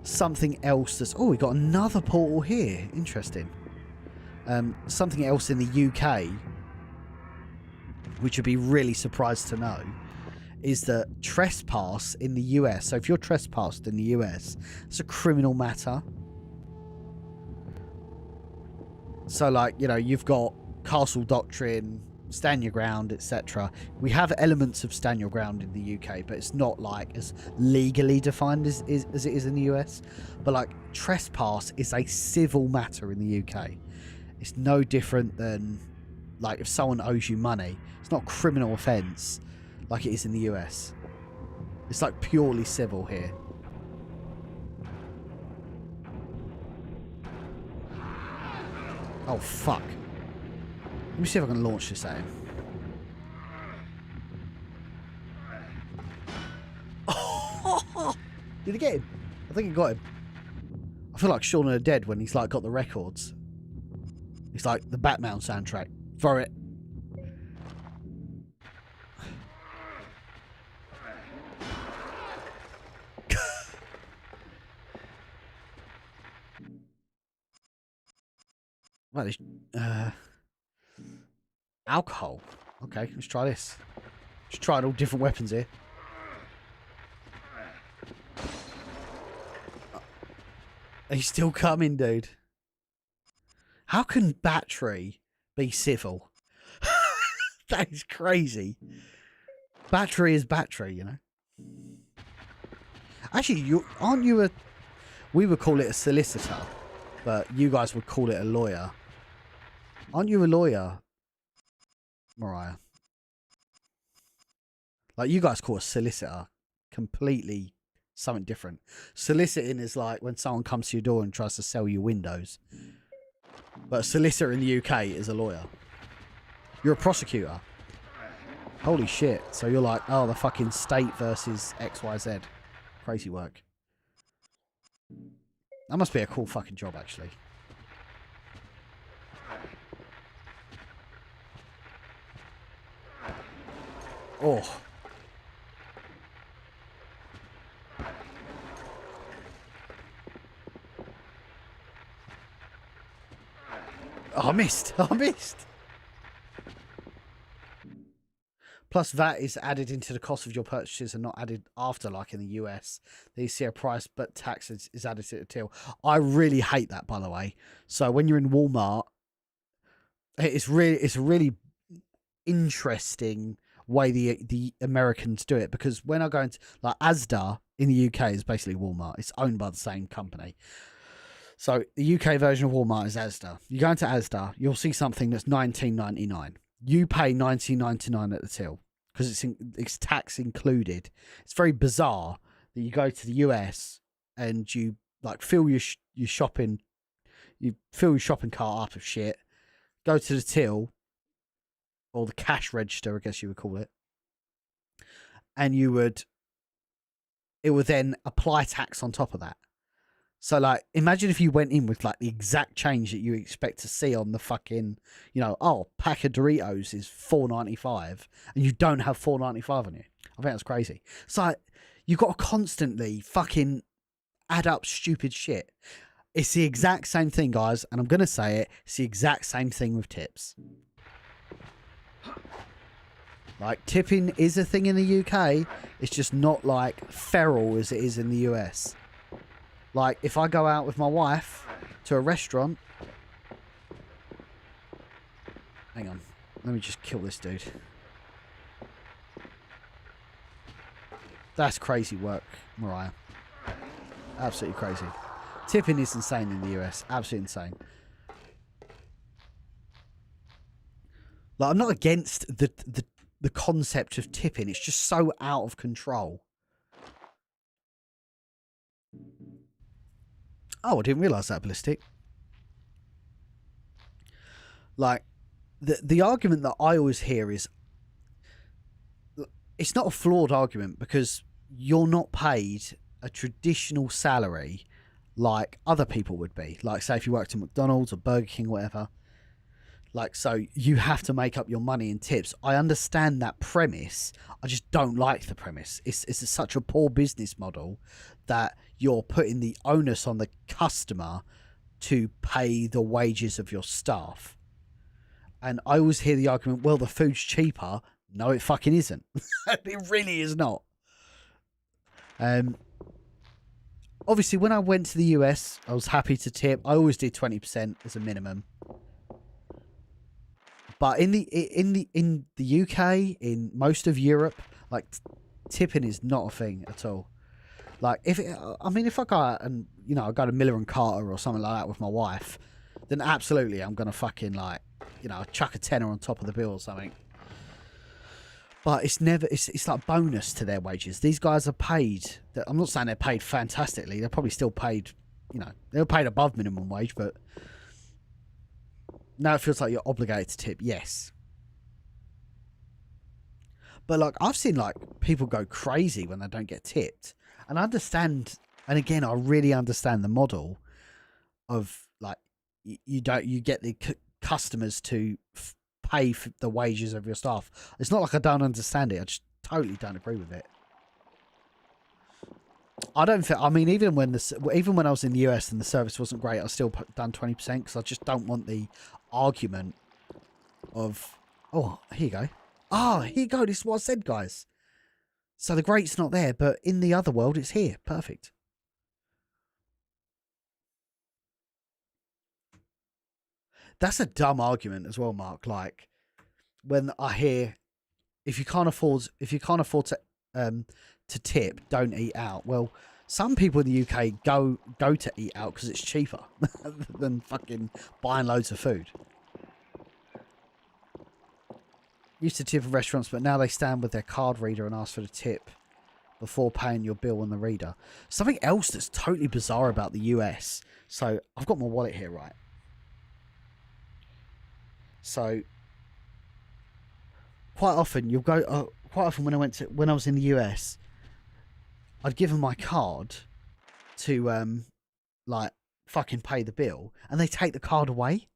something else that's we got another portal here. Interesting. Something else in the UK, which you'd be really surprised to know, is that trespass in the US. So if you're trespassed in the US, it's a criminal matter. So, like, you know, you've got castle doctrine, stand your ground, etc. We have elements of stand your ground in the UK, but it's not like as legally defined as it is in the US. But like trespass is a civil matter in the UK. It's no different than like if someone owes you money. It's not a criminal offence like it is in the US. It's like purely civil here. Oh fuck. Let me see if I can launch this at him. Did he get him? I think he got him. I feel like Shaun of the Dead when he's like got the records. It's like the Batman soundtrack. Throw it. Right, alcohol. Okay, let's try this. Just tried all different weapons here. Are you still coming, dude? How can battery be civil? That is crazy. Battery is battery, you know. Actually, aren't you a... We would call it a solicitor, but you guys would call it a lawyer. Aren't you a lawyer, Mariah? Like, you guys call a solicitor completely something different. Soliciting is like when someone comes to your door and tries to sell you windows. But a solicitor in the UK is a lawyer. You're a prosecutor. Holy shit. So you're like, oh, the fucking state versus XYZ. Crazy work. That must be a cool fucking job, actually. Oh. Oh, I missed. I missed. Plus, VAT is added into the cost of your purchases and not added after, like in the US. They see a price, but tax is added to the till. I really hate that, by the way. So when you're in Walmart, it's a really interesting way the Americans do it, because when I go into like Asda in the UK is basically Walmart. It's owned by the same company. So the UK version of Walmart is Asda. You go into Asda, you'll see something that's $19.99. You pay $19.99 at the till because it's tax included. It's very bizarre that you go to the US and you like fill your shopping cart up of shit, go to the till or the cash register, I guess you would call it, and it would then apply tax on top of that. So, like, imagine if you went in with, like, the exact change that you expect to see on the fucking, you know, oh, pack of Doritos is $4.95, and you don't have $4.95 on you. I think that's crazy. So, like, you've got to constantly fucking add up stupid shit. It's the exact same thing, guys, and I'm going to say it. It's the exact same thing with tips. Like, tipping is a thing in the UK. It's just not, like, feral as it is in the US. Like, if I go out with my wife to a restaurant... Hang on. Let me just kill this dude. That's crazy work, Mariah. Absolutely crazy. Tipping is insane in the US. Absolutely insane. Like, I'm not against the concept of tipping. It's just so out of control. Oh, I didn't realise that, Ballistic. Like, the argument that I always hear is... It's not a flawed argument because you're not paid a traditional salary like other people would be. Like, say, if you worked at McDonald's or Burger King or whatever. Like, so you have to make up your money in tips. I understand that premise. I just don't like the premise. It's such a poor business model that you're putting the onus on the customer to pay the wages of your staff. And I always hear the argument, well, the food's cheaper. No, it fucking isn't. It really is not. Obviously, when I went to the US, I was happy to tip. I always did 20% as a minimum. But in the UK, in most of Europe, like tipping is not a thing at all. Like if I go out and I go to Miller and Carter or something like that with my wife, then absolutely I'm gonna fucking like chuck a tenner on top of the bill or something. But it's never it's like bonus to their wages. These guys are paid. I'm not saying they're paid fantastically. They're probably still paid. They're paid above minimum wage, but now it feels like you're obligated to tip. Yes. But like I've seen like people go crazy when they don't get tipped. And I understand, and again, I really understand the model of like you get the customers to pay for the wages of your staff. It's not like I don't understand it. I just totally don't agree with it. I don't think. I mean, even when I was in the US and the service wasn't great, I still done 20% because I just don't want the argument of, oh, here you go. Ah, here you go. This is what I said, guys. So the great's not there, but in the other world, it's here. Perfect. That's a dumb argument as well, Mark. Like when I hear, if you can't afford to tip, don't eat out. Well, some people in the UK go to eat out because it's cheaper than fucking buying loads of food. Used to tip in restaurants, but now they stand with their card reader and ask for the tip before paying your bill on the reader. Something else that's totally bizarre about the US. So I've got my wallet here, right? So quite often you'll go. Quite often when I was in the US, I'd give them my card to like fucking pay the bill, and they take the card away.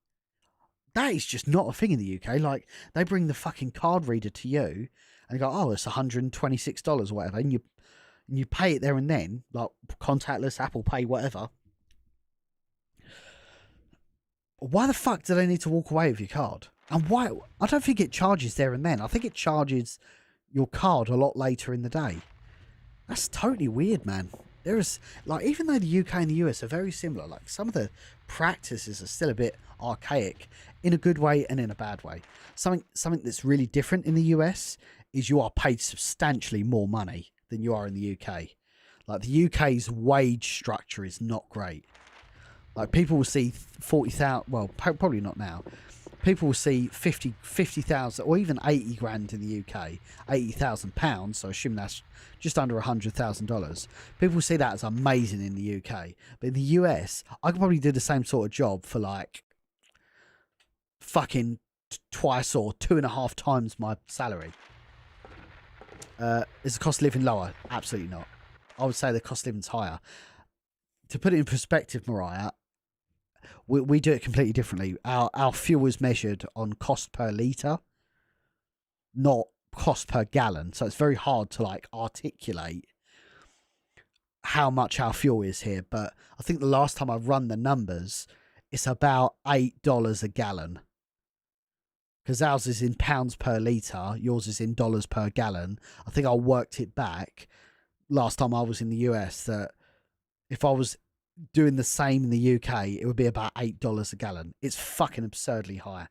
That is just not a thing in the UK. Like they bring the fucking card reader to you and go, oh, it's $126 or whatever, and you pay it there and then, like contactless, Apple Pay, whatever. Why the fuck do they need to walk away with your card? And why? I don't think it charges there and then. I think it charges your card a lot later in the day. That's totally weird, man. There is, like, even though the UK and the US are very similar, like some of the practices are still a bit archaic in a good way and in a bad way. Something that's really different in the US is you are paid substantially more money than you are in the UK. Like the UK's wage structure is not great. Like people will see 40,000, well, probably not now. People will see 50,000 or even 80 grand in the UK, £80,000. So I assume that's just under $100,000. People will see that as amazing in the UK. But in the US, I could probably do the same sort of job for like twice or 2.5 times my salary. Is the cost of living lower? Absolutely not. I would say the cost of living's higher. To put it in perspective, Mariah, we do it completely differently. Our fuel is measured on cost per litre, not cost per gallon. So it's very hard to like articulate how much our fuel is here. But I think the last time I run the numbers, it's about $8 a gallon. Because ours is in pounds per litre, yours is in dollars per gallon. I think I worked it back last time I was in the US that if I was doing the same in the UK, it would be about $8 a gallon. It's fucking absurdly high.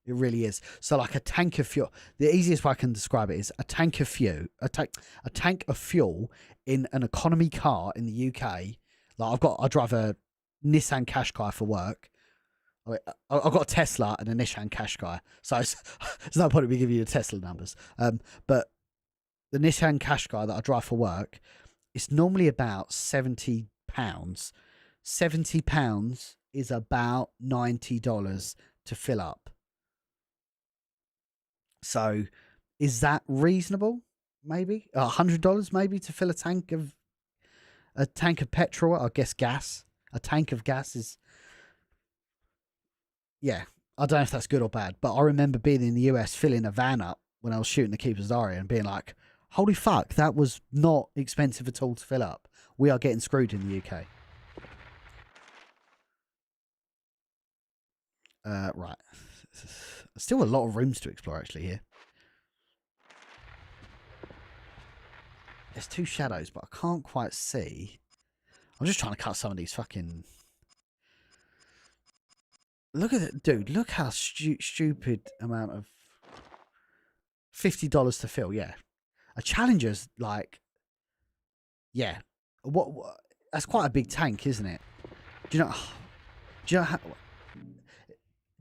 It really is. So like a tank of fuel, the easiest way I can describe it is a tank of fuel, a tank of fuel in an economy car in the UK. Like I drive a Nissan Qashqai for work. I've got a Tesla and a Nissan Qashqai, so there's no point in me giving you the Tesla numbers. But the Nissan Qashqai that I drive for work, it's normally about £70. £70 is about $90 to fill up. So is that reasonable? Maybe $100 maybe to fill a tank of petrol. I guess gas. A tank of gas is, yeah. I don't know if that's good or bad, but I remember being in the US filling a van up when I was shooting the Keeper's Diary and being like, holy fuck, that was not expensive at all to fill up. We are getting screwed in the UK. Right. Still a lot of rooms to explore actually here. There's 2 shadows, but I can't quite see. I'm just trying to cut some of these fucking Look at it, dude. Look how stupid amount of $50 to fill. Yeah, a Challenger's like, yeah. What? That's quite a big tank, isn't it? Do you know? Do you know how? Do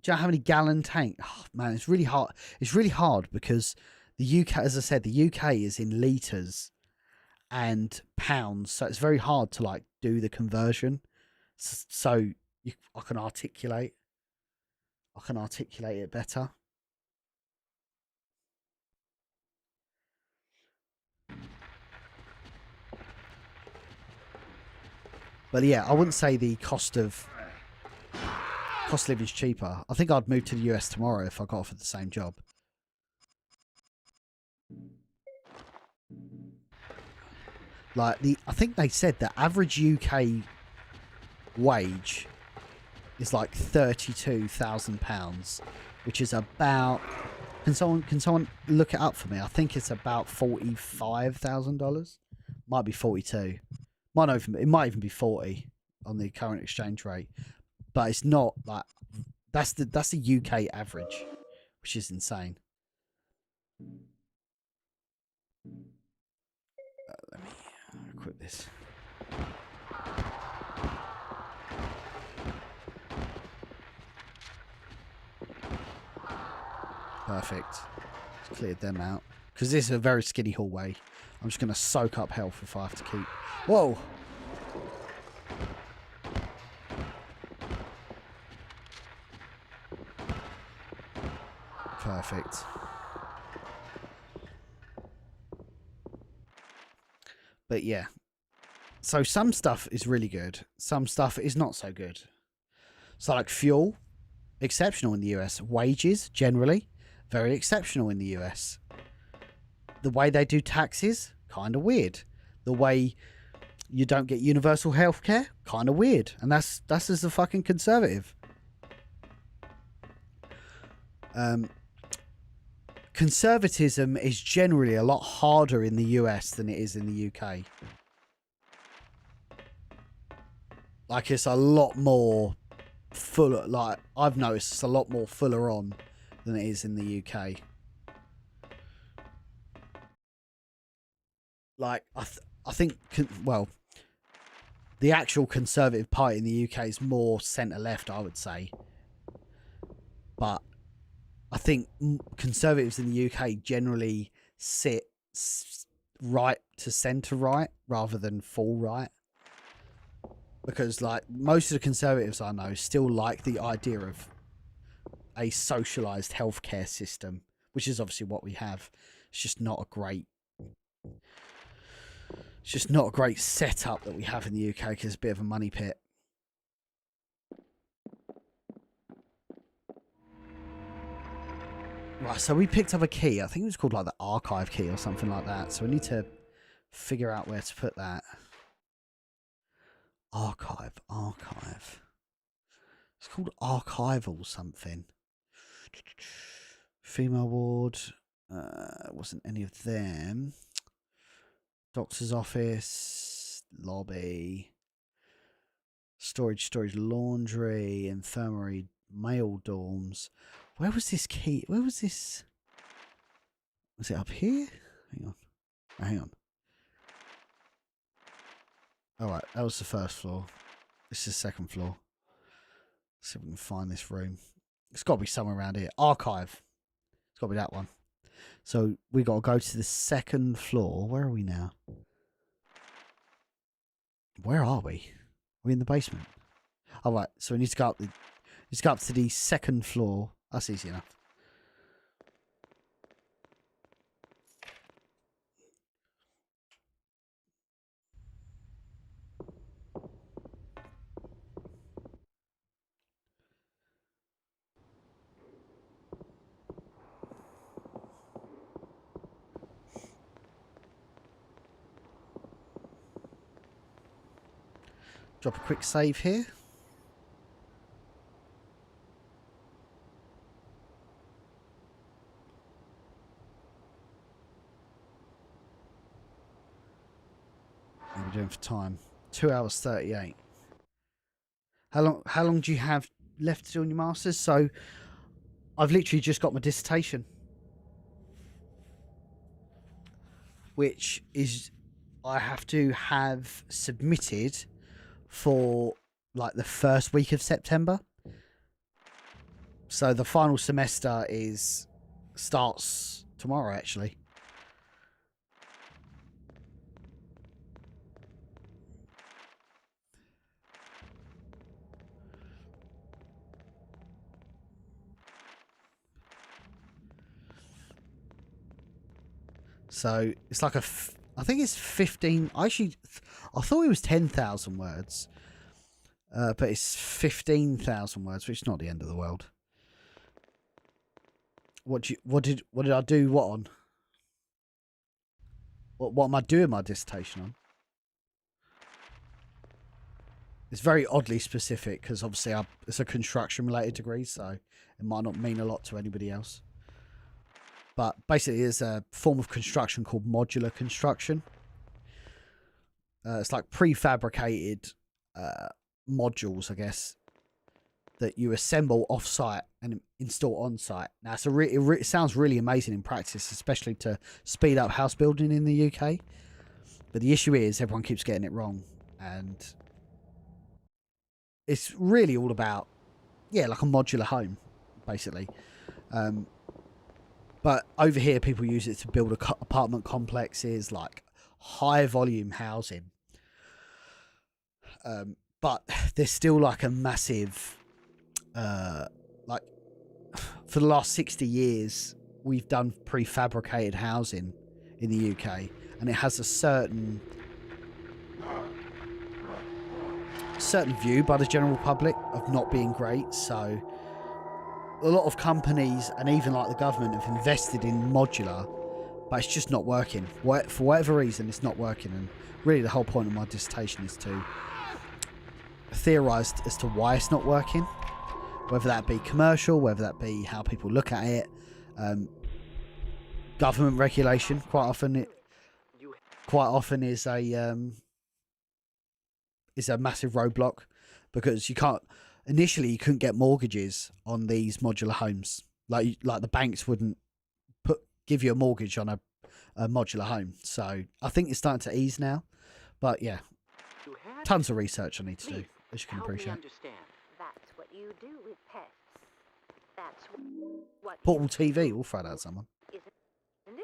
you know how many gallon tank? Oh, man, it's really hard. It's really hard because the UK, as I said, the UK is in liters and pounds, so it's very hard to like do the conversion. So I can articulate. I can articulate it better. But yeah, I wouldn't say the cost of living is cheaper. I think I'd move to the US tomorrow if I got offered the same job. Like I think they said the average UK wage is like £32,000, which is about. Can someone look it up for me? I think it's about $45,000. Might be 42. It might even be 40 on the current exchange rate, but it's not like that's the UK average, which is insane. Let me equip this. Perfect. Just cleared them out because this is a very skinny hallway. I'm just going to soak up health if I have to keep. Whoa! Perfect. But yeah. So some stuff is really good. Some stuff is not so good. So like fuel, exceptional in the US. Wages, generally, very exceptional in the US. The way they do taxes, kind of weird. The way you don't get universal healthcare, kind of weird. And that's as a fucking conservative. Conservatism is generally a lot harder in the US than it is in the UK. Like it's a lot more fuller. Like I've noticed it's a lot more fuller on than it is in the UK. Like I think well, the actual Conservative Party in the UK is more centre left, I would say. But I think Conservatives in the UK generally sit right to centre right rather than full right. Because like most of the Conservatives I know still like the idea of a socialised healthcare system, which is obviously what we have. It's just not a great setup that we have in the UK because it's a bit of a money pit. Right, so we picked up a key. I think it was called like the archive key or something like that. So we need to figure out where to put that. Archive. It's called archival something. Female ward. Wasn't any of them. Doctor's office. Lobby. Storage, laundry, infirmary, male dorms. Where was this key? Where was this? Was it up here? Hang on. Alright, that was the first floor. This is the second floor. Let's see if we can find this room. It's got to be somewhere around here. Archive. It's got to be that one. So we got to go to the second floor. Where are we now? Where are we? Are we in the basement? Alright, so we need to go up to the second floor. That's easy enough. Drop a quick save here. What are we doing for time? 2 hours 38. How long do you have left to do on your masters. So I've literally just got my dissertation, which is I have to have submitted for like the first week of September. So the final semester starts tomorrow, actually. So it's like I think it's 15. I thought it was 10,000 words, but it's 15,000 words, which is not the end of the world. What did I do? What on? What am I doing my dissertation on? It's very oddly specific because obviously it's a construction related degree, so it might not mean a lot to anybody else. But basically, there's a form of construction called modular construction. It's like prefabricated modules, I guess, that you assemble off-site and install on-site. Now, it sounds really amazing in practice, especially to speed up house building in the UK. But the issue is everyone keeps getting it wrong. And it's really all about, like a modular home, basically. But over here, people use it to build apartment complexes, like high-volume housing. But there's still like a massive... like for the last 60 years we've done prefabricated housing in the UK, and it has a certain view by the general public of not being great. So a lot of companies and even like the government have invested in modular, but it's just not working. For whatever reason, it's not working. And really the whole point of my dissertation is to theorise as to why it's not working. Whether that be commercial, whether that be how people look at it, government regulation. Quite often is a massive roadblock, because you couldn't get mortgages on these modular homes. Like the banks wouldn't give you a mortgage on a modular home. So I think it's starting to ease now, but yeah, tons of research I need to do, as you can appreciate. That's what you do with pests. That's what Portable TV, we'll throw that at someone. Isn't it? And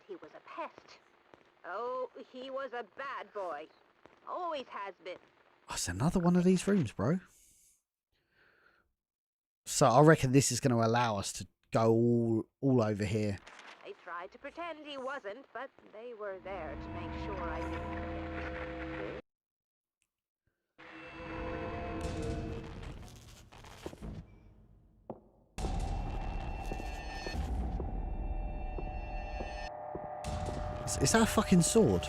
he was a pest. Oh, he was a bad boy. Always has been. Oh, it's another one of these rooms, bro. So I reckon this is going to allow us to go all over here. I tried to pretend he wasn't, but they were there to make sure I didn't forget. Is that a fucking sword?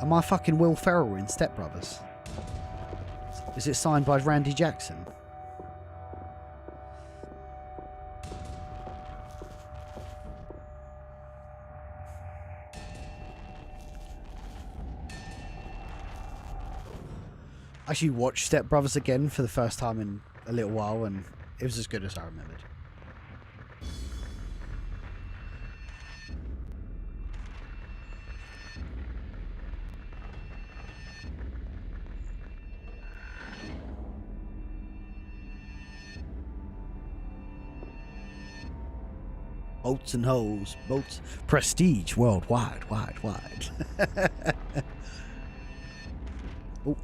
Am I fucking Will Ferrell in Step Brothers? Is it signed by Randy Jackson? I actually watched Step Brothers again for the first time in a little while, and it was as good as I remembered. Boats and hoes, boats, prestige worldwide, wide. Oh.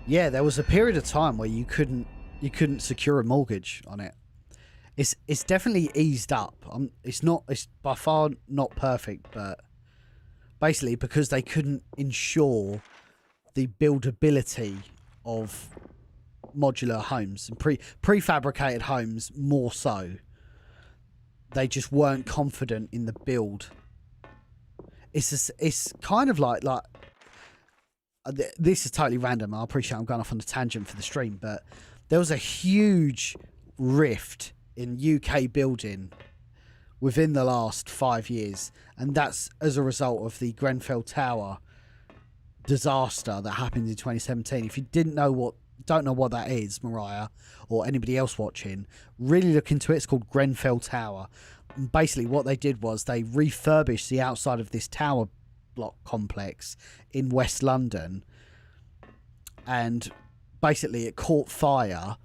Yeah, there was a period of time where you couldn't secure a mortgage on it. It's definitely eased up. It's by far not perfect, but basically because they couldn't ensure the buildability of modular homes and prefabricated homes, more so, they just weren't confident in the build. It's kind of like this is totally random. I appreciate I'm going off on a tangent for the stream, but there was a huge rift in UK building within the last 5 years, and that's as a result of the Grenfell Tower disaster that happened in 2017. If you don't know what that is, Mariah, or anybody else watching, really look into it. It's called Grenfell Tower. And basically, what they did was they refurbished the outside of this tower block complex in West London, and basically it caught fire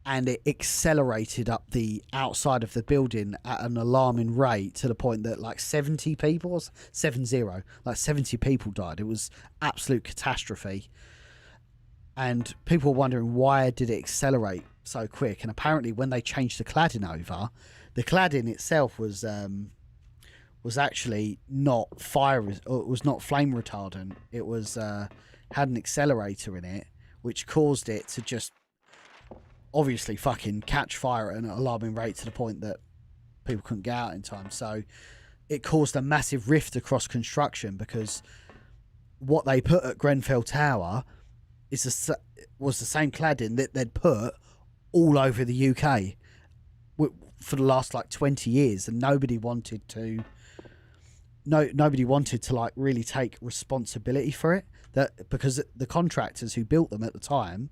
and it accelerated up the outside of the building at an alarming rate, to the point that like 70 people, 70 people died. It was absolute catastrophe. And people were wondering, why did it accelerate so quick? And apparently when they changed the cladding over, the cladding itself was actually not was not flame retardant. It was had an accelerator in it, which caused it to just obviously fucking catch fire at an alarming rate, to the point that people couldn't get out in time. So it caused a massive rift across construction, because what they put at Grenfell Tower was the same cladding that they'd put all over the UK for the last like 20 years, and nobody wanted to like really take responsibility for it, because the contractors who built them at the time,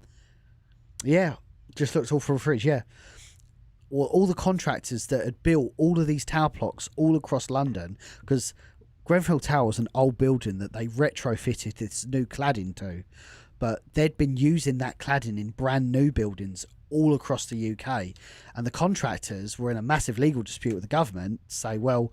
just looked all for a fridge. All the contractors that had built all of these tower blocks all across London, because Grenfell Tower was an old building that they retrofitted this new cladding to, but they'd been using that cladding in brand new buildings all across the UK, and the contractors were in a massive legal dispute with the government to say, well,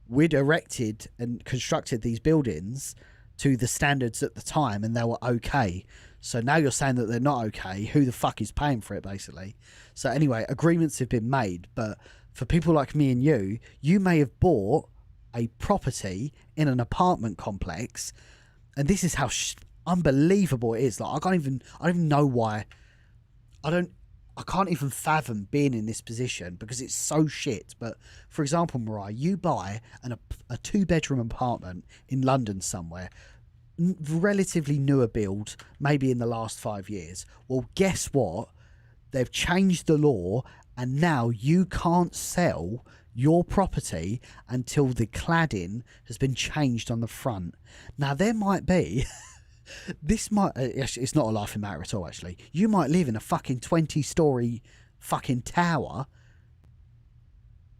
we'd erected and constructed these buildings to the standards at the time and they were okay. So now you're saying that they're not okay. Who the fuck is paying for it, basically? So anyway, agreements have been made, but for people like me and you may have bought a property in an apartment complex, and this is how unbelievable it is. Like, I don't even know why. I can't even fathom being in this position, because it's so shit. But for example, Mariah, you buy a 2-bedroom apartment in London somewhere, relatively newer build, maybe in the last 5 years. Well, guess what? They've changed the law, and now you can't sell your property until the cladding has been changed on the front. Now, there might be... it's not a laughing matter at all, actually. You might live in a fucking 20-story fucking tower,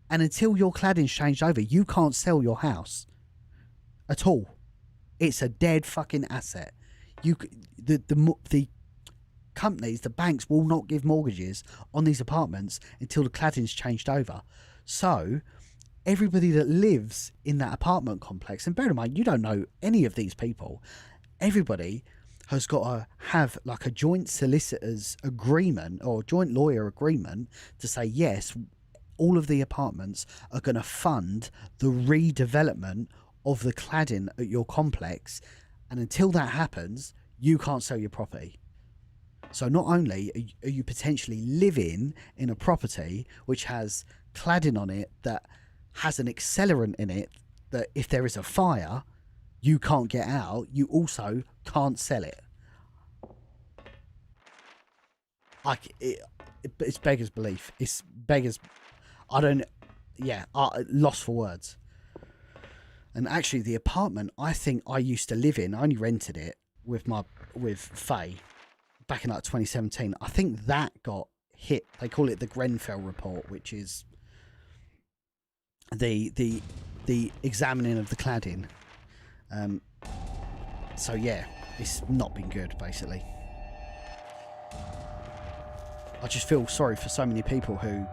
and until your cladding's changed over, you can't sell your house at all. It's a dead fucking asset. The companies, the banks, will not give mortgages on these apartments until the cladding's changed over. So everybody that lives in that apartment complex, and bear in mind, you don't know any of these people, everybody has got to have like a joint solicitors agreement or joint lawyer agreement to say, yes, all of the apartments are going to fund the redevelopment of the cladding at your complex, and until that happens, you can't sell your property. So not only are you potentially living in a property which has cladding on it that has an accelerant in it that if there is a fire, you can't get out, you also can't sell it. It's beggars belief. It's beggars... lost for words. And actually, the apartment I think I used to live in, I only rented it with Faye back in like 2017. I think that got hit. They call it the Grenfell report, which is the examining of the cladding. So yeah, it's not been good, basically. I just feel sorry for so many people who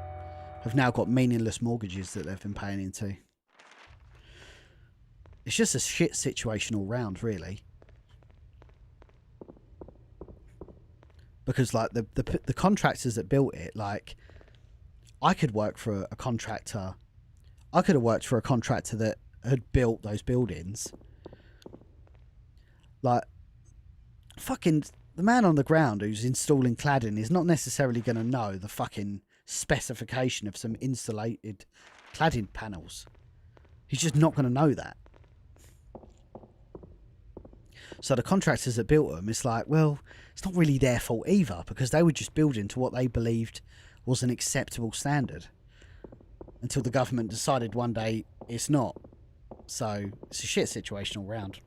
have now got meaningless mortgages that they've been paying into. It's just a shit situation all round, really. Because like the contractors that built it, like I could work for a contractor. I could have worked for a contractor that had built those buildings. Like, fucking the man on the ground who's installing cladding is not necessarily going to know the fucking specification of some insulated cladding panels. He's just not going to know that. So the contractors that built them, it's like, well, it's not really their fault either, because they were just building to what they believed was an acceptable standard, until the government decided one day it's not. So it's a shit situation all round.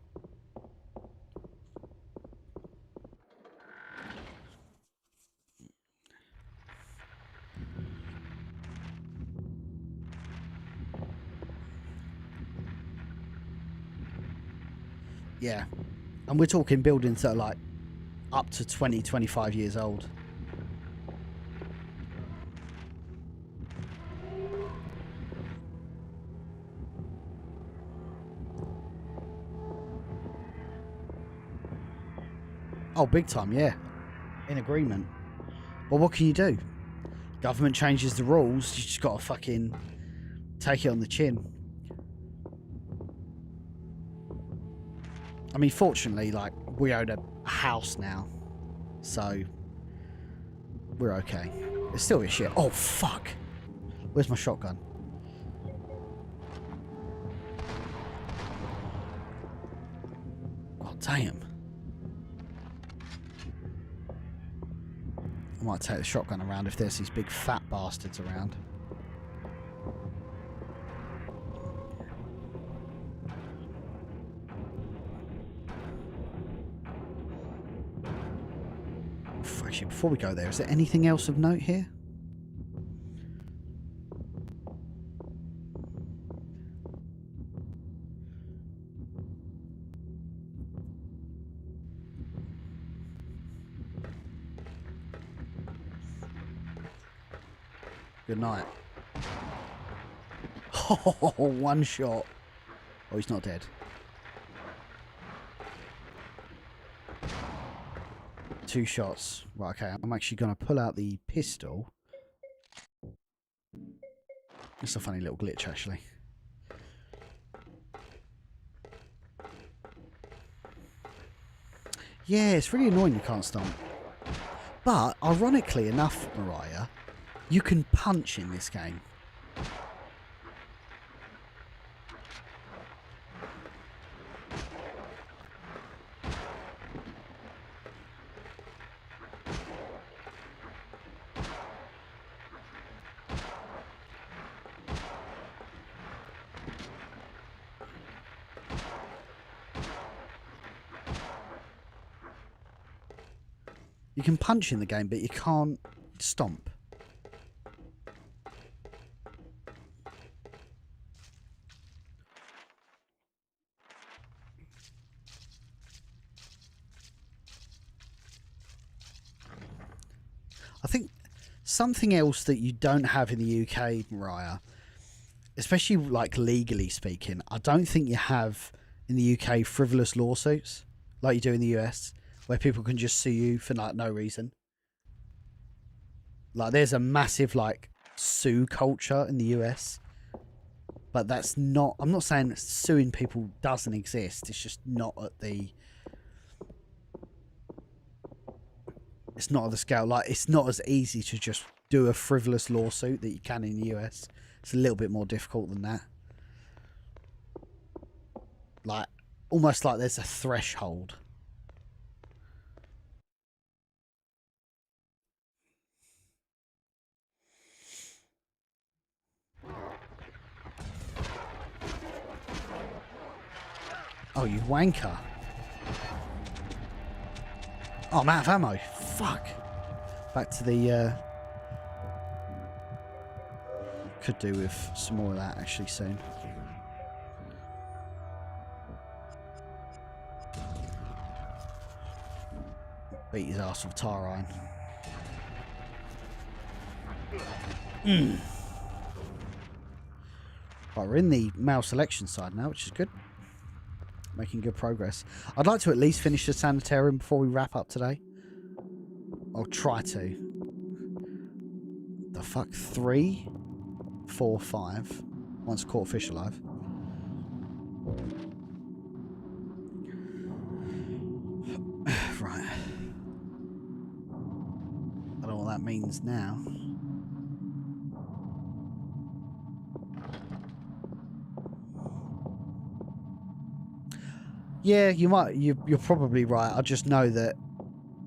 Yeah. And we're talking buildings that are like up to 20, 25 years old. Oh, big time, yeah. In agreement. But what can you do? Government changes the rules, you just gotta fucking take it on the chin. I mean, fortunately, like, we own a house now, so we're okay. It's still is shit. Oh, fuck. Where's my shotgun? God damn. I might take the shotgun around if there's these big fat bastards around. Actually, before we go there, is there anything else of note here? Good night. Oh, one shot. Oh, he's not dead. 2 shots. Right, okay. I'm actually going to pull out the pistol. It's a funny little glitch, actually. Yeah, it's really annoying you can't stomp. But, ironically enough, Mariah, you can punch in this game. You can punch in the game, but you can't stomp. I think something else that you don't have in the UK, Mariah, especially like legally speaking, I don't think you have in the UK frivolous lawsuits like you do in the US, where people can just sue you for like no reason. Like there's a massive like sue culture in the US, but that's not, I'm not saying that suing people doesn't exist, it's just not at the, it's not at the scale. Like it's not as easy to just do a frivolous lawsuit that you can in the US. It's a little bit more difficult than that. Like almost like there's a threshold. Oh, you wanker. Oh, I'm out of ammo. Fuck. Back to the... Could do with some more of that, actually, soon. Beat his ass with a tar iron. Right, we're in the male selection side now, which is good. Making good progress. I'd like to at least finish the sanitarium before we wrap up today. I'll try to. The fuck? 3, 4, 5. Once caught fish alive. Right. I don't know what that means now. Yeah, you might. You're probably right. I just know that.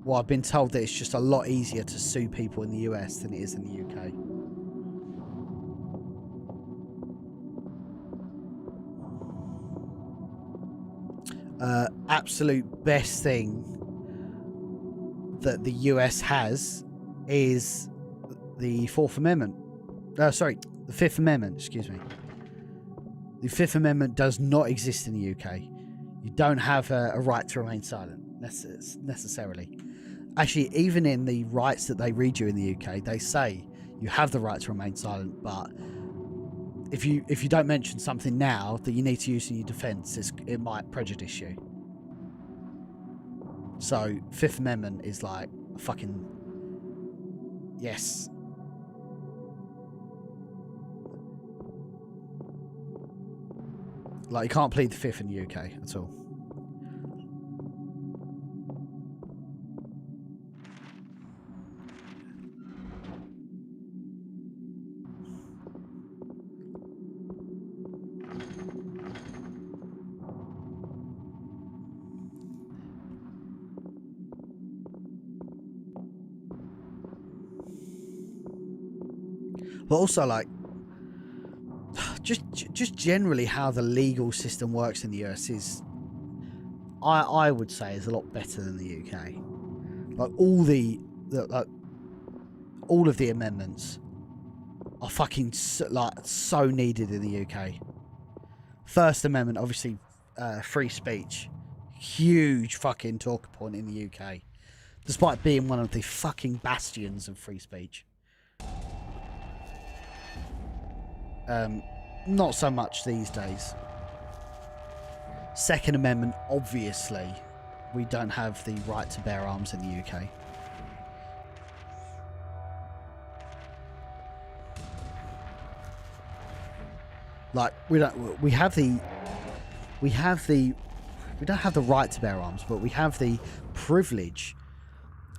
Well, I've been told that it's just a lot easier to sue people in the US than it is in the UK. Absolute best thing that the US has is the Fourth Amendment. Sorry, the Fifth Amendment. Excuse me. The Fifth Amendment does not exist in the UK. You don't have a right to remain silent necessarily. Actually, even in the rights that they read you in the UK, they say you have the right to remain silent, but if you don't mention something now that you need to use in your defence, it might prejudice you. So Fifth Amendment is like a fucking yes. Like, you can't plead the Fifth in the UK at all. But also, like, just generally how the legal system works in the US is, I would say, is a lot better than the UK. Like, all of the amendments are fucking so needed in the UK. First Amendment, obviously, free speech, huge fucking talking point in the UK, despite being one of the fucking bastions of free speech. Not so much these days. Second Amendment, obviously, we don't have the right to bear arms in the UK. Like, we don't have the right to bear arms, but we have the privilege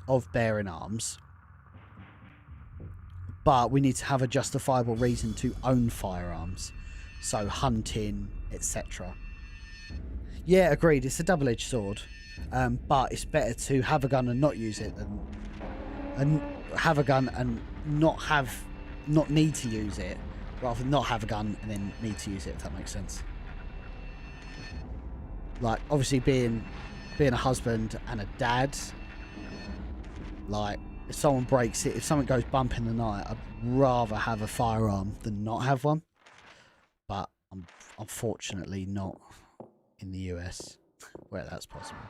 of bearing arms. But we need to have a justifiable reason to own firearms. So hunting, etc. Yeah, agreed. It's a double-edged sword. But it's better to have a gun and not use it than have a gun and not need to use it, rather than not have a gun and then need to use it, if that makes sense. Like, obviously being a husband and a dad, like, if someone breaks it, if something goes bump in the night, I'd rather have a firearm than not have one. But I'm unfortunately not in the US where that's possible.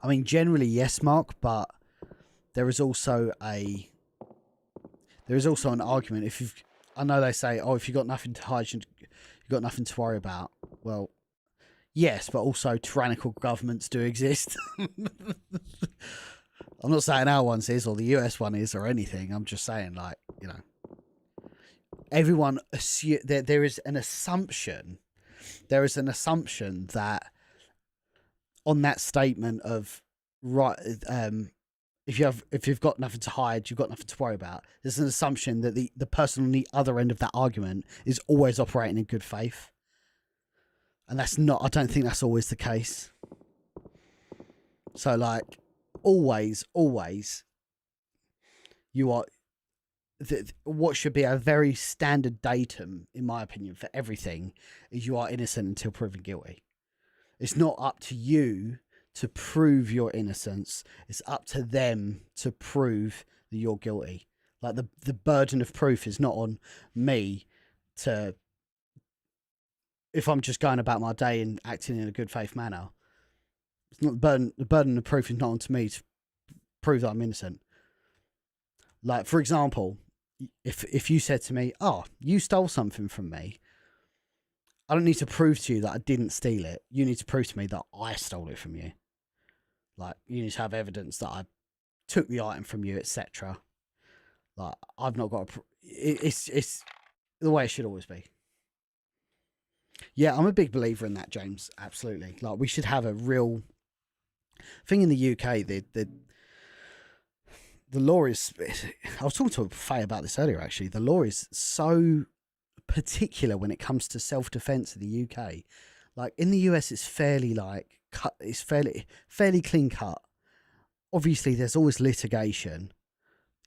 I mean, generally, yes, Mark, but there is also an argument. I know they say, oh, if you've got nothing to hide, you've got nothing to worry about. Well, yes, but also tyrannical governments do exist. I'm not saying our one is or the US one is or anything. I'm just saying, like, you know, everyone there is an assumption. There is an assumption that on that statement of right, if you've got nothing to hide, you've got nothing to worry about. There's an assumption that the person on the other end of that argument is always operating in good faith, and that's not. I don't think that's always the case. So, like, always, you are. What should be a very standard datum, in my opinion, for everything is you are innocent until proven guilty. It's not up to you to prove your innocence. It's up to them to prove that you're guilty. Like, the burden of proof is not on me to, if I'm just going about my day and acting in a good faith manner. It's not the burden of proof is not onto me to prove that I'm innocent. Like, for example, if you said to me, oh, you stole something from me, I don't need to prove to you that I didn't steal it. You need to prove to me that I stole it from you. Like, you need to have evidence that I took the item from you, etc. Like, I've not got it's the way it should always be. Yeah, I'm a big believer in that, James. Absolutely. Like, we should have a real thing in the UK. The law is. I was talking to Faye about this earlier. Actually, the law is so particular when it comes to self-defense in the UK. Like in the US, it's fairly like cut. It's fairly clean cut. Obviously, there's always litigation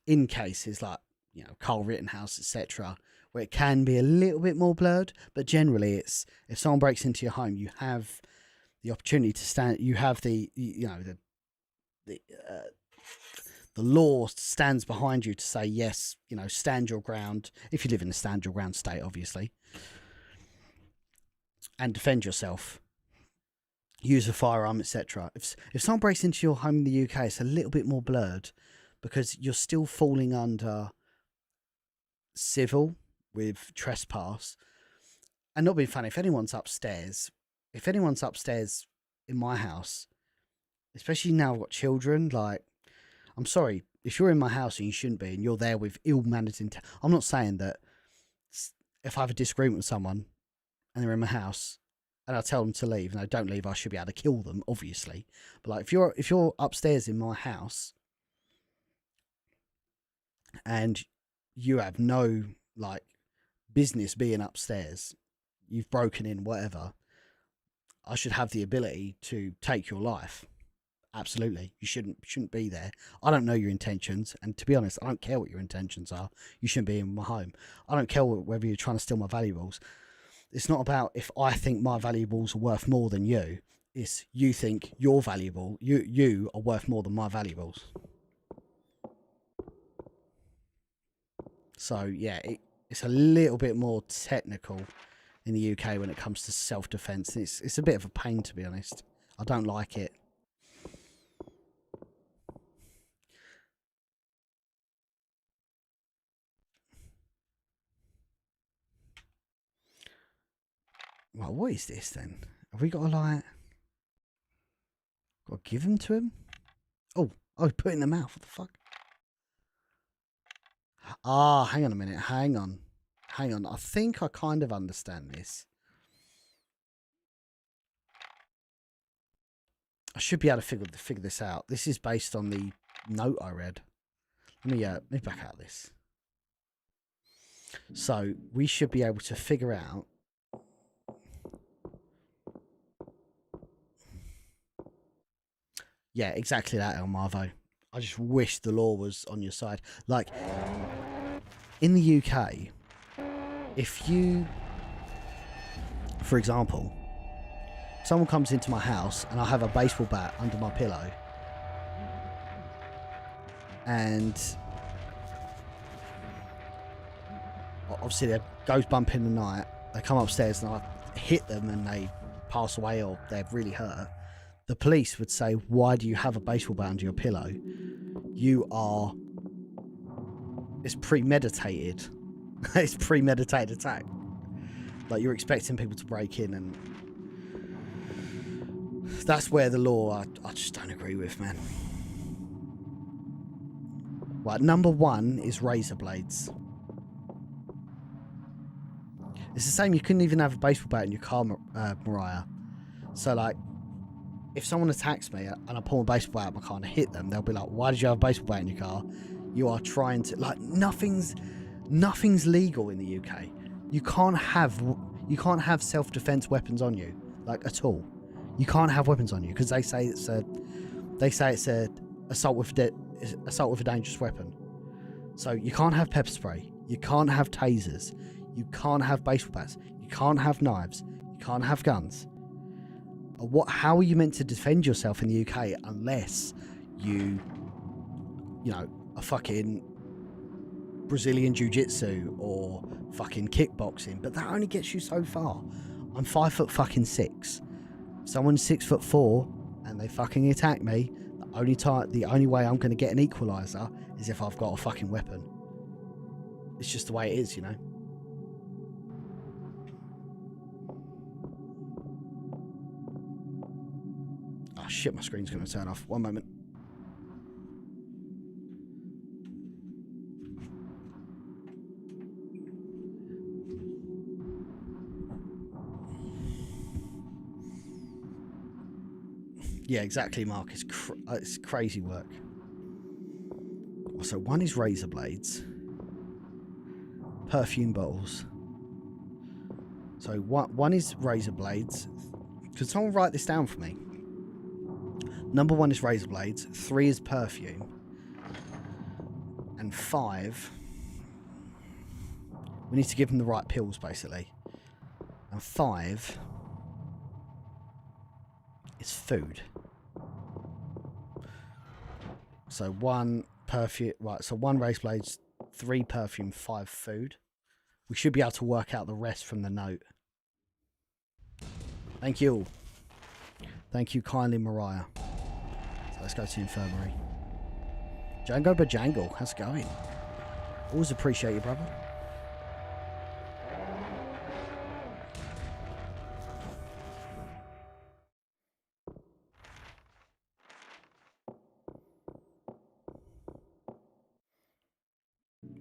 in cases like, you know, Carl Rittenhouse, etc., where it can be a little bit more blurred. But generally, it's if someone breaks into your home, you have the opportunity to stand. You have the the law stands behind you to say yes. You know, stand your ground if you live in a stand your ground state, obviously, and defend yourself. Use a firearm, etc. If someone breaks into your home in the UK, it's a little bit more blurred because you're still falling under civil with trespass. And not being funny, if anyone's upstairs in my house, especially now I've got children, like, I'm sorry, if you're in my house and you shouldn't be, and you're there with ill-mannered intent, I'm not saying that if I have a disagreement with someone and they're in my house and I tell them to leave and they don't leave, I should be able to kill them, obviously. But like, if you're upstairs in my house and you have no like business being upstairs, you've broken in, whatever, I should have the ability to take your life. Absolutely. You shouldn't be there. I don't know your intentions, and to be honest, I don't care what your intentions are. You shouldn't be in my home. I don't care whether you're trying to steal my valuables. It's not about if I think my valuables are worth more than you. It's you think you're valuable. You are worth more than my valuables. So yeah, it's a little bit more technical in the UK when it comes to self-defense. It's a bit of a pain, to be honest. I don't like it. Well, what is this then? Have we got to like... Got to give them to him? Oh, put it in the mouth. What the fuck? Ah, hang on a minute. Hang on. I think I kind of understand this. I should be able to figure this out. This is based on the note I read. Let me back out this. So we should be able to figure out. Yeah, exactly that, El Marvo. I just wish the law was on your side. Like, in the UK, if you, for example, someone comes into my house and I have a baseball bat under my pillow, and obviously they goes bump in the night, they come upstairs and I hit them and they pass away or they're really hurt, the police would say, why do you have a baseball bat under your pillow? It's premeditated. It's premeditated attack. Like, you're expecting people to break in, and that's where the law I just don't agree with, man. Right, number one is razor blades. It's the same, you couldn't even have a baseball bat in your car, Mariah. So, like, if someone attacks me and I pull a baseball bat out of my car and I hit them, they'll be like, why did you have a baseball bat in your car? You are trying to, like, nothing's legal in the UK. You can't have self-defense weapons on you, like, at all. You can't have weapons on you because they say it's a assault with a dangerous weapon. So you can't have pepper spray, you can't have tasers, you can't have baseball bats, you can't have knives, you can't have guns. How are you meant to defend yourself in the UK unless you know, a fucking Brazilian jiu-jitsu or fucking kickboxing? But that only gets you so far. I'm 5'6". Someone's 6'4" and they fucking attack me. The only way I'm going to get an equalizer is if I've got a fucking weapon. It's just the way it is, you know. Oh shit, my screen's going to turn off. One moment. Yeah, exactly, Mark. It's crazy work. So one is razor blades, perfume bottles. So one is razor blades, Could someone write this down for me? Number 1 is razor blades. 3 is perfume. And 5... we need to give them the right pills, basically. And 5 is food. So 1 perfume... right, so 1 razor blades, 3 perfume, 5 food. We should be able to work out the rest from the note. Thank you. Thank you kindly, Mariah. So let's go to the infirmary. Django Bajangle, how's it going? Always appreciate you, brother.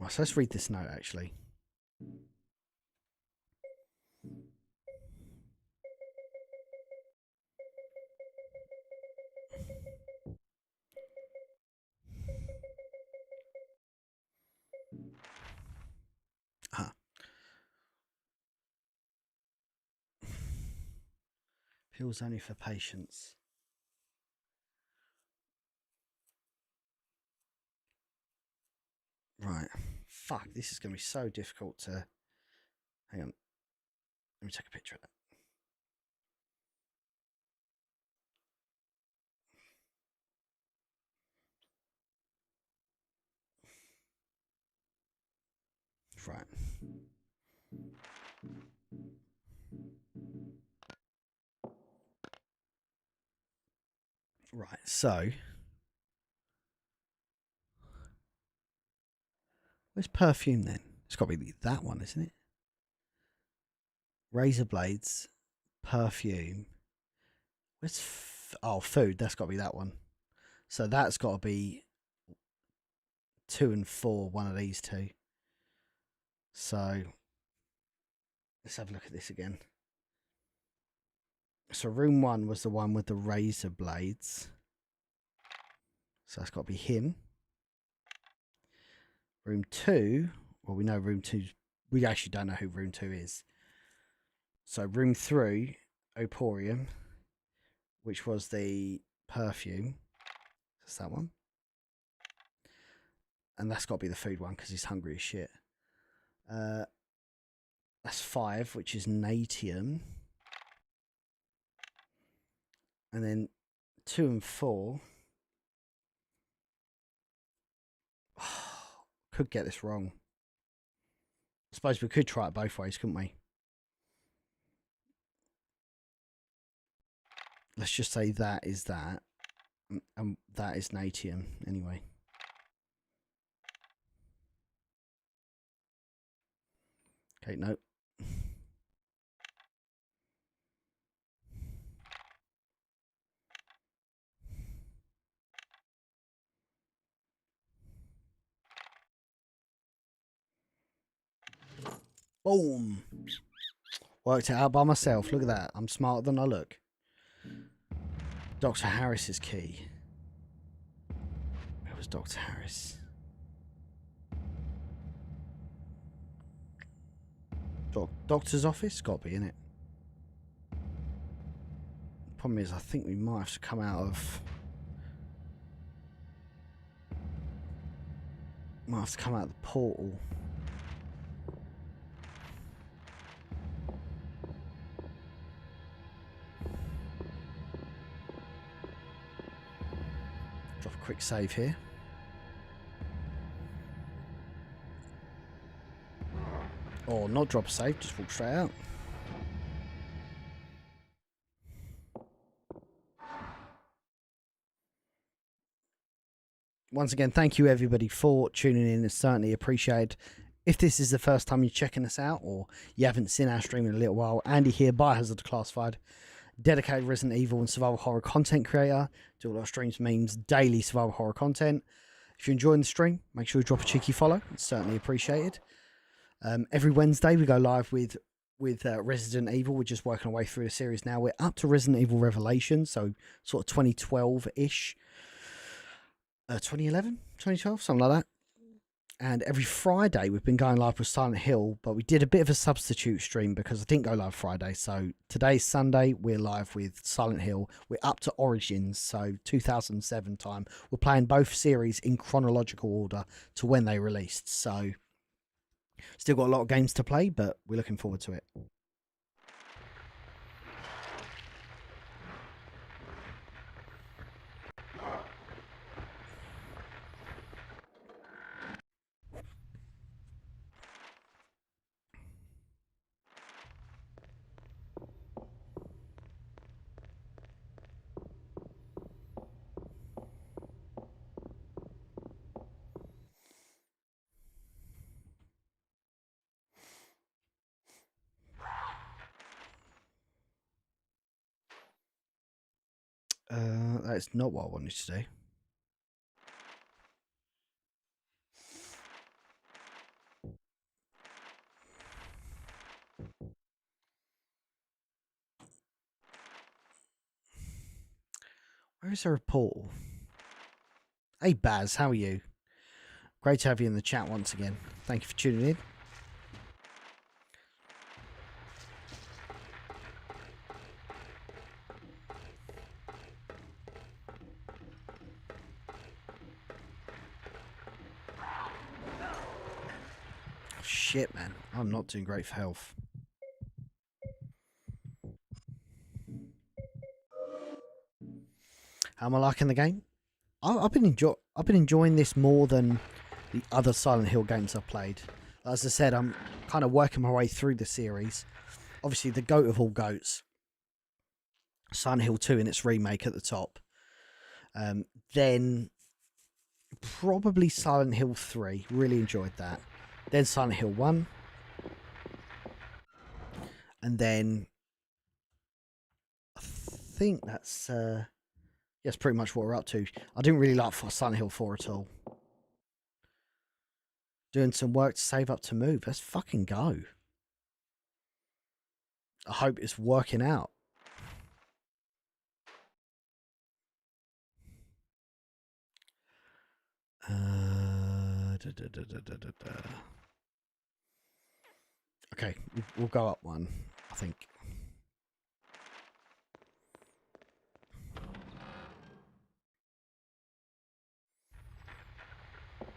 Right, so let's read this note, actually. Pills only for patients. Right. Fuck, this is going to be so difficult to... hang on. Let me take a picture of that. Right. Right, so... where's perfume then? It's got to be that one, isn't it? Razor blades, perfume. Where's... oh, food. That's got to be that one. So that's got to be 2 and 4, one of these two. So... let's have a look at this again. So room 1 was the one with the razor blades. So that's got to be him. Room 2, well, we know room 2, we actually don't know who room 2 is. So room 3, Oporium, which was the perfume. That's that one. And that's got to be the food one because he's hungry as shit. That's 5, which is Natium. And then 2 and 4. Could get this wrong. I suppose we could try it both ways, couldn't we? Let's just say that is that. And that is Natium, anyway. Okay, no. Boom. Worked it out by myself. Look at that. I'm smarter than I look. Dr. Harris's key. Where was Dr. Harris? Doctor's office? Got to be in it. Problem is, I think we might have to come out of... might have to come out of the portal. Drop a quick save here. Or not drop a save, just walk straight out. Once again, thank you everybody for tuning in. It's certainly appreciated. If this is the first time you're checking us out or you haven't seen our stream in a little while, Andy here, Biohazard Declassified, dedicated Resident Evil and survival horror content creator. Do a lot of streams, memes, daily survival horror content. If you're enjoying the stream, make sure you drop a cheeky follow. It's certainly appreciated. Every Wednesday we go live with Resident Evil. We're just working our way through the series now. We're up to Resident Evil Revelations, so sort of 2012-ish. 2011, 2012, something like that. And every Friday we've been going live with Silent Hill, but we did a bit of a substitute stream because I didn't go live Friday. So today's Sunday, we're live with Silent Hill. We're up to Origins, so 2007 time. We're playing both series in chronological order to when they released. So still got a lot of games to play, but we're looking forward to it. That's not what I wanted to do. Where is there a portal? Hey Baz, how are you? Great to have you in the chat once again. Thank you for tuning in. Shit, man. I'm not doing great for health. How am I liking the game? I've been enjoying this more than the other Silent Hill games I've played. As I said, I'm kind of working my way through the series. Obviously, the goat of all goats, Silent Hill 2 in its remake at the top. Then probably Silent Hill 3. Really enjoyed that. Then Silent Hill 1. And then I think that's pretty much what we're up to. I didn't really like Silent Hill 4 at all. Doing some work to save up to move. Let's fucking go. I hope it's working out. Okay, we'll go up one, I think.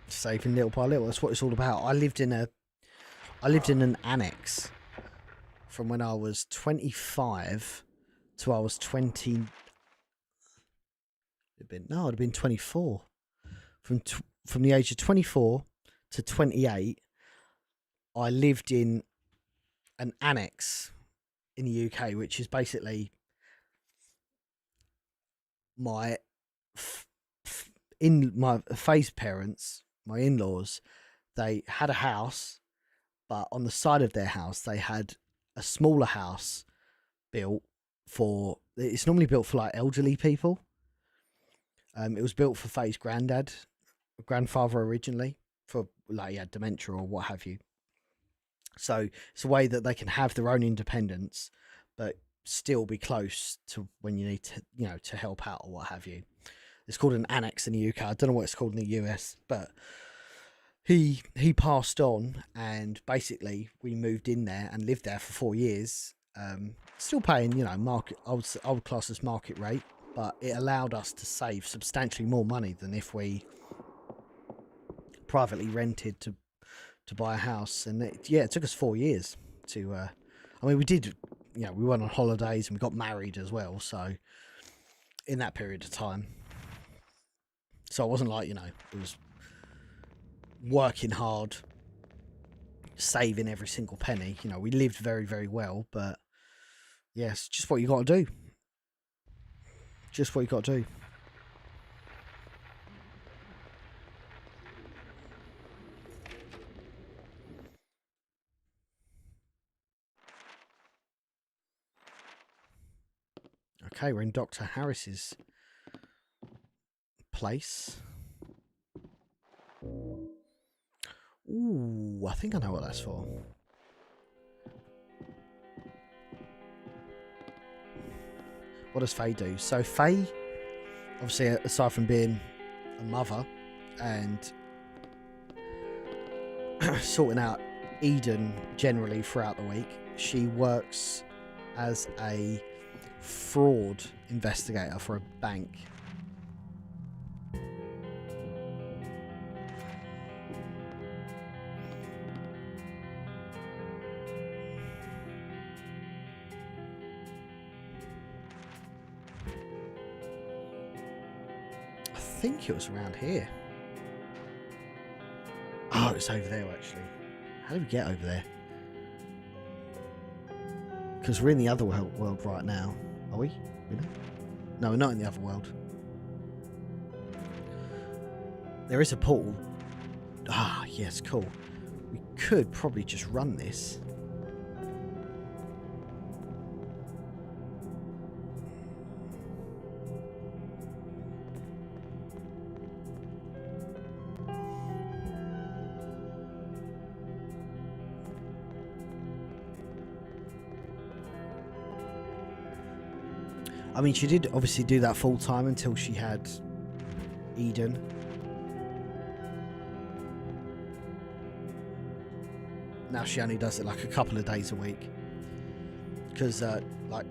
Saving little by little. That's what it's all about. I lived in an annex from when I was 25 to I was 20. I'd have been 24. From the age of 24 to 28, I lived in an annex in the UK, which is basically my Faye's parents, my in-laws. They had a house, but on the side of their house they had a smaller house built for. It's normally built for like elderly people. It was built for Faye's grandfather originally, for like he had dementia or what have you. So it's a way that they can have their own independence, but still be close to when you need to, to help out or what have you. It's called an annex in the UK. I don't know what it's called in the US, but he passed on, and basically we moved in there and lived there for 4 years. Still paying, market. I would class as market rate, but it allowed us to save substantially more money than if we privately rented to buy a house. And it took us 4 years to. We did. We went on holidays and we got married as well. So in that period of time. So it wasn't like, it was working hard, saving every single penny. We lived very, very well, but yes, just what you got to do. Just what you got to do. Okay, we're in Dr. Harris's place. Ooh, I think I know what that's for. What does Faye do? So Faye, obviously, aside from being a mother and sorting out Eden generally throughout the week. She works as a fraud investigator for a bank. I think it was around here. Oh, it's over there actually. How do we get over there? Because we're in the other world right now. Are we? Really? No, we're not in the other world. There is a portal. Ah, yes, cool. We could probably just run this. I mean, she did obviously do that full time until she had Eden. Now she only does it like a couple of days a week. Because, like,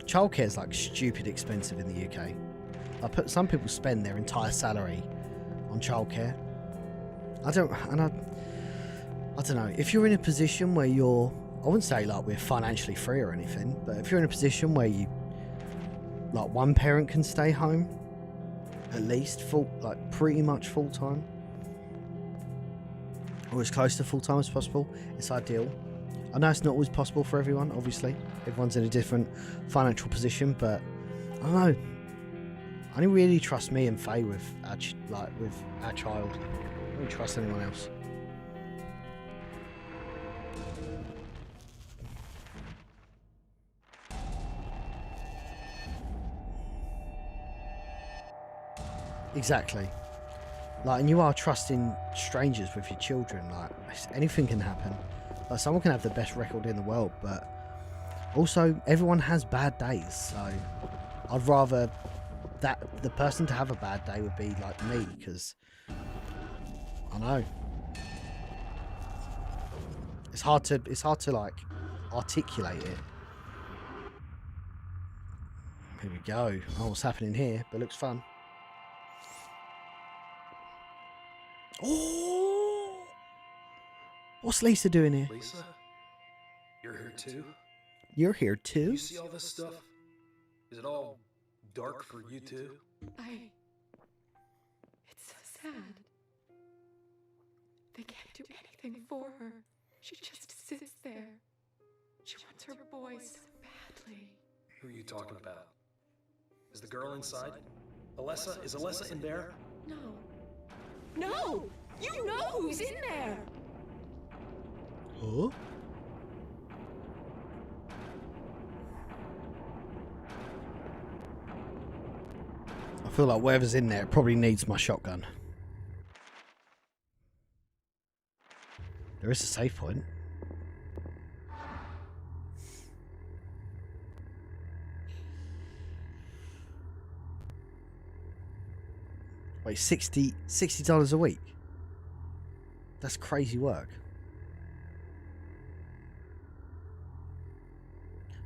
childcare is like stupid expensive in the UK. Some people spend their entire salary on childcare. I don't know. If you're in a position where you're, I wouldn't say like we're financially free or anything, but if you're in a position where you, like, one parent can stay home, at least pretty much full time, or as close to full time as possible, it's ideal. I know it's not always possible for everyone. Obviously, everyone's in a different financial position, but I don't know. I only really trust me and Faye with our child. I don't trust anyone else. Exactly. Like, and you are trusting strangers with your children. Like, anything can happen. Like, someone can have the best record in the world, but also everyone has bad days. So I'd rather that the person to have a bad day would be like me, because I know it's hard to like articulate it. Here we go. Oh, what's happening here? But looks fun. Oh, what's Lisa doing here? Lisa? You're here too? You're here too? You see all this stuff? Is it all dark for you too? It's so sad. They can't do anything for her. She just sits there. She wants her boy so badly. Who are you talking about? Is the girl inside? Alessa? Is Alessa in there? No. No! You know who's in there! Huh? I feel like whatever's in there probably needs my shotgun. There is a save point. Wait, $60 a week? That's crazy work.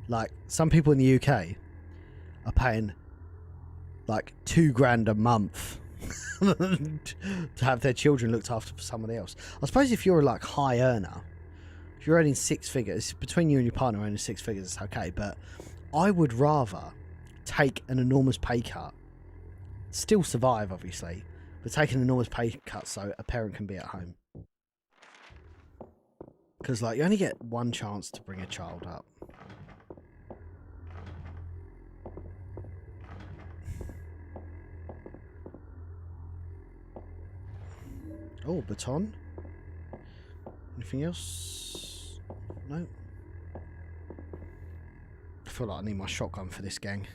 Like, some people in the UK are paying like $2,000 a month to have their children looked after for somebody else. I suppose if you're a like high earner, if you're earning six figures, between you and your partner earning six figures, it's okay. But I would rather take an enormous pay cut, still survive obviously, but take an enormous pay cut so a parent can be at home. Because like, you only get one chance to bring a child up. Oh, baton. Anything else? No. I feel like I need my shotgun for this gang.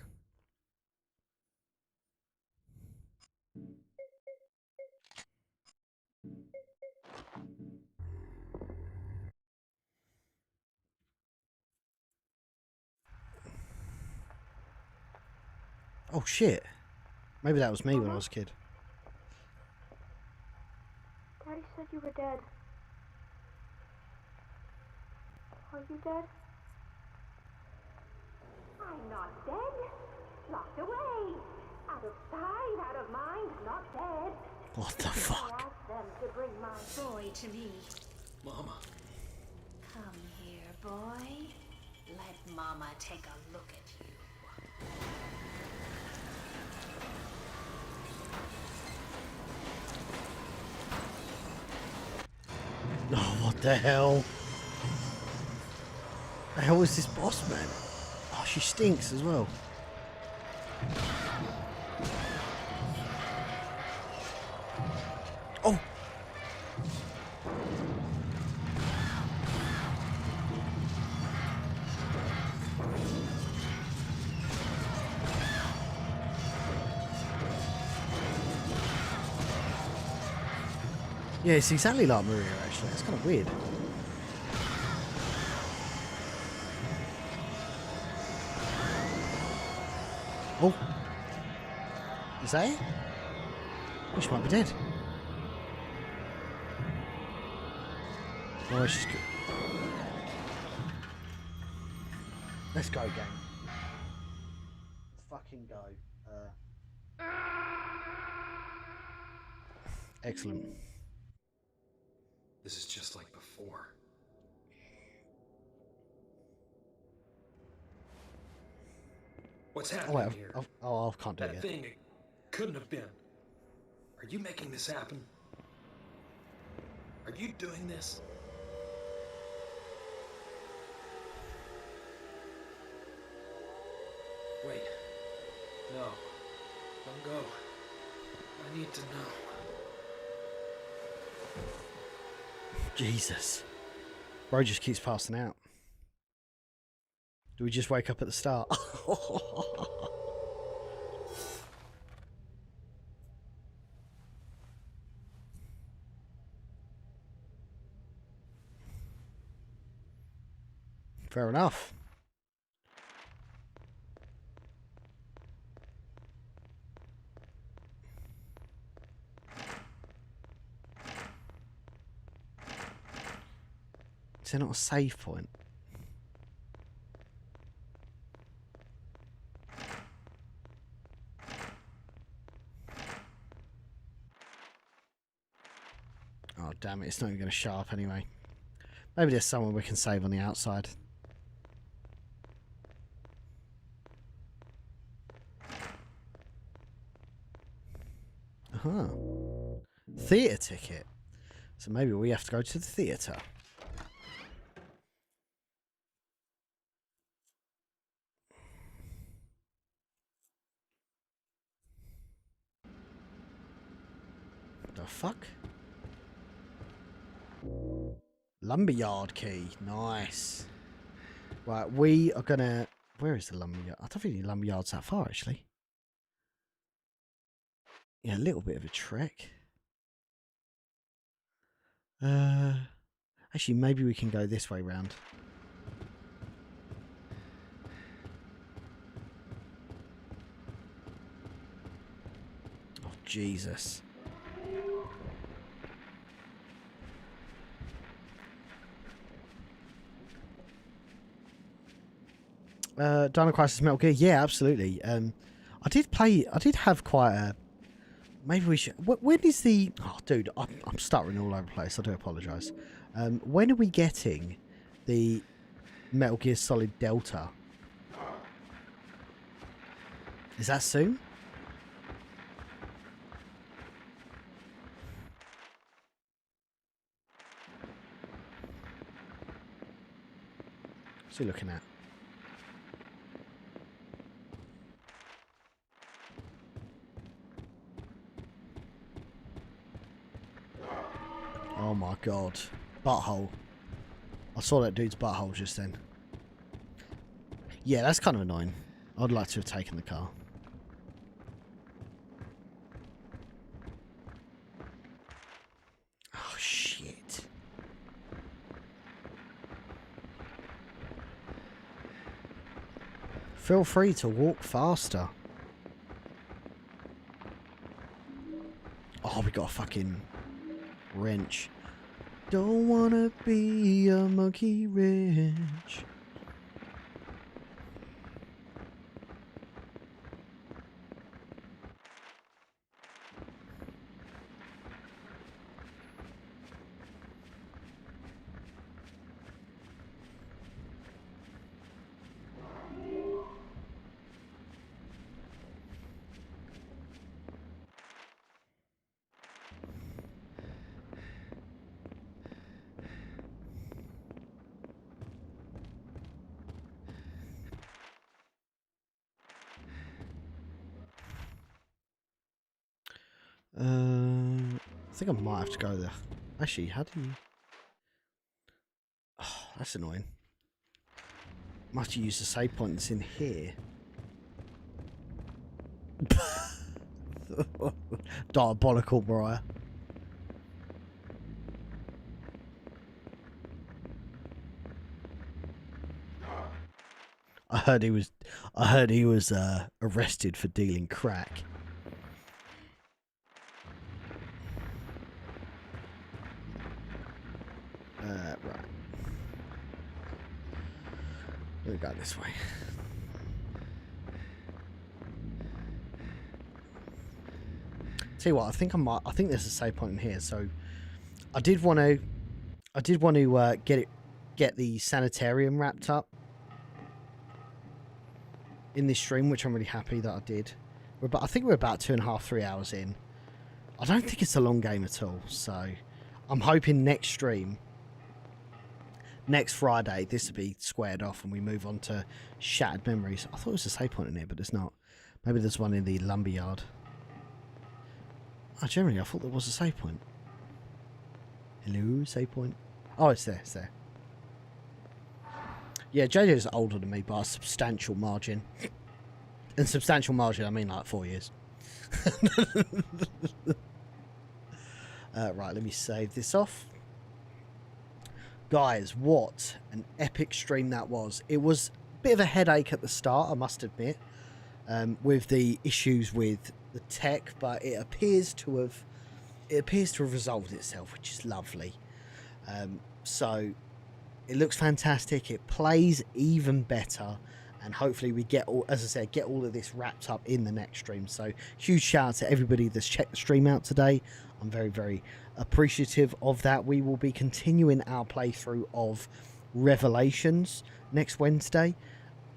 Oh shit. Maybe that was me when I was a kid. Daddy said you were dead. Are you dead? I'm not dead. Locked away. Out of sight, out of mind, not dead. What the I fuck? asked them to bring my boy to me. Mama. Come here, boy. Let Mama take a look at you. Oh, what the hell? The hell is this boss, man? Oh, she stinks as well. Oh! Yeah, it's exactly like Maria, actually. It's kind of weird. Oh. Is that it? Oh, she might be dead. Oh, she's good. Let's go, gang. Let's fucking go. Excellent. This is just like before. What's Oh, happening wait, here? I can't do it That yet. thing, it couldn't have been. Are you making this happen? Are you doing this? Wait. No. Don't go. I need to know. Jesus. Bro just keeps passing out. Do we just wake up at the start? Fair enough. Is there not a save point? Oh, damn it. It's not even going to show up anyway. Maybe there's somewhere we can save on the outside. Uh-huh. Theatre ticket. So maybe we have to go to the theatre. The fuck? Lumberyard key. Nice. Right, we are gonna... Where is the lumberyard? I don't think the lumberyard's that far, actually. Yeah, a little bit of a trek. Actually, maybe we can go this way round. Oh, Jesus. Dino Crisis Metal Gear, yeah, absolutely. I did have quite a... Maybe we should... When is the... Oh, dude, I'm stuttering all over the place. I do apologise. When are we getting the Metal Gear Solid Delta? Is that soon? What's he looking at? Oh my god. Butthole. I saw that dude's butthole just then. Yeah, that's kind of annoying. I'd like to have taken the car. Oh, shit. Feel free to walk faster. Oh, we got a fucking wrench. Don't wanna be a monkey wrench. I think I might have to go there. Actually, how do you... Oh, that's annoying. Must have used the save point that's in here. Diabolical, Briar. I heard he was arrested for dealing crack. Right. Let me go this way. Tell you what, I think there's a save point in here. So I did want to get the Sanitarium wrapped up in this stream, which I'm really happy that I did. I think we're about 2.5, 3 hours in. I don't think it's a long game at all. So I'm hoping next stream, next Friday, this will be squared off and we move on to Shattered Memories. I thought it was a save point in here, but it's not. Maybe there's one in the lumberyard. Oh, generally, I thought there was a save point. Hello, save point. Oh, it's there, it's there. Yeah, JJ's older than me by a substantial margin. And substantial margin, I mean like 4 years. Right, let me save this off. Guys, what an epic stream that was. It was a bit of a headache at the start, I must admit, with the issues with the tech, but it appears to have resolved itself, which is lovely. So it looks fantastic. It plays even better, and hopefully we get all, as I said, get all of this wrapped up in the next stream. So huge shout out to everybody that's checked the stream out today. I'm very, very appreciative of that. We will be continuing our playthrough of Revelations next Wednesday,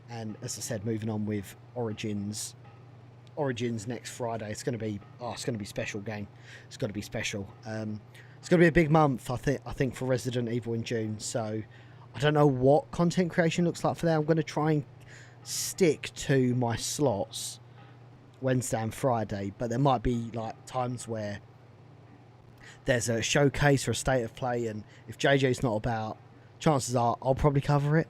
and as I said, moving on with Origins next Friday. It's going to be special game. It's going to be special. It's going to be a big month, I think, for Resident Evil in June. So I don't know what content creation looks like for that. I'm going to try and stick to my slots Wednesday and Friday, but there might be like times where there's a showcase or a state of play, and if JJ's not about, chances are I'll probably cover it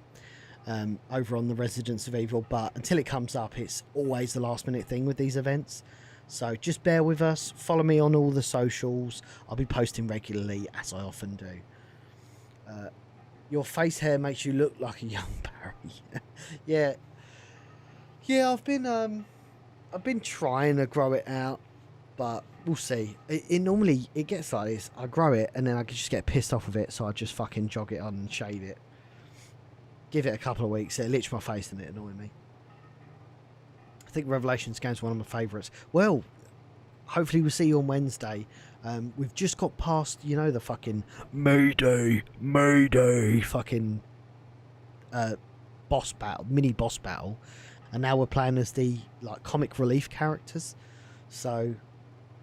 over on the Residents of Evil. But until it comes up, it's always the last minute thing with these events. So just bear with us. Follow me on all the socials. I'll be posting regularly, as I often do. Your face hair makes you look like a young Barry. Yeah. I've been trying to grow it out, but we'll see. It normally gets like this. I grow it and then I just get pissed off of it, so I just fucking jog it on and shave it. Give it a couple of weeks. It'll itch my face and it annoy me. I think Revelations game's one of my favourites. Well, hopefully we'll see you on Wednesday. We've just got past, the fucking Mayday fucking boss battle, mini boss battle, and now we're playing as the comic relief characters. So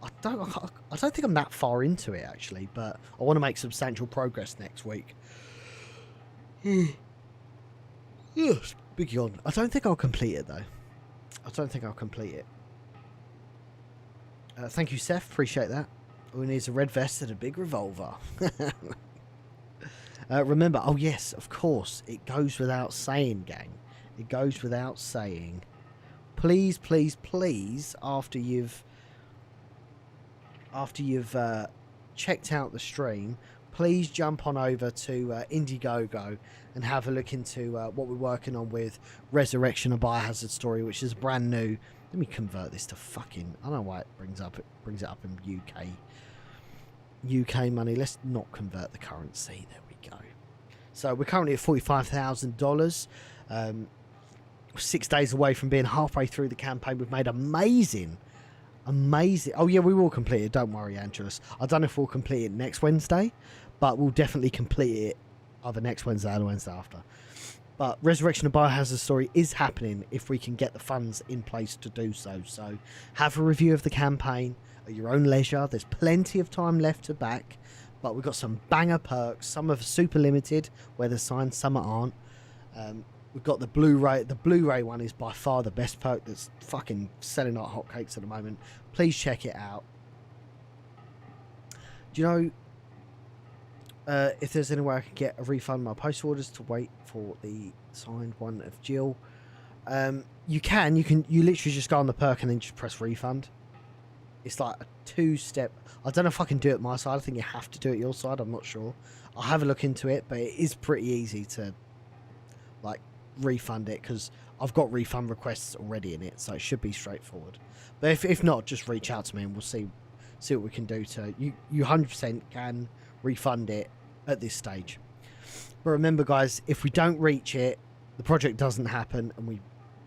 I don't think I'm that far into it actually, but I want to make substantial progress next week. Yes, big yawn. I don't think I'll complete it though. Thank you, Seth. Appreciate that. All we need is a red vest and a big revolver. Remember, oh yes, of course, it goes without saying, gang. It goes without saying. Please, please, please, after you've checked out the stream, please jump on over to Indiegogo and have a look into what we're working on with Resurrection, a Biohazard story, which is brand new. Let me convert this to fucking... I don't know why it brings it up in UK. UK money. Let's not convert the currency. There we go. So we're currently at $45,000. 6 days away from being halfway through the campaign. We've made amazing. Oh yeah, we will complete it. Don't worry, Angelus. I don't know if we'll complete it next Wednesday, but we'll definitely complete it either next Wednesday or the Wednesday after. But Resurrection of Biohazard story is happening if we can get the funds in place to do so. So have a review of the campaign at your own leisure. There's plenty of time left to back, but we've got some banger perks. Some are super limited, where they're signed, some aren't. We've got the Blu-ray. The Blu-ray one is by far the best perk that's fucking selling like hotcakes at the moment. Please check it out. Do you know if there's any way I can get a refund my post orders to wait for the signed one of Jill? You literally just go on the perk and then just press refund. It's like a 2-step. I don't know if I can do it my side. I think you have to do it your side. I'm not sure. I'll have a look into it, but it is pretty easy to like refund it, because I've got refund requests already in it, so it should be straightforward. But if not, just reach out to me and we'll see what we can do to you 100% can refund it at this stage. But remember guys, if we don't reach it, the project doesn't happen and we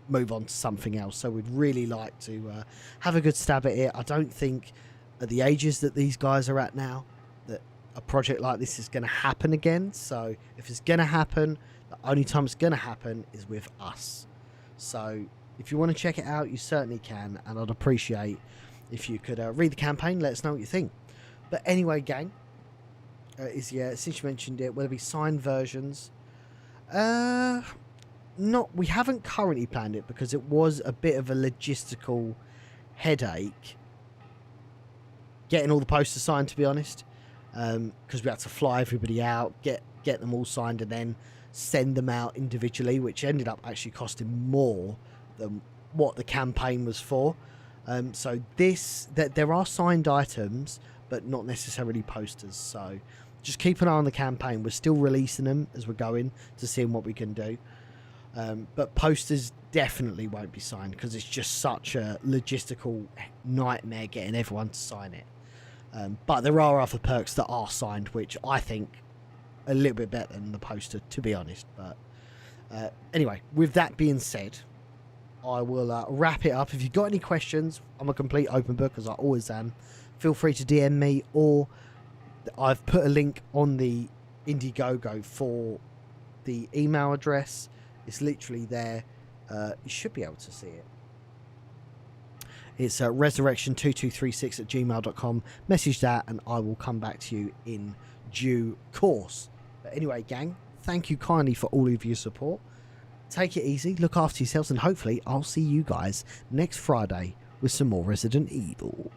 move on to something else. So we'd really like to have a good stab at it. I don't think at the ages that these guys are at now that a project like this is going to happen again. So if it's going to happen, the only time it's going to happen is with us. So if you want to check it out, you certainly can, and I'd appreciate if you could read the campaign, let us know what you think. But anyway, gang, since you mentioned it, will there be signed versions? We haven't currently planned it because it was a bit of a logistical headache getting all the posters signed, to be honest, because we had to fly everybody out, get them all signed, and then send them out individually, which ended up actually costing more than what the campaign was for. So there are signed items, but not necessarily posters. So just keep an eye on the campaign. We're still releasing them as we're going to see what we can do. But posters definitely won't be signed because it's just such a logistical nightmare getting everyone to sign it. But there are other perks that are signed, which I think a little bit better than the poster, to be honest. But anyway, with that being said, I will wrap it up. If you've got any questions, I'm a complete open book, as I always am. Feel free to DM me, or I've put a link on the Indiegogo for the email address. It's literally there. You should be able to see it. It's resurrection2236@gmail.com. Message that and I will come back to you in due course. But anyway, gang, thank you kindly for all of your support. Take it easy, look after yourselves, and hopefully I'll see you guys next Friday with some more Resident Evil.